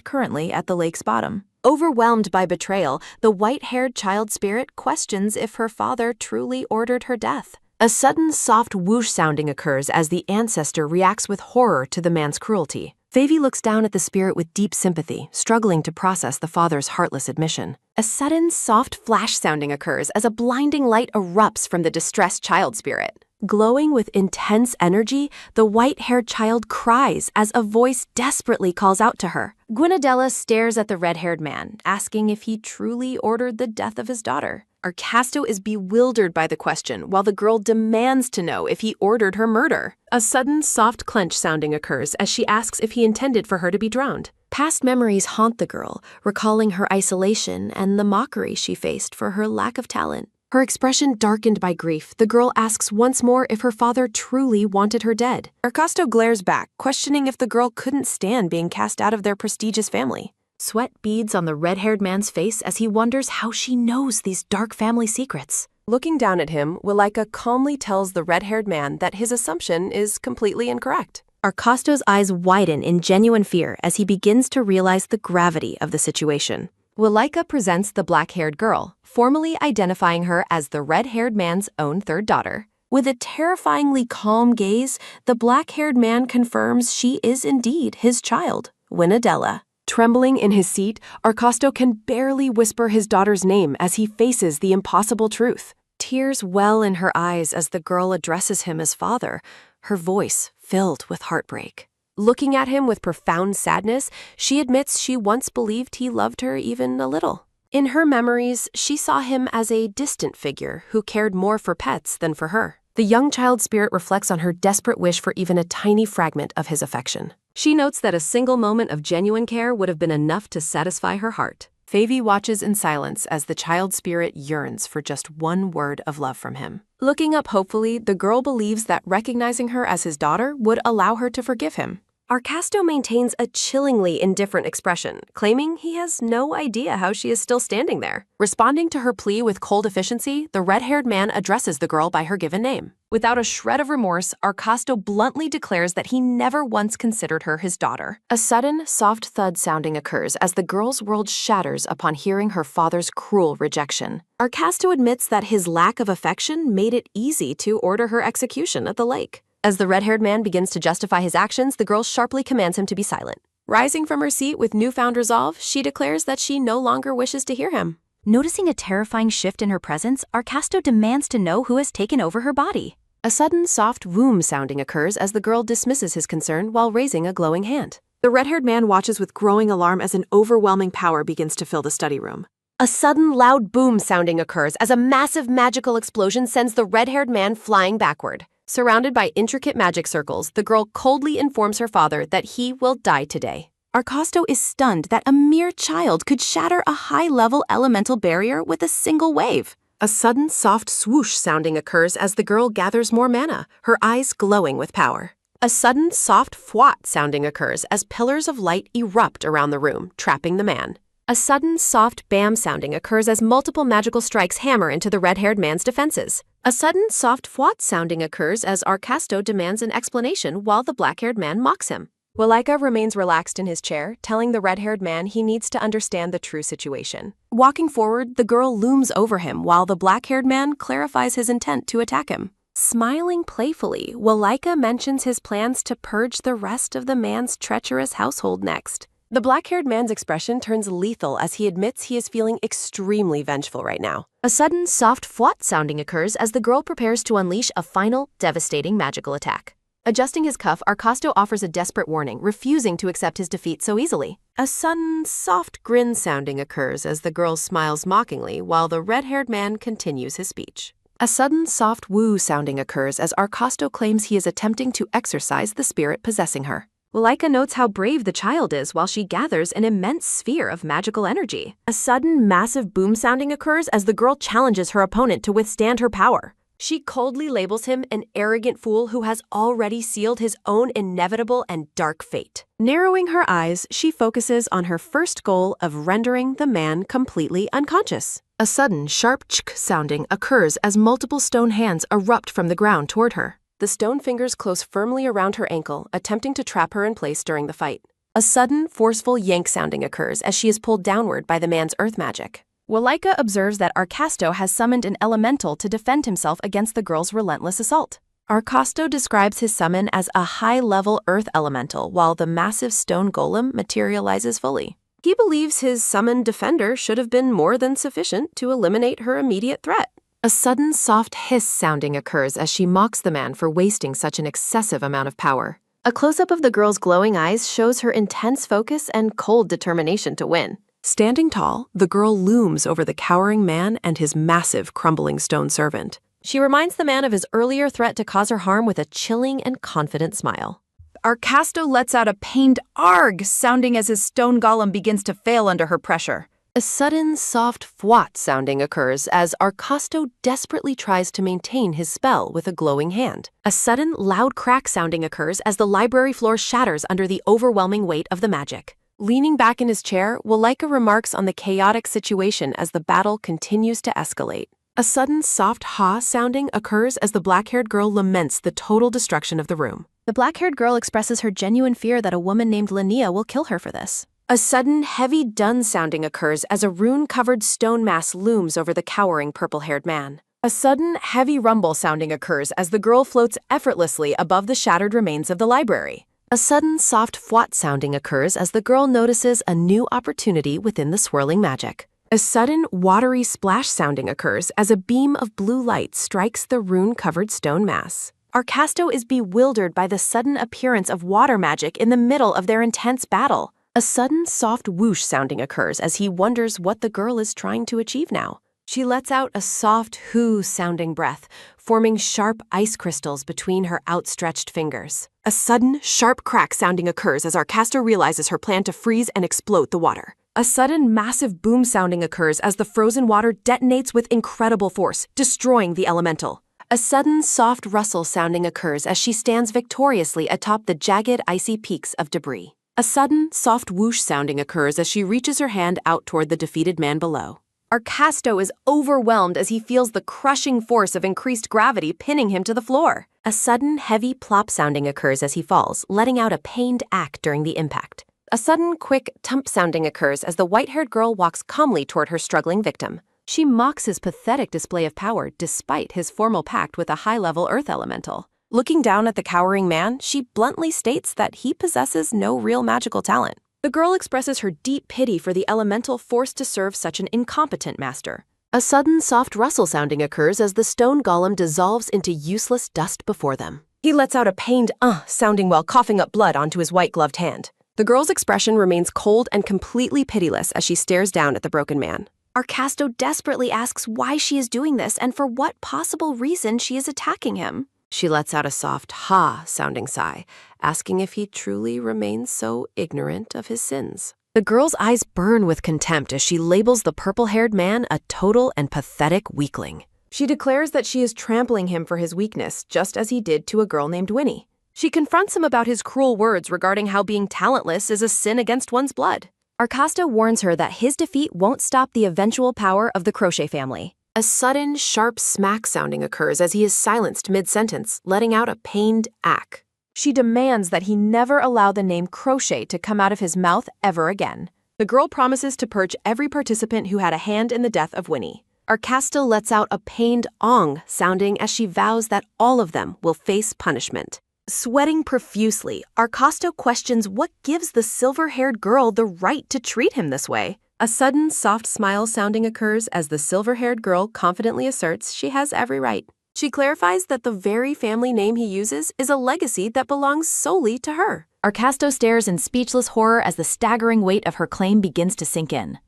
currently at the lake's bottom. Overwhelmed by betrayal, the white-haired child spirit questions if her father truly ordered her death. A sudden, soft whoosh sounding occurs as the ancestor reacts with horror to the man's cruelty. Favy looks down at the spirit with deep sympathy, struggling to process the father's heartless admission. A sudden, soft flash sounding occurs as a blinding light erupts from the distressed child spirit. Glowing with intense energy, the white-haired child cries as a voice desperately calls out to her. Gwenadella stares at the red-haired man, asking if he truly ordered the death of his daughter. Arcasto is bewildered by the question, while the girl demands to know if he ordered her murder. A sudden, soft clench sounding occurs as she asks if he intended for her to be drowned. Past memories haunt the girl, recalling her isolation and the mockery she faced for her lack of talent. Her expression darkened by grief, the girl asks once more if her father truly wanted her dead. Arcasto glares back, questioning if the girl couldn't stand being cast out of their prestigious family. Sweat beads on the red-haired man's face as he wonders how she knows these dark family secrets. Looking down at him, Walika calmly tells the red-haired man that his assumption is completely incorrect. Arcasto's eyes widen in genuine fear as he begins to realize the gravity of the situation. Walika presents the black-haired girl, formally identifying her as the red-haired man's own third daughter. With a terrifyingly calm gaze, the black-haired man confirms she is indeed his child, Gwenadella. Trembling in his seat, Arcasto can barely whisper his daughter's name as he faces the impossible truth. Tears well in her eyes as the girl addresses him as father, her voice filled with heartbreak. Looking at him with profound sadness, she admits she once believed he loved her even a little. In her memories, she saw him as a distant figure who cared more for pets than for her. The young child spirit reflects on her desperate wish for even a tiny fragment of his affection. She notes that a single moment of genuine care would have been enough to satisfy her heart. Favy watches in silence as the child spirit yearns for just one word of love from him. Looking up hopefully, the girl believes that recognizing her as his daughter would allow her to forgive him. Arcasto maintains a chillingly indifferent expression, claiming he has no idea how she is still standing there. Responding to her plea with cold efficiency, the red-haired man addresses the girl by her given name. Without a shred of remorse, Arcasto bluntly declares that he never once considered her his daughter. A sudden, soft thud sounding occurs as the girl's world shatters upon hearing her father's cruel rejection. Arcasto admits that his lack of affection made it easy to order her execution at the lake. As the red-haired man begins to justify his actions, the girl sharply commands him to be silent. Rising from her seat with newfound resolve, she declares that she no longer wishes to hear him. Noticing a terrifying shift in her presence, Arcasto demands to know who has taken over her body. A sudden, soft womb sounding occurs as the girl dismisses his concern while raising a glowing hand. The red-haired man watches with growing alarm as an overwhelming power begins to fill the study room. A sudden, loud boom sounding occurs as a massive magical explosion sends the red-haired man flying backward. Surrounded by intricate magic circles, the girl coldly informs her father that he will die today. Arcasto is stunned that a mere child could shatter a high-level elemental barrier with a single wave. A sudden, soft swoosh sounding occurs as the girl gathers more mana, her eyes glowing with power. A sudden, soft fwat sounding occurs as pillars of light erupt around the room, trapping the man. A sudden, soft bam sounding occurs as multiple magical strikes hammer into the red-haired man's defenses. A sudden, soft fwat sounding occurs as Arcasto demands an explanation while the black-haired man mocks him. Walika remains relaxed in his chair, telling the red-haired man he needs to understand the true situation. Walking forward, the girl looms over him while the black-haired man clarifies his intent to attack him. Smiling playfully, Walika mentions his plans to purge the rest of the man's treacherous household next. The black-haired man's expression turns lethal as he admits he is feeling extremely vengeful right now. A sudden, soft fwat sounding occurs as the girl prepares to unleash a final, devastating magical attack. Adjusting his cuff, Arcasto offers a desperate warning, refusing to accept his defeat so easily. A sudden, soft grin sounding occurs as the girl smiles mockingly while the red-haired man continues his speech. A sudden, soft woo sounding occurs as Arcasto claims he is attempting to exorcise the spirit possessing her. Walika notes how brave the child is while she gathers an immense sphere of magical energy. A sudden, massive boom sounding occurs as the girl challenges her opponent to withstand her power. She coldly labels him an arrogant fool who has already sealed his own inevitable and dark fate. Narrowing her eyes, she focuses on her first goal of rendering the man completely unconscious. A sudden, sharp chk sounding occurs as multiple stone hands erupt from the ground toward her. The stone fingers close firmly around her ankle, attempting to trap her in place during the fight. A sudden, forceful yank sounding occurs as she is pulled downward by the man's earth magic. Walika observes that Arcasto has summoned an elemental to defend himself against the girl's relentless assault. Arcasto describes his summon as a high-level earth elemental, while the massive stone golem materializes fully. He believes his summoned defender should have been more than sufficient to eliminate her immediate threat. A sudden, soft hiss sounding occurs as she mocks the man for wasting such an excessive amount of power. A close-up of the girl's glowing eyes shows her intense focus and cold determination to win. Standing tall, the girl looms over the cowering man and his massive, crumbling stone servant. She reminds the man of his earlier threat to cause her harm with a chilling and confident smile. Arcasto lets out a pained arg, sounding as his stone golem begins to fail under her pressure. A sudden, soft fwat sounding occurs as Arcasto desperately tries to maintain his spell with a glowing hand. A sudden, loud crack sounding occurs as the library floor shatters under the overwhelming weight of the magic. Leaning back in his chair, Walika remarks on the chaotic situation as the battle continues to escalate. A sudden, soft ha sounding occurs as the black-haired girl laments the total destruction of the room. The black-haired girl expresses her genuine fear that a woman named Linnea will kill her for this. A sudden, heavy dun sounding occurs as a rune-covered stone mass looms over the cowering purple-haired man. A sudden, heavy rumble sounding occurs as the girl floats effortlessly above the shattered remains of the library. A sudden, soft fwat sounding occurs as the girl notices a new opportunity within the swirling magic. A sudden, watery splash sounding occurs as a beam of blue light strikes the rune-covered stone mass. Arcasto is bewildered by the sudden appearance of water magic in the middle of their intense battle. A sudden, soft whoosh sounding occurs as he wonders what the girl is trying to achieve now. She lets out a soft hoo sounding breath, forming sharp ice crystals between her outstretched fingers. A sudden, sharp crack sounding occurs as Arcasto realizes her plan to freeze and explode the water. A sudden, massive boom sounding occurs as the frozen water detonates with incredible force, destroying the elemental. A sudden, soft rustle sounding occurs as she stands victoriously atop the jagged, icy peaks of debris. A sudden, soft whoosh sounding occurs as she reaches her hand out toward the defeated man below. Arcasto is overwhelmed as he feels the crushing force of increased gravity pinning him to the floor. A sudden, heavy plop sounding occurs as he falls, letting out a pained ack during the impact. A sudden, quick thump sounding occurs as the white-haired girl walks calmly toward her struggling victim. She mocks his pathetic display of power despite his formal pact with a high-level earth elemental. Looking down at the cowering man, she bluntly states that he possesses no real magical talent. The girl expresses her deep pity for the elemental forced to serve such an incompetent master. A sudden, soft rustle sounding occurs as the stone golem dissolves into useless dust before them. He lets out a pained sounding while coughing up blood onto his white-gloved hand. The girl's expression remains cold and completely pitiless as she stares down at the broken man. Arcasto desperately asks why she is doing this and for what possible reason she is attacking him. She lets out a soft ha-sounding sigh, asking if he truly remains so ignorant of his sins. The girl's eyes burn with contempt as she labels the purple-haired man a total and pathetic weakling. She declares that she is trampling him for his weakness, just as he did to a girl named Winnie. She confronts him about his cruel words regarding how being talentless is a sin against one's blood. Arcasto warns her that his defeat won't stop the eventual power of the Crochet family. A sudden, sharp smack sounding occurs as he is silenced mid-sentence, letting out a pained ack. She demands that he never allow the name Crochet to come out of his mouth ever again. The girl promises to purge every participant who had a hand in the death of Winnie. Arcasto lets out a pained ong sounding as she vows that all of them will face punishment. Sweating profusely, Arcasto questions what gives the silver-haired girl the right to treat him this way. A sudden, soft smile sounding occurs as the silver-haired girl confidently asserts she has every right. She clarifies that the very family name he uses is a legacy that belongs solely to her. Arcasto stares in speechless horror as the staggering weight of her claim begins to sink in.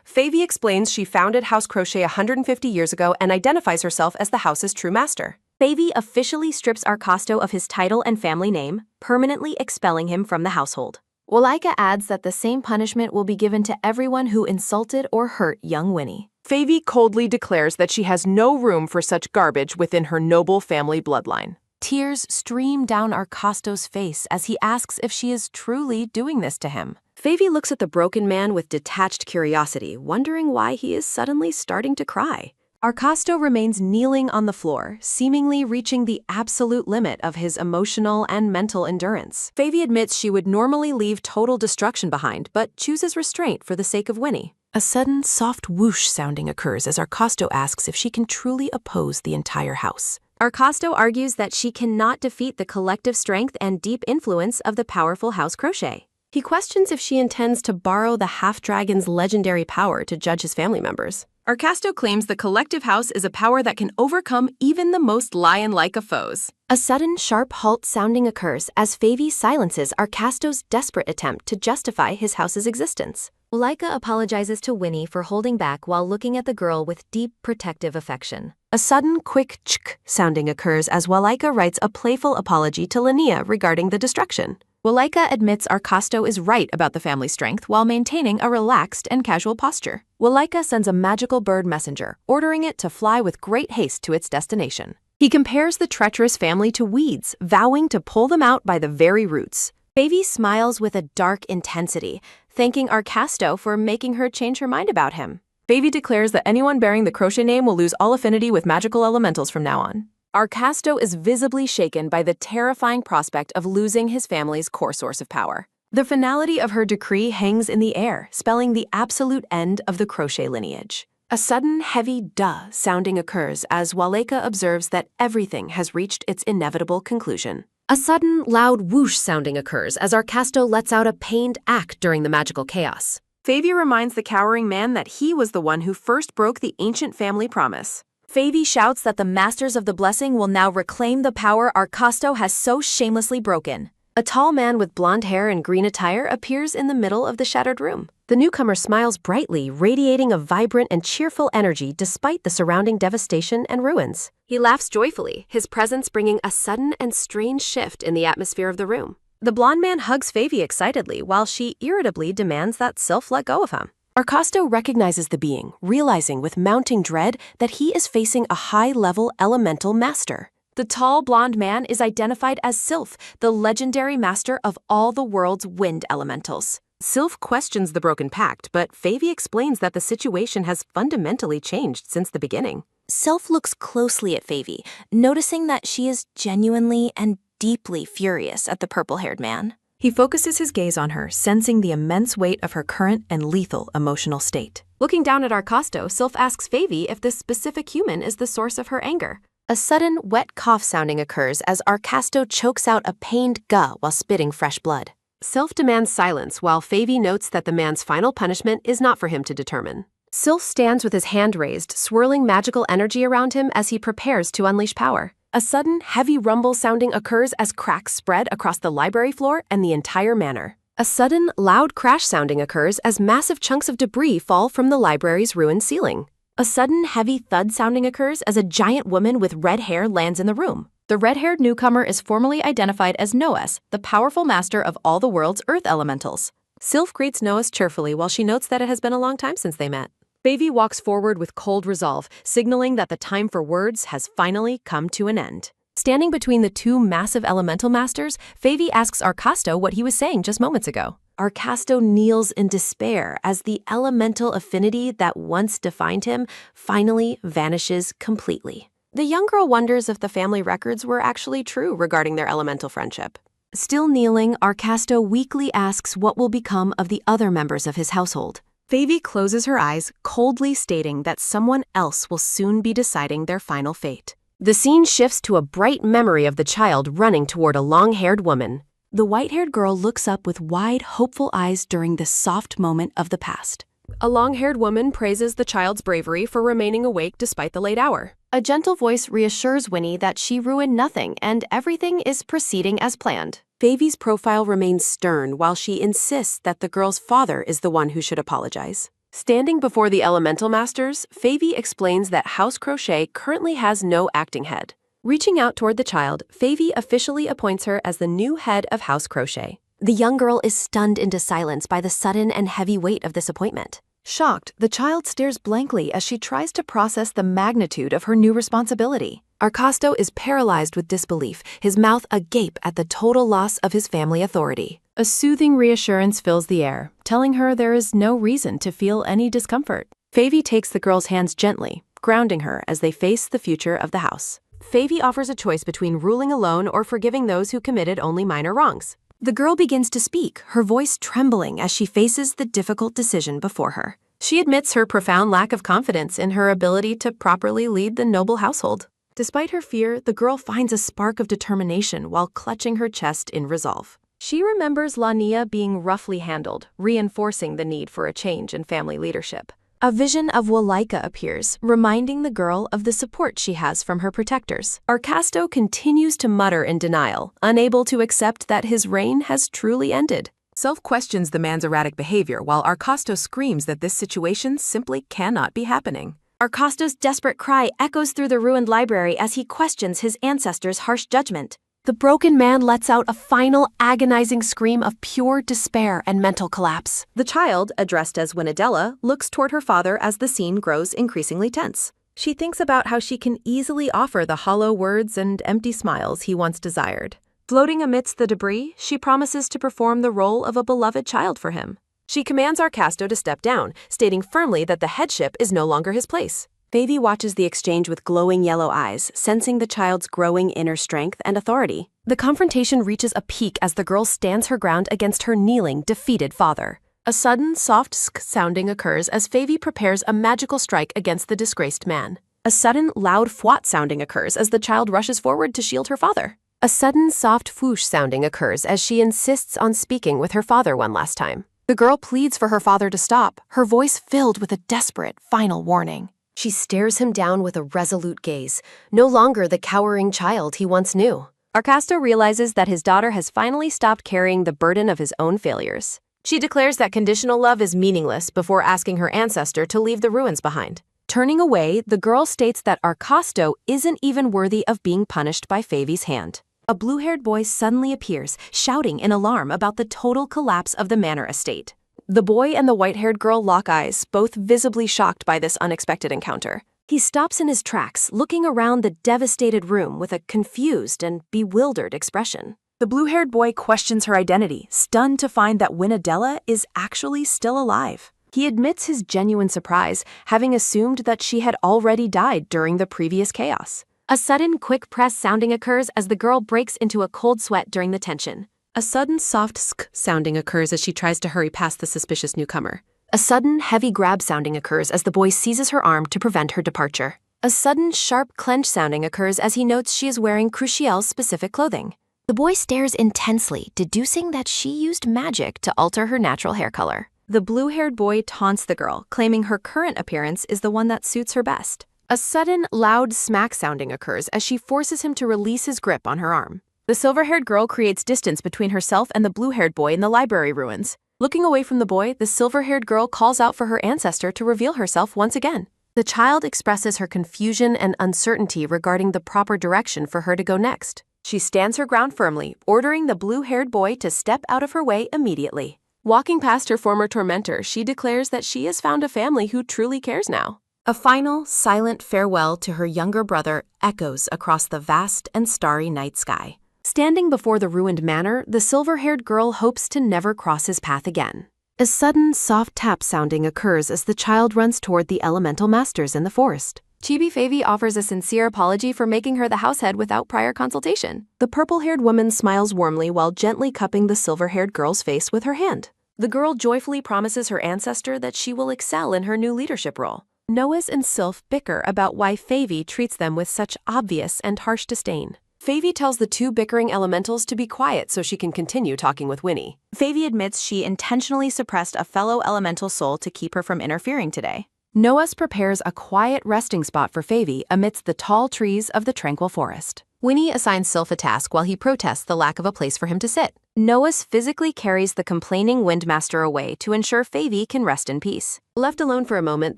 Favy explains she founded House Crochet 150 years ago and identifies herself as the house's true master. Favy officially strips Arcasto of his title and family name, permanently expelling him from the household. Woleika adds that the same punishment will be given to everyone who insulted or hurt young Winnie. Favy coldly declares that she has no room for such garbage within her noble family bloodline. Tears stream down Arcasto's face as he asks if she is truly doing this to him. Favy looks at the broken man with detached curiosity, wondering why he is suddenly starting to cry. Arcasto remains kneeling on the floor, seemingly reaching the absolute limit of his emotional and mental endurance. Favy admits she would normally leave total destruction behind, but chooses restraint for the sake of Winnie. A sudden, soft whoosh sounding occurs as Arcasto asks if she can truly oppose the entire house. Arcasto argues that she cannot defeat the collective strength and deep influence of the powerful House Crochet. He questions if she intends to borrow the half-dragon's legendary power to judge his family members. Arcasto claims the collective house is a power that can overcome even the most lion-like of foes. A sudden, sharp halt sounding occurs as Favy silences Arcasto's desperate attempt to justify his house's existence. Woleika apologizes to Winnie for holding back while looking at the girl with deep protective affection. A sudden, quick chk sounding occurs as Woleika writes a playful apology to Linnea regarding the destruction. Woleika admits Arcasto is right about the family strength while maintaining a relaxed and casual posture. Woleika sends a magical bird messenger, ordering it to fly with great haste to its destination. He compares the treacherous family to weeds, vowing to pull them out by the very roots. Favy smiles with a dark intensity, thanking Arcasto for making her change her mind about him. Favy declares that anyone bearing the crochet name will lose all affinity with magical elementals from now on. Arcasto is visibly shaken by the terrifying prospect of losing his family's core source of power. The finality of her decree hangs in the air, spelling the absolute end of the crochet lineage. A sudden, heavy duh sounding occurs as Woleika observes that everything has reached its inevitable conclusion. A sudden, loud whoosh sounding occurs as Arcasto lets out a pained ack during the magical chaos. Favy reminds the cowering man that he was the one who first broke the ancient family promise. Favy shouts that the Masters of the Blessing will now reclaim the power Arcasto has so shamelessly broken. A tall man with blonde hair and green attire appears in the middle of the shattered room. The newcomer smiles brightly, radiating a vibrant and cheerful energy despite the surrounding devastation and ruins. He laughs joyfully, his presence bringing a sudden and strange shift in the atmosphere of the room. The blonde man hugs Favy excitedly while she irritably demands that Sylph let go of him. Arcasto recognizes the being, realizing with mounting dread that he is facing a high-level elemental master. The tall blonde man is identified as Sylph, the legendary master of all the world's wind elementals. Sylph questions the broken pact, but Favy explains that the situation has fundamentally changed since the beginning. Sylph looks closely at Favy, noticing that she is genuinely and deeply furious at the purple-haired man. He focuses his gaze on her, sensing the immense weight of her current and lethal emotional state. Looking down at Arcasto, Sylph asks Favy if this specific human is the source of her anger. A sudden, wet cough sounding occurs as Arcasto chokes out a pained guh while spitting fresh blood. Sylph demands silence while Favy notes that the man's final punishment is not for him to determine. Sylph stands with his hand raised, swirling magical energy around him as he prepares to unleash power. A sudden, heavy rumble sounding occurs as cracks spread across the library floor and the entire manor. A sudden, loud crash sounding occurs as massive chunks of debris fall from the library's ruined ceiling. A sudden, heavy thud sounding occurs as a giant woman with red hair lands in the room. The red-haired newcomer is formally identified as Noes, the powerful master of all the world's earth elementals. Sylph greets Noes cheerfully while she notes that it has been a long time since they met. Favy walks forward with cold resolve, signaling that the time for words has finally come to an end. Standing between the two massive elemental masters, Favy asks Arcasto what he was saying just moments ago. Arcasto kneels in despair as the elemental affinity that once defined him finally vanishes completely. The young girl wonders if the family records were actually true regarding their elemental friendship. Still kneeling, Arcasto weakly asks what will become of the other members of his household. Favy closes her eyes, coldly stating that someone else will soon be deciding their final fate. The scene shifts to a bright memory of the child running toward a long-haired woman. The white-haired girl looks up with wide, hopeful eyes during this soft moment of the past. A long-haired woman praises the child's bravery for remaining awake despite the late hour. A gentle voice reassures Winnie that she ruined nothing and everything is proceeding as planned. Favy's profile remains stern while she insists that the girl's father is the one who should apologize. Standing before the elemental masters, Favy explains that House Crochet currently has no acting head. Reaching out toward the child, Favy officially appoints her as the new head of House Crochet. The young girl is stunned into silence by the sudden and heavy weight of this appointment. Shocked, the child stares blankly as she tries to process the magnitude of her new responsibility. Arcasto is paralyzed with disbelief, his mouth agape at the total loss of his family authority. A soothing reassurance fills the air, telling her there is no reason to feel any discomfort. Favy takes the girl's hands gently, grounding her as they face the future of the house. Favy offers a choice between ruling alone or forgiving those who committed only minor wrongs. The girl begins to speak, her voice trembling as she faces the difficult decision before her. She admits her profound lack of confidence in her ability to properly lead the noble household. Despite her fear, the girl finds a spark of determination while clutching her chest in resolve. She remembers Lania being roughly handled, reinforcing the need for a change in family leadership. A vision of Walika appears, reminding the girl of the support she has from her protectors. Arcasto continues to mutter in denial, unable to accept that his reign has truly ended. Self questions the man's erratic behavior while Arcasto screams that this situation simply cannot be happening. Arcasto's desperate cry echoes through the ruined library as he questions his ancestors' harsh judgment. The broken man lets out a final, agonizing scream of pure despair and mental collapse. The child, addressed as Winadella, looks toward her father as the scene grows increasingly tense. She thinks about how she can easily offer the hollow words and empty smiles he once desired. Floating amidst the debris, she promises to perform the role of a beloved child for him. She commands Arcasto to step down, stating firmly that the headship is no longer his place. Favy watches the exchange with glowing yellow eyes, sensing the child's growing inner strength and authority. The confrontation reaches a peak as the girl stands her ground against her kneeling, defeated father. A sudden, soft sk sounding occurs as Favy prepares a magical strike against the disgraced man. A sudden, loud fwat sounding occurs as the child rushes forward to shield her father. A sudden, soft foosh sounding occurs as she insists on speaking with her father one last time. The girl pleads for her father to stop, her voice filled with a desperate, final warning. She stares him down with a resolute gaze, no longer the cowering child he once knew. Arcasto realizes that his daughter has finally stopped carrying the burden of his own failures. She declares that conditional love is meaningless before asking her ancestor to leave the ruins behind. Turning away, the girl states that Arcasto isn't even worthy of being punished by Favy's hand. A blue-haired boy suddenly appears, shouting in alarm about the total collapse of the manor estate. The boy and the white-haired girl lock eyes, both visibly shocked by this unexpected encounter. He stops in his tracks, looking around the devastated room with a confused and bewildered expression. The blue-haired boy questions her identity, stunned to find that Winadella is actually still alive. He admits his genuine surprise, having assumed that she had already died during the previous chaos. A sudden, quick press sounding occurs as the girl breaks into a cold sweat during the tension. A sudden soft sk sounding occurs as she tries to hurry past the suspicious newcomer. A sudden heavy grab sounding occurs as the boy seizes her arm to prevent her departure. A sudden sharp clench sounding occurs as he notes she is wearing Cruciel's specific clothing. The boy stares intensely, deducing that she used magic to alter her natural hair color. The blue-haired boy taunts the girl, claiming her current appearance is the one that suits her best. A sudden, loud smack sounding occurs as she forces him to release his grip on her arm. The silver-haired girl creates distance between herself and the blue-haired boy in the library ruins. Looking away from the boy, the silver-haired girl calls out for her ancestor to reveal herself once again. The child expresses her confusion and uncertainty regarding the proper direction for her to go next. She stands her ground firmly, ordering the blue-haired boy to step out of her way immediately. Walking past her former tormentor, she declares that she has found a family who truly cares now. A final, silent farewell to her younger brother echoes across the vast and starry night sky. Standing before the ruined manor, the silver-haired girl hopes to never cross his path again. A sudden, soft tap sounding occurs as the child runs toward the elemental masters in the forest. Chibi Favy offers a sincere apology for making her the househead without prior consultation. The purple-haired woman smiles warmly while gently cupping the silver-haired girl's face with her hand. The girl joyfully promises her ancestor that she will excel in her new leadership role. Noah and Sylph bicker about why Favy treats them with such obvious and harsh disdain. Favy tells the two bickering elementals to be quiet so she can continue talking with Winnie. Favy admits she intentionally suppressed a fellow elemental soul to keep her from interfering today. Noah prepares a quiet resting spot for Favy amidst the tall trees of the tranquil forest. Winnie assigns Sylph a task while he protests the lack of a place for him to sit. Noah physically carries the complaining Windmaster away to ensure Favy can rest in peace. Left alone for a moment,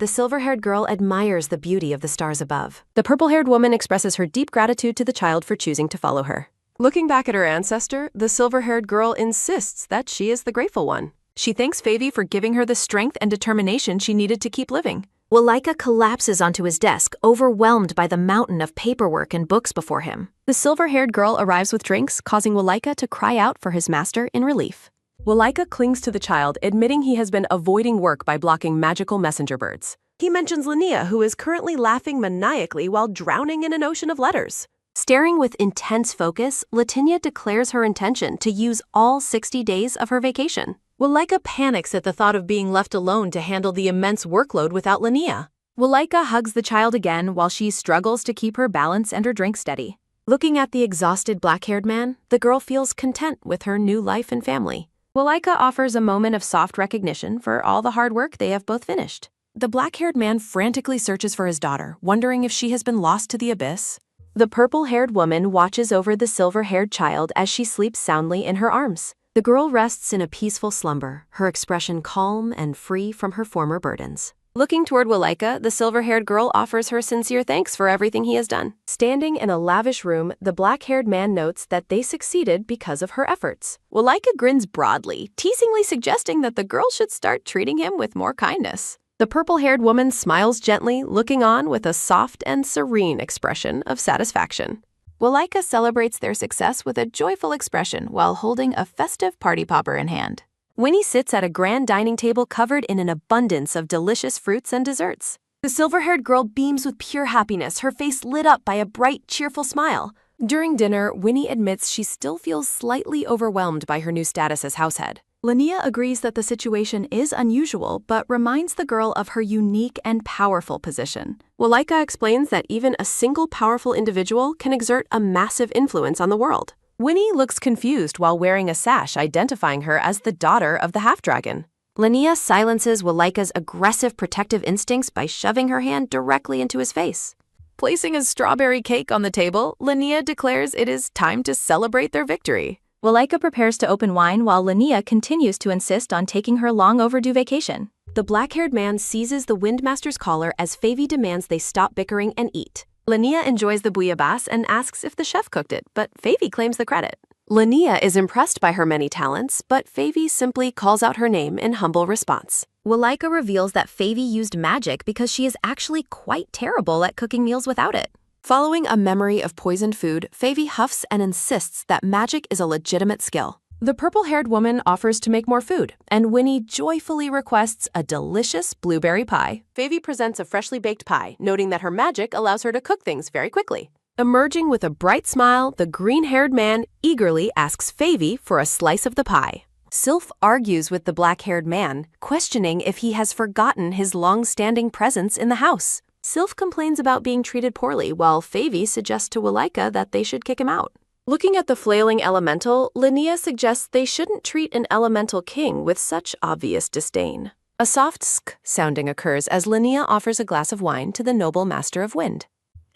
the silver-haired girl admires the beauty of the stars above. The purple-haired woman expresses her deep gratitude to the child for choosing to follow her. Looking back at her ancestor, the silver-haired girl insists that she is the grateful one. She thanks Favy for giving her the strength and determination she needed to keep living. Walika collapses onto his desk, overwhelmed by the mountain of paperwork and books before him. The silver-haired girl arrives with drinks, causing Walika to cry out for his master in relief. Walika clings to the child, admitting he has been avoiding work by blocking magical messenger birds. He mentions Linnea, who is currently laughing maniacally while drowning in an ocean of letters. Staring with intense focus, Latinia declares her intention to use all 60 days of her vacation. Walika panics at the thought of being left alone to handle the immense workload without Linnea. Walika hugs the child again while she struggles to keep her balance and her drink steady. Looking at the exhausted black-haired man, the girl feels content with her new life and family. Walika offers a moment of soft recognition for all the hard work they have both finished. The black-haired man frantically searches for his daughter, wondering if she has been lost to the abyss. The purple-haired woman watches over the silver-haired child as she sleeps soundly in her arms. The girl rests in a peaceful slumber, her expression calm and free from her former burdens. Looking toward Walika, the silver-haired girl offers her sincere thanks for everything he has done. Standing in a lavish room, the black-haired man notes that they succeeded because of her efforts. Walika grins broadly, teasingly suggesting that the girl should start treating him with more kindness. The purple-haired woman smiles gently, looking on with a soft and serene expression of satisfaction. Walika celebrates their success with a joyful expression while holding a festive party popper in hand. Winnie sits at a grand dining table covered in an abundance of delicious fruits and desserts. The silver-haired girl beams with pure happiness, her face lit up by a bright, cheerful smile. During dinner, Winnie admits she still feels slightly overwhelmed by her new status as househead. Linnea agrees that the situation is unusual, but reminds the girl of her unique and powerful position. Walika explains that even a single powerful individual can exert a massive influence on the world. Winnie looks confused while wearing a sash identifying her as the daughter of the half-dragon. Linnea silences Walika's aggressive protective instincts by shoving her hand directly into his face. Placing a strawberry cake on the table, Linnea declares it is time to celebrate their victory. Walika prepares to open wine while Linnea continues to insist on taking her long overdue vacation. The black-haired man seizes the Windmaster's collar as Favy demands they stop bickering and eat. Linnea enjoys the bouillabaisse and asks if the chef cooked it, but Favy claims the credit. Linnea is impressed by her many talents, but Favy simply calls out her name in humble response. Walika reveals that Favy used magic because she is actually quite terrible at cooking meals without it. Following a memory of poisoned food, Favy huffs and insists that magic is a legitimate skill. The purple-haired woman offers to make more food, and Winnie joyfully requests a delicious blueberry pie. Favy presents a freshly baked pie, noting that her magic allows her to cook things very quickly. Emerging with a bright smile, the green-haired man eagerly asks Favy for a slice of the pie. Sylph argues with the black-haired man, questioning if he has forgotten his long-standing presence in the house. Sylph complains about being treated poorly, while Favy suggests to Walika that they should kick him out. Looking at the flailing elemental, Linnea suggests they shouldn't treat an elemental king with such obvious disdain. A soft sk sounding occurs as Linnea offers a glass of wine to the noble master of wind.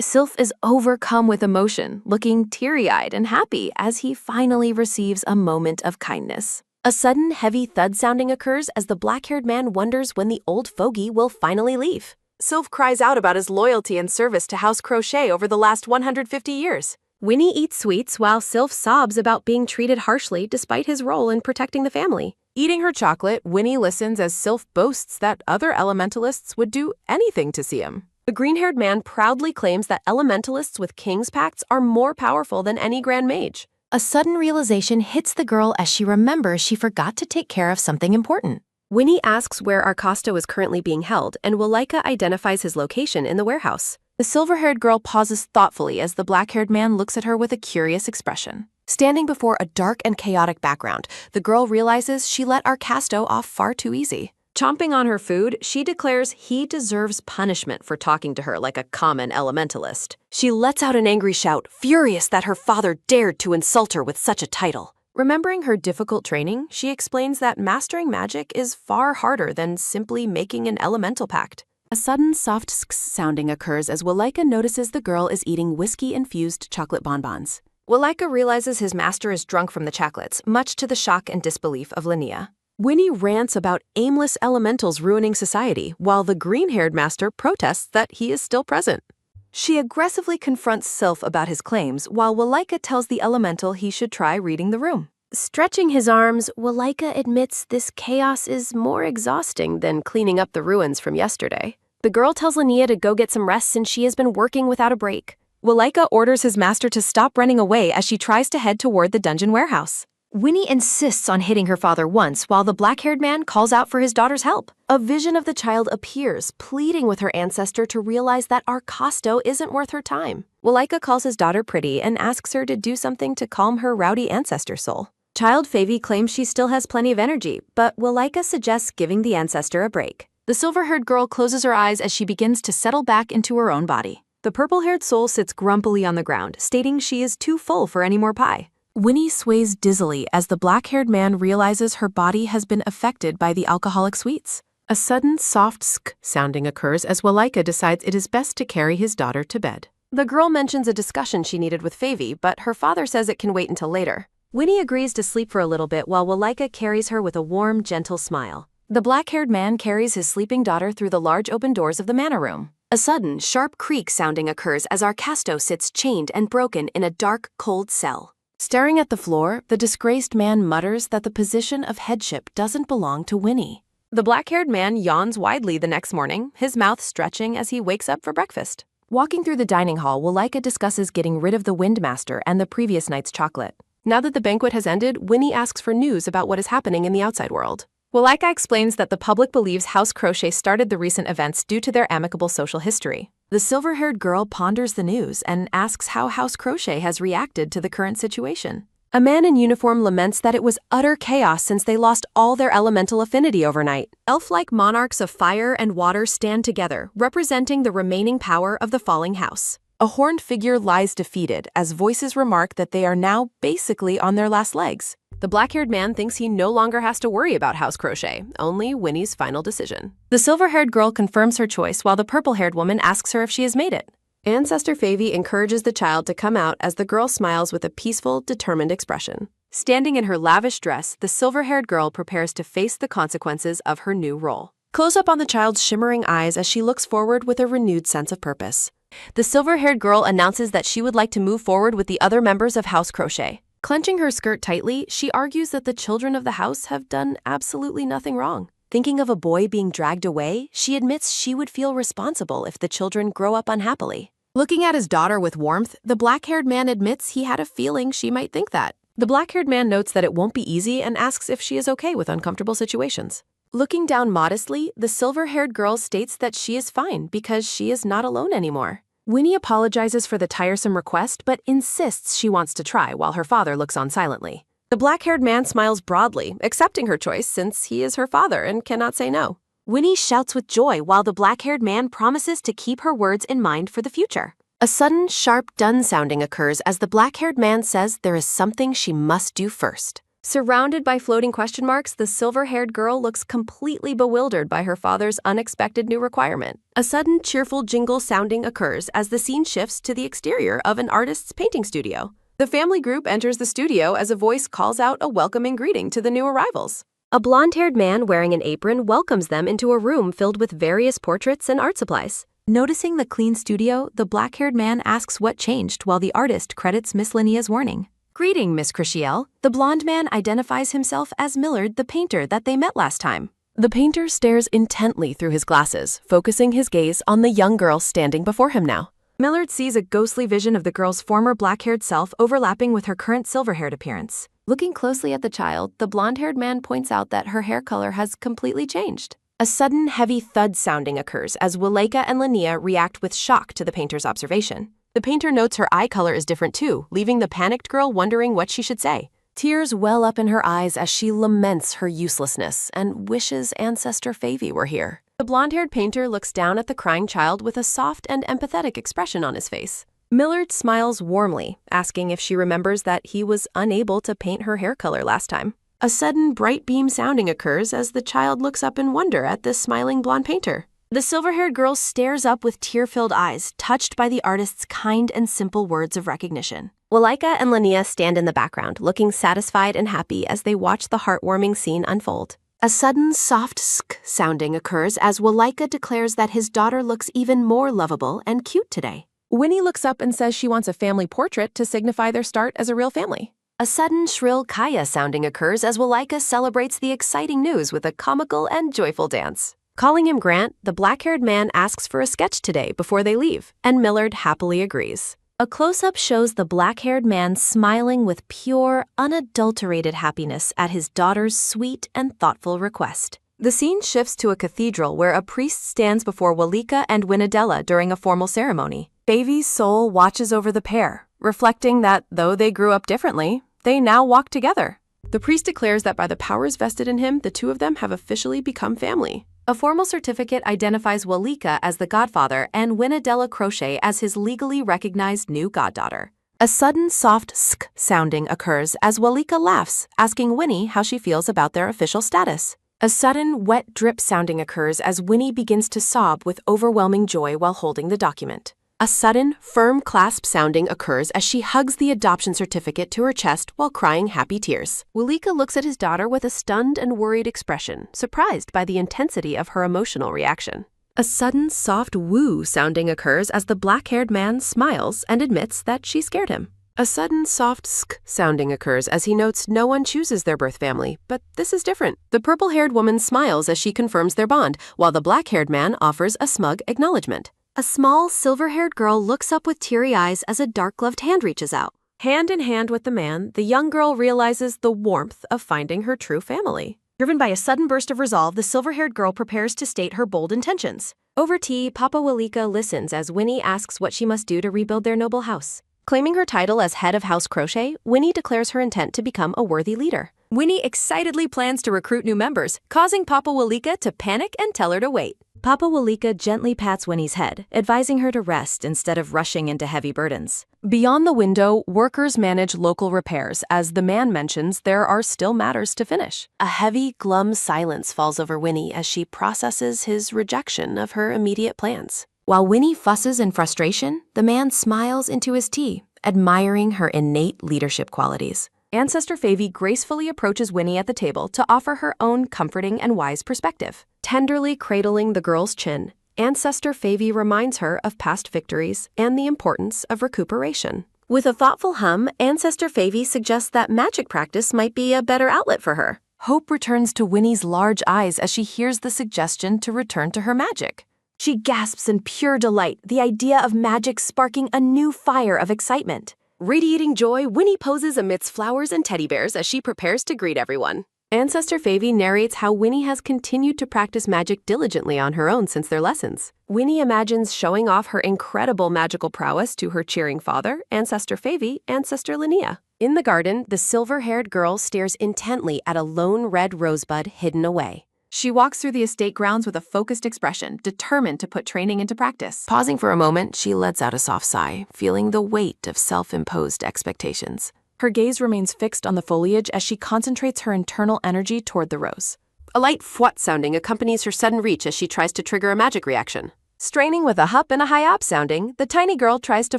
Sylph is overcome with emotion, looking teary-eyed and happy as he finally receives a moment of kindness. A sudden heavy thud sounding occurs as the black-haired man wonders when the old fogey will finally leave. Sylph cries out about his loyalty and service to House Crochet over the last 150 years. Winnie eats sweets while Sylph sobs about being treated harshly despite his role in protecting the family. Eating her chocolate, Winnie listens as Sylph boasts that other elementalists would do anything to see him. The green-haired man proudly claims that elementalists with king's pacts are more powerful than any grand mage. A sudden realization hits the girl as she remembers she forgot to take care of something important. Winnie asks where Arcosto is currently being held, and Walika identifies his location in the warehouse. The silver-haired girl pauses thoughtfully as the black-haired man looks at her with a curious expression. Standing before a dark and chaotic background, the girl realizes she let Arcasto off far too easy. Chomping on her food, she declares he deserves punishment for talking to her like a common elementalist. She lets out an angry shout, furious that her father dared to insult her with such a title. Remembering her difficult training, she explains that mastering magic is far harder than simply making an elemental pact. A sudden soft sounding occurs as Walika notices the girl is eating whiskey-infused chocolate bonbons. Walika realizes his master is drunk from the chocolates, much to the shock and disbelief of Linnea. Winnie rants about aimless elementals ruining society, while the green-haired master protests that he is still present. She aggressively confronts Sylph about his claims, while Walika tells the elemental he should try reading the room. Stretching his arms, Walika admits this chaos is more exhausting than cleaning up the ruins from yesterday. The girl tells Linnea to go get some rest since she has been working without a break. Walika orders his master to stop running away as she tries to head toward the dungeon warehouse. Winnie insists on hitting her father once while the black-haired man calls out for his daughter's help. A vision of the child appears, pleading with her ancestor to realize that Arcasto isn't worth her time. Walika calls his daughter pretty and asks her to do something to calm her rowdy ancestor soul. Child Favy claims she still has plenty of energy, but Walika suggests giving the ancestor a break. The silver-haired girl closes her eyes as she begins to settle back into her own body. The purple-haired soul sits grumpily on the ground, stating she is too full for any more pie. Winnie sways dizzily as the black-haired man realizes her body has been affected by the alcoholic sweets. A sudden soft sounding occurs as Walika decides it is best to carry his daughter to bed. The girl mentions a discussion she needed with Favy, but her father says it can wait until later. Winnie agrees to sleep for a little bit while Walika carries her with a warm, gentle smile. The black-haired man carries his sleeping daughter through the large open doors of the manor room. A sudden, sharp creak sounding occurs as Arcasto sits chained and broken in a dark, cold cell. Staring at the floor, the disgraced man mutters that the position of headship doesn't belong to Winnie. The black-haired man yawns widely the next morning, his mouth stretching as he wakes up for breakfast. Walking through the dining hall, Walika discusses getting rid of the Windmaster and the previous night's chocolate. Now that the banquet has ended, Winnie asks for news about what is happening in the outside world. Walika explains that the public believes House Crochet started the recent events due to their amicable social history. The silver-haired girl ponders the news and asks how House Crochet has reacted to the current situation. A man in uniform laments that it was utter chaos since they lost all their elemental affinity overnight. Elf-like monarchs of fire and water stand together, representing the remaining power of the falling house. A horned figure lies defeated as voices remark that they are now basically on their last legs. The black-haired man thinks he no longer has to worry about House Crochet, only Winnie's final decision. The silver-haired girl confirms her choice while the purple-haired woman asks her if she has made it. Ancestor Favy encourages the child to come out as the girl smiles with a peaceful, determined expression. Standing in her lavish dress, the silver-haired girl prepares to face the consequences of her new role. Close up on the child's shimmering eyes as she looks forward with a renewed sense of purpose. The silver-haired girl announces that she would like to move forward with the other members of House Crochet. Clenching her skirt tightly, she argues that the children of the house have done absolutely nothing wrong. Thinking of a boy being dragged away, she admits she would feel responsible if the children grow up unhappily. Looking at his daughter with warmth, the black-haired man admits he had a feeling she might think that. The black-haired man notes that it won't be easy and asks if she is okay with uncomfortable situations. Looking down modestly, the silver-haired girl states that she is fine because she is not alone anymore. Winnie apologizes for the tiresome request but insists she wants to try while her father looks on silently. The black-haired man smiles broadly, accepting her choice since he is her father and cannot say no. Winnie shouts with joy while the black-haired man promises to keep her words in mind for the future. A sudden, sharp dun sounding occurs as the black-haired man says there is something she must do first. Surrounded by floating question marks, the silver-haired girl looks completely bewildered by her father's unexpected new requirement. A sudden, cheerful jingle sounding occurs as the scene shifts to the exterior of an artist's painting studio. The family group enters the studio as a voice calls out a welcoming greeting to the new arrivals. A blonde-haired man wearing an apron welcomes them into a room filled with various portraits and art supplies. Noticing the clean studio, the black-haired man asks what changed while the artist credits Miss Linnea's warning. Greeting, Miss Crishiel. The blonde man identifies himself as Millard, the painter that they met last time. The painter stares intently through his glasses, focusing his gaze on the young girl standing before him now. Millard sees a ghostly vision of the girl's former black-haired self overlapping with her current silver-haired appearance. Looking closely at the child, the blonde-haired man points out that her hair color has completely changed. A sudden, heavy thud sounding occurs as Walika and Linnea react with shock to the painter's observation. The painter notes her eye color is different too, leaving the panicked girl wondering what she should say. Tears well up in her eyes as she laments her uselessness and wishes Ancestor Favy were here. The blonde-haired painter looks down at the crying child with a soft and empathetic expression on his face. Millard smiles warmly, asking if she remembers that he was unable to paint her hair color last time. A sudden bright beam sounding occurs as the child looks up in wonder at this smiling blonde painter. The silver-haired girl stares up with tear-filled eyes, touched by the artist's kind and simple words of recognition. Walika and Linnea stand in the background, looking satisfied and happy as they watch the heartwarming scene unfold. A sudden soft sk sounding occurs as Walika declares that his daughter looks even more lovable and cute today. Winnie looks up and says she wants a family portrait to signify their start as a real family. A sudden shrill kaya sounding occurs as Walika celebrates the exciting news with a comical and joyful dance. Calling him Grant, the black-haired man asks for a sketch today before they leave, and Millard happily agrees. A close-up shows the black-haired man smiling with pure, unadulterated happiness at his daughter's sweet and thoughtful request. The scene shifts to a cathedral where a priest stands before Walika and Winadella during a formal ceremony. Favy's soul watches over the pair, reflecting that though they grew up differently, they now walk together. The priest declares that by the powers vested in him, the two of them have officially become family. A formal certificate identifies Walika as the godfather and Winadella Crochet as his legally recognized new goddaughter. A sudden soft sk sounding occurs as Walika laughs, asking Winnie how she feels about their official status. A sudden wet drip sounding occurs as Winnie begins to sob with overwhelming joy while holding the document. A sudden, firm clasp sounding occurs as she hugs the adoption certificate to her chest while crying happy tears. Walika looks at his daughter with a stunned and worried expression, surprised by the intensity of her emotional reaction. A sudden, soft woo sounding occurs as the black-haired man smiles and admits that she scared him. A sudden, soft sk sounding occurs as he notes no one chooses their birth family, but this is different. The purple-haired woman smiles as she confirms their bond, while the black-haired man offers a smug acknowledgement. A small, silver-haired girl looks up with teary eyes as a dark-gloved hand reaches out. Hand in hand with the man, the young girl realizes the warmth of finding her true family. Driven by a sudden burst of resolve, the silver-haired girl prepares to state her bold intentions. Over tea, Papa Walika listens as Winnie asks what she must do to rebuild their noble house. Claiming her title as head of House Crochet, Winnie declares her intent to become a worthy leader. Winnie excitedly plans to recruit new members, causing Papa Walika to panic and tell her to wait. Papa Walika gently pats Winnie's head, advising her to rest instead of rushing into heavy burdens. Beyond the window, workers manage local repairs as the man mentions there are still matters to finish. A heavy, glum silence falls over Winnie as she processes his rejection of her immediate plans. While Winnie fusses in frustration, the man smiles into his tea, admiring her innate leadership qualities. Ancestor Favy gracefully approaches Winnie at the table to offer her own comforting and wise perspective. Tenderly cradling the girl's chin, Ancestor Favy reminds her of past victories and the importance of recuperation. With a thoughtful hum, Ancestor Favy suggests that magic practice might be a better outlet for her. Hope returns to Winnie's large eyes as she hears the suggestion to return to her magic. She gasps in pure delight, the idea of magic sparking a new fire of excitement. Radiating joy, Winnie poses amidst flowers and teddy bears as she prepares to greet everyone. Ancestor Favy narrates how Winnie has continued to practice magic diligently on her own since their lessons. Winnie imagines showing off her incredible magical prowess to her cheering father, Ancestor Favy, and Sister Linnea. In the garden, the silver-haired girl stares intently at a lone red rosebud hidden away. She walks through the estate grounds with a focused expression, determined to put training into practice. Pausing for a moment, she lets out a soft sigh, feeling the weight of self-imposed expectations. Her gaze remains fixed on the foliage as she concentrates her internal energy toward the rose. A light fwat sounding accompanies her sudden reach as she tries to trigger a magic reaction. Straining with a hup and a hi-op sounding, the tiny girl tries to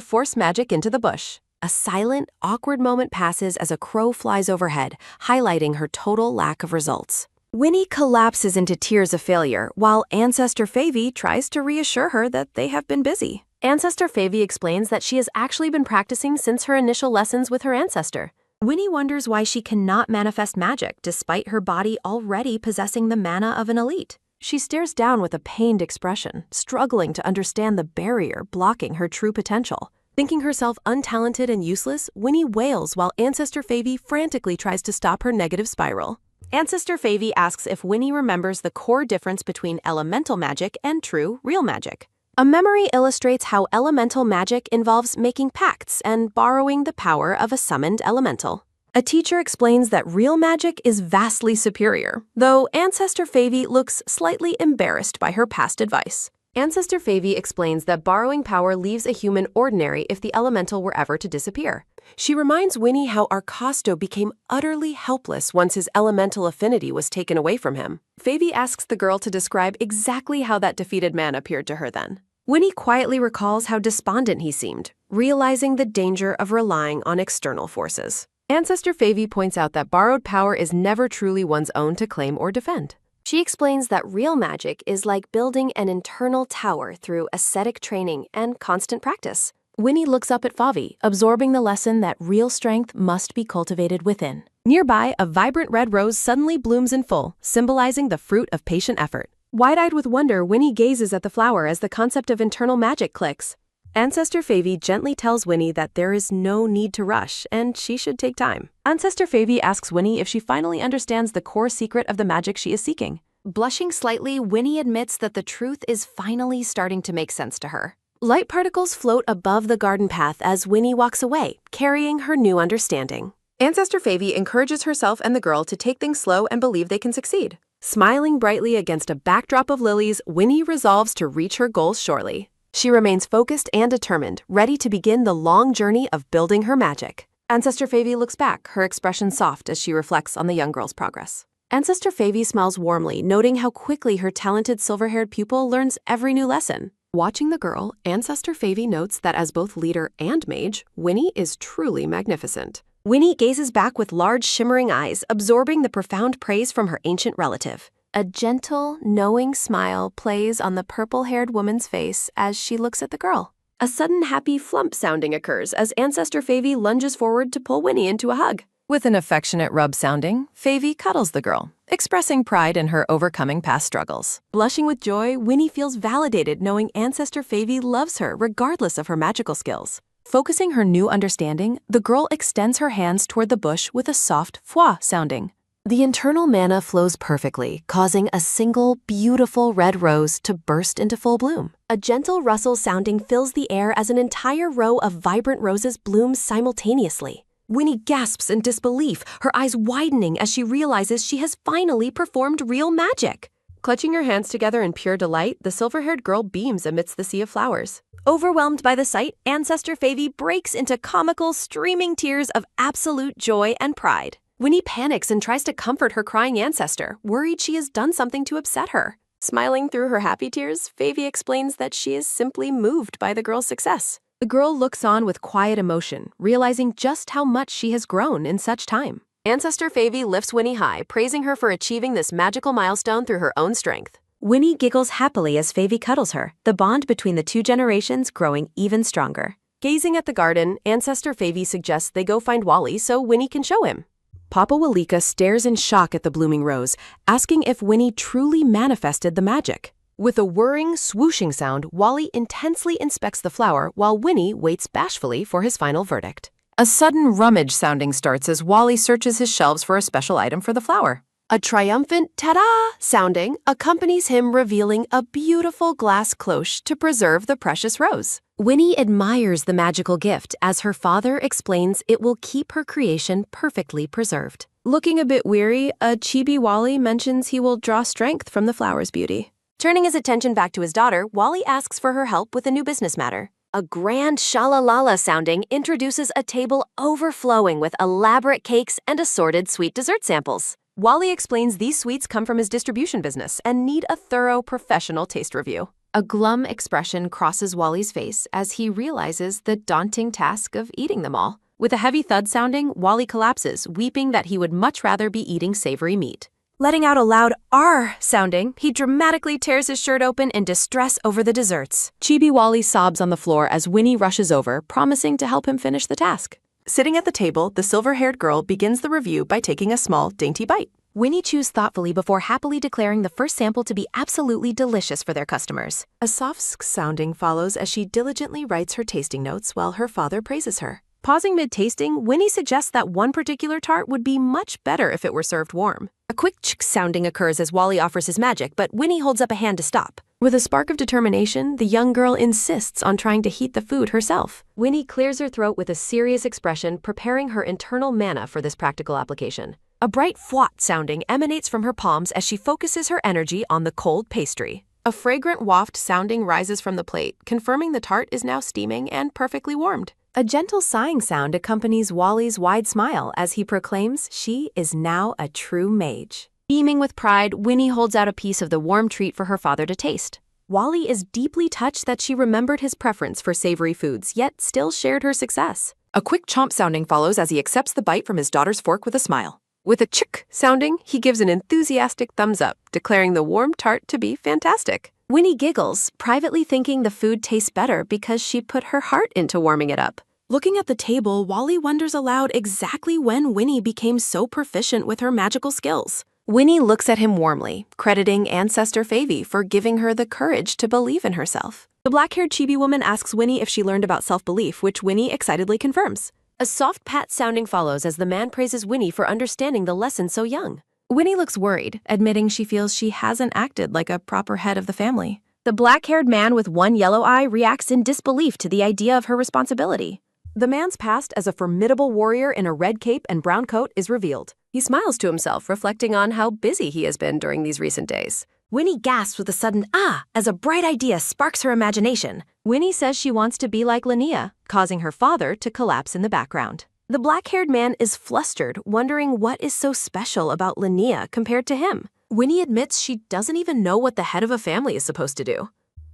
force magic into the bush. A silent, awkward moment passes as a crow flies overhead, highlighting her total lack of results. Winnie collapses into tears of failure, while Ancestor Favy tries to reassure her that they have been busy. Ancestor Favy explains that she has actually been practicing since her initial lessons with her ancestor. Winnie wonders why she cannot manifest magic despite her body already possessing the mana of an elite. She stares down with a pained expression, struggling to understand the barrier blocking her true potential. Thinking herself untalented and useless, Winnie wails while Ancestor Favy frantically tries to stop her negative spiral. Ancestor Favy asks if Winnie remembers the core difference between elemental magic and true, real magic. A memory illustrates how elemental magic involves making pacts and borrowing the power of a summoned elemental. A teacher explains that real magic is vastly superior, though Ancestor Favy looks slightly embarrassed by her past advice. Ancestor Favy explains that borrowing power leaves a human ordinary if the elemental were ever to disappear. She reminds Winnie how Arcosto became utterly helpless once his elemental affinity was taken away from him. Favy asks the girl to describe exactly how that defeated man appeared to her then. Winnie quietly recalls how despondent he seemed, realizing the danger of relying on external forces. Ancestor Favy points out that borrowed power is never truly one's own to claim or defend. She explains that real magic is like building an internal tower through ascetic training and constant practice. Winnie looks up at Favy, absorbing the lesson that real strength must be cultivated within. Nearby, a vibrant red rose suddenly blooms in full, symbolizing the fruit of patient effort. Wide-eyed with wonder, Winnie gazes at the flower as the concept of internal magic clicks. Ancestor Favy gently tells Winnie that there is no need to rush, and she should take time. Ancestor Favy asks Winnie if she finally understands the core secret of the magic she is seeking. Blushing slightly, Winnie admits that the truth is finally starting to make sense to her. Light particles float above the garden path as Winnie walks away, carrying her new understanding. Ancestor Favy encourages herself and the girl to take things slow and believe they can succeed. Smiling brightly against a backdrop of lilies, Winnie resolves to reach her goals shortly. She remains focused and determined, ready to begin the long journey of building her magic. Ancestor Favy looks back, her expression soft as she reflects on the young girl's progress. Ancestor Favy smiles warmly, noting how quickly her talented silver-haired pupil learns every new lesson. Watching the girl, Ancestor Favy notes that as both leader and mage, Winnie is truly magnificent. Winnie gazes back with large, shimmering eyes, absorbing the profound praise from her ancient relative. A gentle, knowing smile plays on the purple-haired woman's face as she looks at the girl. A sudden happy flump sounding occurs as Ancestor Favy lunges forward to pull Winnie into a hug. With an affectionate rub sounding, Favy cuddles the girl, expressing pride in her overcoming past struggles. Blushing with joy, Winnie feels validated knowing Ancestor Favy loves her regardless of her magical skills. Focusing her new understanding, the girl extends her hands toward the bush with a soft fwa sounding. The internal mana flows perfectly, causing a single, beautiful red rose to burst into full bloom. A gentle rustle sounding fills the air as an entire row of vibrant roses blooms simultaneously. Winnie gasps in disbelief, her eyes widening as she realizes she has finally performed real magic. Clutching her hands together in pure delight, the silver-haired girl beams amidst the sea of flowers. Overwhelmed by the sight, Ancestor Favy breaks into comical, streaming tears of absolute joy and pride. Winnie panics and tries to comfort her crying ancestor, worried she has done something to upset her. Smiling through her happy tears, Favy explains that she is simply moved by the girl's success. The girl looks on with quiet emotion, realizing just how much she has grown in such time. Ancestor Favy lifts Winnie high, praising her for achieving this magical milestone through her own strength. Winnie giggles happily as Favy cuddles her, the bond between the two generations growing even stronger. Gazing at the garden, Ancestor Favy suggests they go find Wally so Winnie can show him. Papa Walika stares in shock at the blooming rose, asking if Winnie truly manifested the magic. With a whirring, swooshing sound, Wally intensely inspects the flower while Winnie waits bashfully for his final verdict. A sudden rummage sounding starts as Wally searches his shelves for a special item for the flower. A triumphant ta-da sounding accompanies him revealing a beautiful glass cloche to preserve the precious rose. Winnie admires the magical gift as her father explains it will keep her creation perfectly preserved. Looking a bit weary, a chibi Wally mentions he will draw strength from the flower's beauty. Turning his attention back to his daughter, Wally asks for her help with a new business matter. A grand shalalala sounding introduces a table overflowing with elaborate cakes and assorted sweet dessert samples. Wally explains these sweets come from his distribution business and need a thorough professional taste review. A glum expression crosses Wally's face as he realizes the daunting task of eating them all. With a heavy thud sounding, Wally collapses, weeping that he would much rather be eating savory meat. Letting out a loud "R" sounding, he dramatically tears his shirt open in distress over the desserts. Chibi Wally sobs on the floor as Winnie rushes over, promising to help him finish the task. Sitting at the table, the silver-haired girl begins the review by taking a small, dainty bite. Winnie chews thoughtfully before happily declaring the first sample to be absolutely delicious for their customers. A soft sk sounding follows as she diligently writes her tasting notes while her father praises her. Pausing mid-tasting, Winnie suggests that one particular tart would be much better if it were served warm. A quick ch sounding occurs as Wally offers his magic, but Winnie holds up a hand to stop. With a spark of determination, the young girl insists on trying to heat the food herself. Winnie clears her throat with a serious expression, preparing her internal mana for this practical application. A bright fwat sounding emanates from her palms as she focuses her energy on the cold pastry. A fragrant waft sounding rises from the plate, confirming the tart is now steaming and perfectly warmed. A gentle sighing sound accompanies Wally's wide smile as he proclaims she is now a true mage. Beaming with pride, Winnie holds out a piece of the warm treat for her father to taste. Wally is deeply touched that she remembered his preference for savory foods, yet still shared her success. A quick chomp sounding follows as he accepts the bite from his daughter's fork with a smile. With a chick sounding, he gives an enthusiastic thumbs up, declaring the warm tart to be fantastic. Winnie giggles, privately thinking the food tastes better because she put her heart into warming it up. Looking at the table, Wally wonders aloud exactly when Winnie became so proficient with her magical skills. Winnie looks at him warmly, crediting Ancestor Favy for giving her the courage to believe in herself. The black-haired chibi woman asks Winnie if she learned about self-belief, which Winnie excitedly confirms. A soft pat sounding follows as the man praises Winnie for understanding the lesson so young. Winnie looks worried, admitting she feels she hasn't acted like a proper head of the family. The black-haired man with one yellow eye reacts in disbelief to the idea of her responsibility. The man's past as a formidable warrior in a red cape and brown coat is revealed. He smiles to himself, reflecting on how busy he has been during these recent days. Winnie gasps with a sudden ah as a bright idea sparks her imagination. Winnie says she wants to be like Linnea, causing her father to collapse in the background. The black-haired man is flustered, wondering what is so special about Linnea compared to him. Winnie admits she doesn't even know what the head of a family is supposed to do.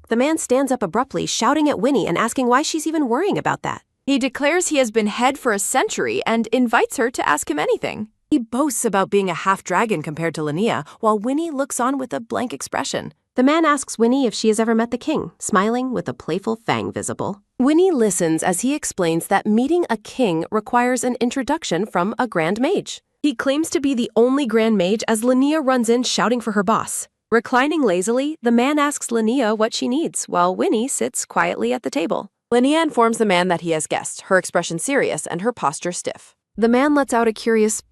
The man stands up abruptly, shouting at Winnie and asking why she's even worrying about that. He declares he has been head for a century and invites her to ask him anything. He boasts about being a half-dragon compared to Linnea, while Winnie looks on with a blank expression. The man asks Winnie if she has ever met the king, smiling with a playful fang visible. Winnie listens as he explains that meeting a king requires an introduction from a grand mage. He claims to be the only grand mage as Linnea runs in shouting for her boss. Reclining lazily, the man asks Linnea what she needs, while Winnie sits quietly at the table. Linnea informs the man that he has guests, her expression serious and her posture stiff. The man lets out a curious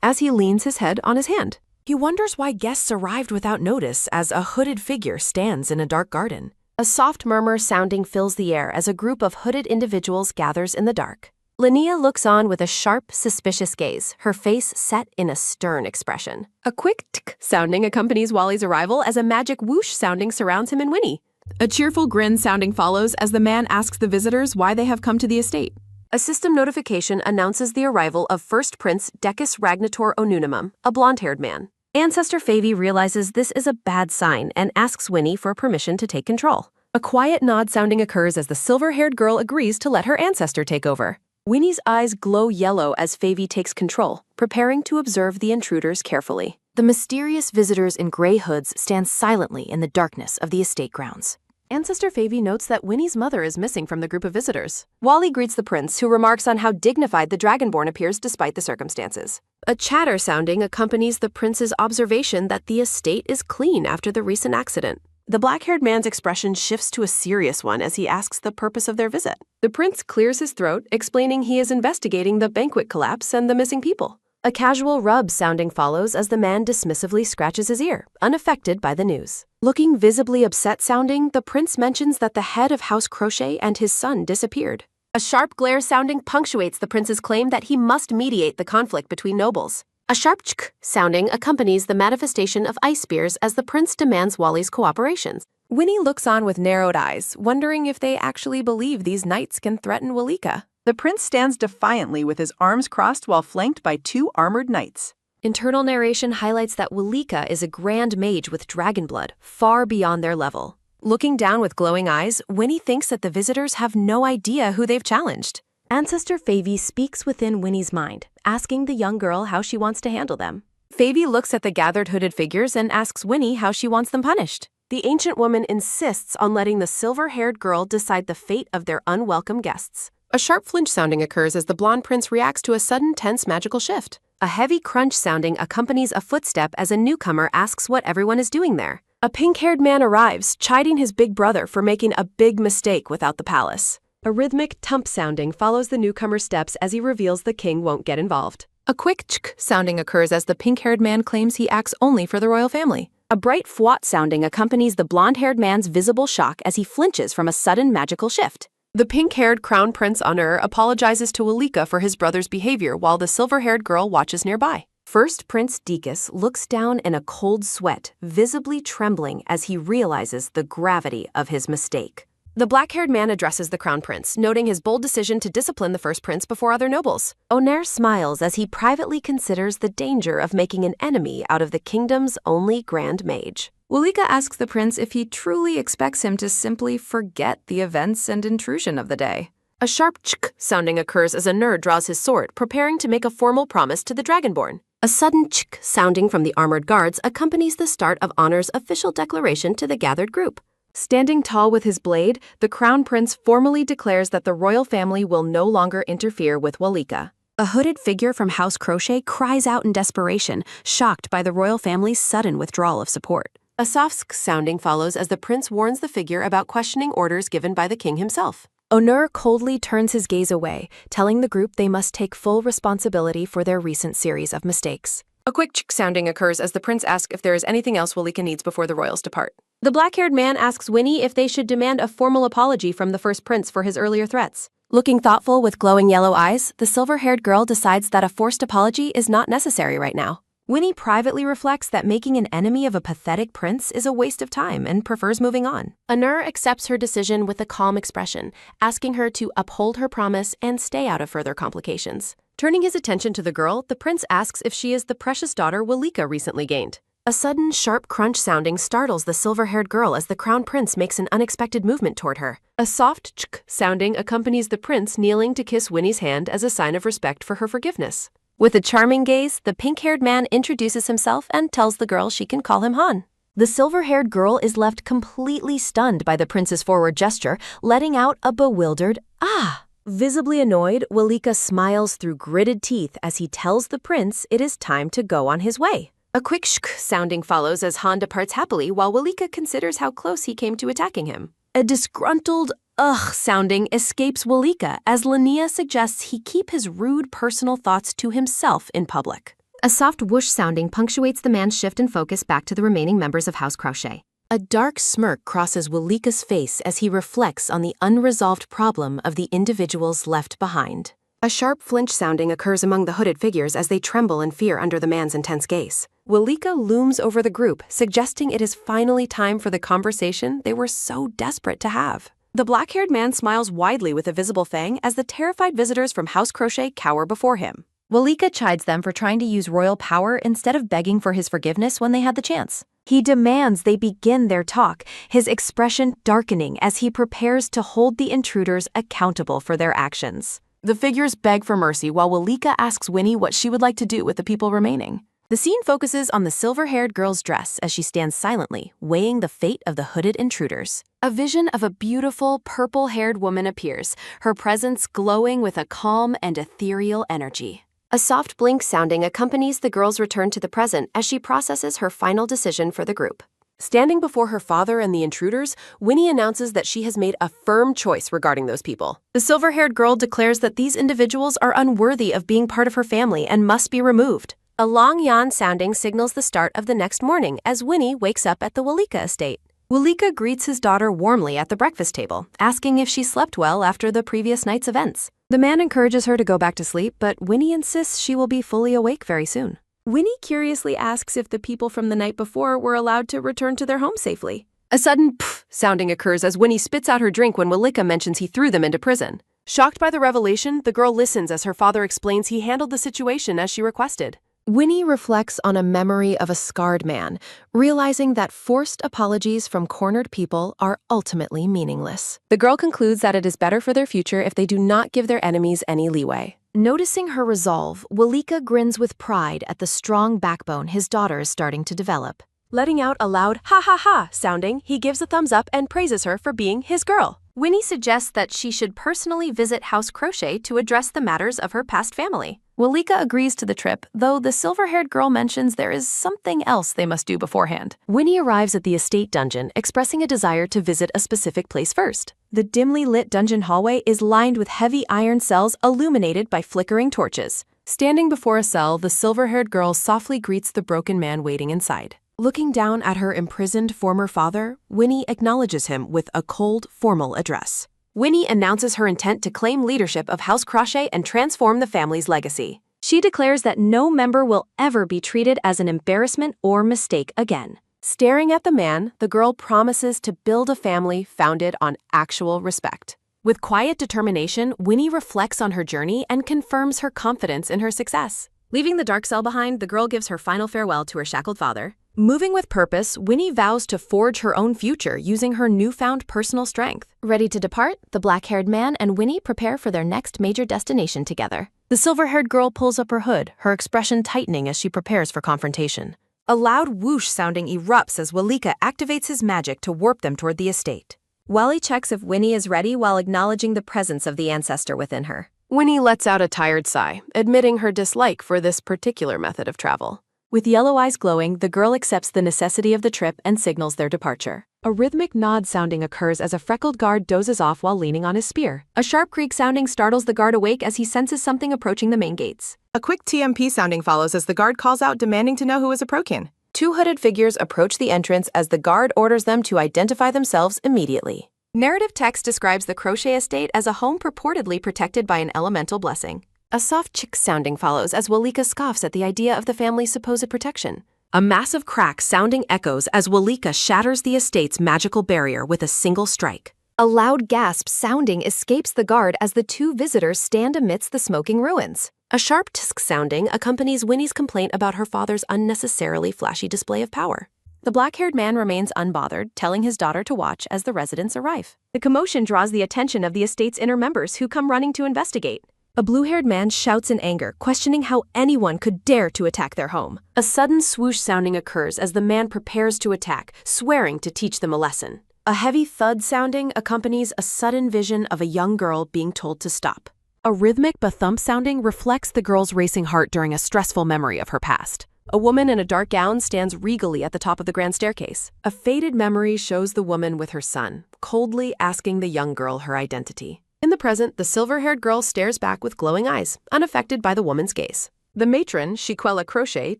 as he leans his head on his hand. He wonders why guests arrived without notice as a hooded figure stands in a dark garden. A soft murmur sounding fills the air as a group of hooded individuals gathers in the dark. Linnea looks on with a sharp, suspicious gaze, her face set in a stern expression. A quick tk sounding accompanies Wally's arrival as a magic whoosh sounding surrounds him and Winnie. A cheerful grin sounding follows as the man asks the visitors why they have come to the estate. A system notification announces the arrival of First Prince Decus Ragnator Onunimum, a blonde-haired man. Ancestor Favy realizes this is a bad sign and asks Winnie for permission to take control. A quiet nod sounding occurs as the silver-haired girl agrees to let her ancestor take over. Winnie's eyes glow yellow as Favy takes control, preparing to observe the intruders carefully. The mysterious visitors in gray hoods stand silently in the darkness of the estate grounds. Ancestor Favy notes that Winnie's mother is missing from the group of visitors. Wally greets the prince, who remarks on how dignified the Dragonborn appears despite the circumstances. A chatter sounding accompanies the prince's observation that the estate is clean after the recent accident. The black-haired man's expression shifts to a serious one as he asks the purpose of their visit. The prince clears his throat, explaining he is investigating the banquet collapse and the missing people. A casual rub sounding follows as the man dismissively scratches his ear, unaffected by the news. Looking visibly upset sounding, the prince mentions that the head of House Crochet and his son disappeared. A sharp glare sounding punctuates the prince's claim that he must mediate the conflict between nobles. A sharp chk sounding accompanies the manifestation of ice spears as the prince demands Wally's cooperation. Winnie looks on with narrowed eyes, wondering if they actually believe these knights can threaten Walika. The prince stands defiantly with his arms crossed while flanked by 2 armored knights. Internal narration highlights that Walika is a grand mage with dragon blood, far beyond their level. Looking down with glowing eyes, Winnie thinks that the visitors have no idea who they've challenged. Ancestor Favy speaks within Winnie's mind, asking the young girl how she wants to handle them. Favy looks at the gathered hooded figures and asks Winnie how she wants them punished. The ancient woman insists on letting the silver-haired girl decide the fate of their unwelcome guests. A sharp flinch sounding occurs as the blonde prince reacts to a sudden tense magical shift. A heavy crunch sounding accompanies a footstep as a newcomer asks what everyone is doing there. A pink-haired man arrives, chiding his big brother for making a big mistake without the palace. A rhythmic tump sounding follows the newcomer's steps as he reveals the king won't get involved. A quick chk sounding occurs as the pink-haired man claims he acts only for the royal family. A bright fwat sounding accompanies the blonde-haired man's visible shock as he flinches from a sudden magical shift. The pink-haired crown prince Honor apologizes to Walika for his brother's behavior while the silver-haired girl watches nearby. First Prince Dekus looks down in a cold sweat, visibly trembling as he realizes the gravity of his mistake. The black-haired man addresses the crown prince, noting his bold decision to discipline the first prince before other nobles. Honor smiles as he privately considers the danger of making an enemy out of the kingdom's only grand mage. Walika asks the prince if he truly expects him to simply forget the events and intrusion of the day. A sharp chk sounding occurs as a nerd draws his sword, preparing to make a formal promise to the Dragonborn. A sudden chk sounding from the armored guards accompanies the start of Honor's official declaration to the gathered group. Standing tall with his blade, the crown prince formally declares that the royal family will no longer interfere with Walika. A hooded figure from House Crochet cries out in desperation, shocked by the royal family's sudden withdrawal of support. A soft sounding follows as the prince warns the figure about questioning orders given by the king himself. Honor coldly turns his gaze away, telling the group they must take full responsibility for their recent series of mistakes. A quick chk sounding occurs as the prince asks if there is anything else Walika needs before the royals depart. The black-haired man asks Winnie if they should demand a formal apology from the first prince for his earlier threats. Looking thoughtful with glowing yellow eyes, the silver-haired girl decides that a forced apology is not necessary right now. Winnie privately reflects that making an enemy of a pathetic prince is a waste of time and prefers moving on. Honor accepts her decision with a calm expression, asking her to uphold her promise and stay out of further complications. Turning his attention to the girl, the prince asks if she is the precious daughter Walika recently gained. A sudden, sharp crunch sounding startles the silver-haired girl as the crown prince makes an unexpected movement toward her. A soft chk sounding accompanies the prince kneeling to kiss Winnie's hand as a sign of respect for her forgiveness. With a charming gaze, the pink-haired man introduces himself and tells the girl she can call him Han. The silver-haired girl is left completely stunned by the prince's forward gesture, letting out a bewildered "ah." Visibly annoyed, Walika smiles through gritted teeth as he tells the prince it is time to go on his way. A quick shk sounding follows as Han departs happily while Walika considers how close he came to attacking him. A disgruntled ugh sounding escapes Walika as Linnea suggests he keep his rude personal thoughts to himself in public. A soft whoosh sounding punctuates the man's shift in focus back to the remaining members of House Crochet. A dark smirk crosses Walika's face as he reflects on the unresolved problem of the individuals left behind. A sharp flinch sounding occurs among the hooded figures as they tremble in fear under the man's intense gaze. Walika looms over the group, suggesting it is finally time for the conversation they were so desperate to have. The black-haired man smiles widely with a visible fang as the terrified visitors from House Crochet cower before him. Walika chides them for trying to use royal power instead of begging for his forgiveness when they had the chance. He demands they begin their talk, his expression darkening as he prepares to hold the intruders accountable for their actions. The figures beg for mercy while Walika asks Winnie what she would like to do with the people remaining. The scene focuses on the silver-haired girl's dress as she stands silently, weighing the fate of the hooded intruders. A vision of a beautiful, purple-haired woman appears, her presence glowing with a calm and ethereal energy. A soft blink sounding accompanies the girl's return to the present as she processes her final decision for the group. Standing before her father and the intruders, Winnie announces that she has made a firm choice regarding those people. The silver-haired girl declares that these individuals are unworthy of being part of her family and must be removed. A long yawn sounding signals the start of the next morning as Winnie wakes up at the Walika estate. Walika greets his daughter warmly at the breakfast table, asking if she slept well after the previous night's events. The man encourages her to go back to sleep, but Winnie insists she will be fully awake very soon. Winnie curiously asks if the people from the night before were allowed to return to their home safely. A sudden pff sounding occurs as Winnie spits out her drink when Walika mentions he threw them into prison. Shocked by the revelation, the girl listens as her father explains he handled the situation as she requested. Winnie reflects on a memory of a scarred man, realizing that forced apologies from cornered people are ultimately meaningless. The girl concludes that it is better for their future if they do not give their enemies any leeway. Noticing her resolve, Walika grins with pride at the strong backbone his daughter is starting to develop. Letting out a loud ha ha ha sounding, he gives a thumbs up and praises her for being his girl. Winnie suggests that she should personally visit House Crochet to address the matters of her past family. Walika agrees to the trip, though the silver-haired girl mentions there is something else they must do beforehand. Winnie arrives at the estate dungeon, expressing a desire to visit a specific place first. The dimly lit dungeon hallway is lined with heavy iron cells illuminated by flickering torches. Standing before a cell, the silver-haired girl softly greets the broken man waiting inside. Looking down at her imprisoned former father, Winnie acknowledges him with a cold, formal address. Winnie announces her intent to claim leadership of House Crochet and transform the family's legacy. She declares that no member will ever be treated as an embarrassment or mistake again. Staring at the man, the girl promises to build a family founded on actual respect. With quiet determination, Winnie reflects on her journey and confirms her confidence in her success. Leaving the dark cell behind, the girl gives her final farewell to her shackled father. Moving with purpose, Winnie vows to forge her own future using her newfound personal strength. Ready to depart, the black-haired man and Winnie prepare for their next major destination together. The silver-haired girl pulls up her hood, her expression tightening as she prepares for confrontation. A loud whoosh sounding erupts as Walika activates his magic to warp them toward the estate. Wally checks if Winnie is ready while acknowledging the presence of the ancestor within her. Winnie lets out a tired sigh, admitting her dislike for this particular method of travel. With yellow eyes glowing, the girl accepts the necessity of the trip and signals their departure. A rhythmic nod sounding occurs as a freckled guard dozes off while leaning on his spear. A sharp creak sounding startles the guard awake as he senses something approaching the main gates. A quick TMP sounding follows as the guard calls out demanding to know who is approaching. Two hooded figures approach the entrance as the guard orders them to identify themselves immediately. Narrative text describes the Crochet estate as a home purportedly protected by an elemental blessing. A soft chick sounding follows as Walika scoffs at the idea of the family's supposed protection. A massive crack sounding echoes as Walika shatters the estate's magical barrier with a single strike. A loud gasp sounding escapes the guard as the two visitors stand amidst the smoking ruins. A sharp tsk sounding accompanies Winnie's complaint about her father's unnecessarily flashy display of power. The black-haired man remains unbothered, telling his daughter to watch as the residents arrive. The commotion draws the attention of the estate's inner members who come running to investigate. A blue-haired man shouts in anger, questioning how anyone could dare to attack their home. A sudden swoosh sounding occurs as the man prepares to attack, swearing to teach them a lesson. A heavy thud sounding accompanies a sudden vision of a young girl being told to stop. A rhythmic ba-thump sounding reflects the girl's racing heart during a stressful memory of her past. A woman in a dark gown stands regally at the top of the grand staircase. A faded memory shows the woman with her son, coldly asking the young girl her identity. In the present, the silver-haired girl stares back with glowing eyes, unaffected by the woman's gaze. The matron, Chiquella Crochet,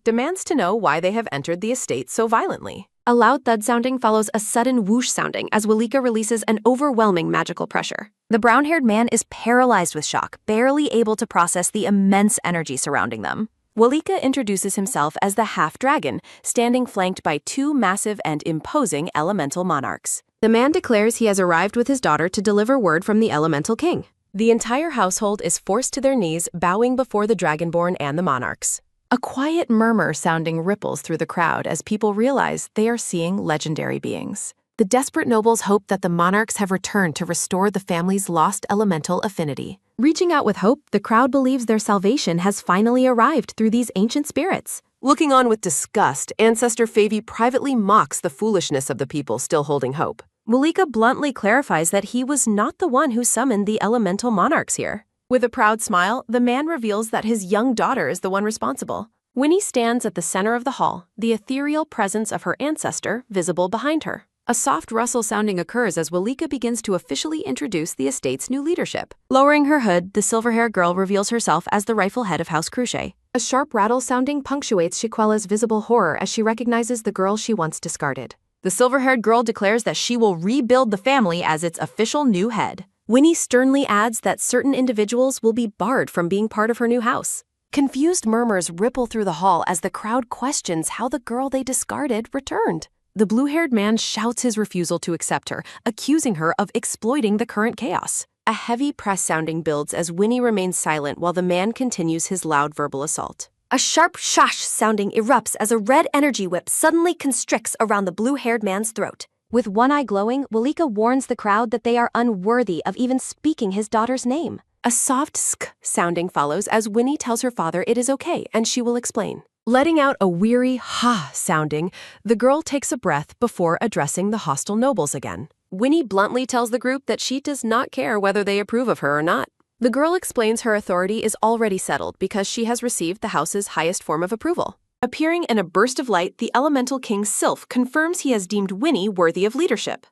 demands to know why they have entered the estate so violently. A loud thud sounding follows a sudden whoosh sounding as Walika releases an overwhelming magical pressure. The brown-haired man is paralyzed with shock, barely able to process the immense energy surrounding them. Walika introduces himself as the half-dragon, standing flanked by two massive and imposing elemental monarchs. The man declares he has arrived with his daughter to deliver word from the elemental king. The entire household is forced to their knees, bowing before the dragonborn and the monarchs. A quiet murmur sounding ripples through the crowd as people realize they are seeing legendary beings. The desperate nobles hope that the monarchs have returned to restore the family's lost elemental affinity. Reaching out with hope, the crowd believes their salvation has finally arrived through these ancient spirits. Looking on with disgust, Ancestor Favy privately mocks the foolishness of the people still holding hope. Walika bluntly clarifies that he was not the one who summoned the elemental monarchs here. With a proud smile, the man reveals that his young daughter is the one responsible. Winnie stands at the center of the hall, the ethereal presence of her ancestor visible behind her. A soft rustle sounding occurs as Walika begins to officially introduce the estate's new leadership. Lowering her hood, the silver-haired girl reveals herself as the rightful head of House Crochet. A sharp rattle sounding punctuates Chiquella's visible horror as she recognizes the girl she once discarded. The silver-haired girl declares that she will rebuild the family as its official new head. Winnie sternly adds that certain individuals will be barred from being part of her new house. Confused murmurs ripple through the hall as the crowd questions how the girl they discarded returned. The blue-haired man shouts his refusal to accept her, accusing her of exploiting the current chaos. A heavy press sounding builds as Winnie remains silent while the man continues his loud verbal assault. A sharp shash sounding erupts as a red energy whip suddenly constricts around the blue-haired man's throat. With one eye glowing, Walika warns the crowd that they are unworthy of even speaking his daughter's name. A soft sk sounding follows as Winnie tells her father it is okay and she will explain. Letting out a weary ha sounding, the girl takes a breath before addressing the hostile nobles again. Winnie bluntly tells the group that she does not care whether they approve of her or not. The girl explains her authority is already settled because she has received the house's highest form of approval. Appearing in a burst of light, the elemental king Sylph confirms he has deemed Winnie worthy of leadership.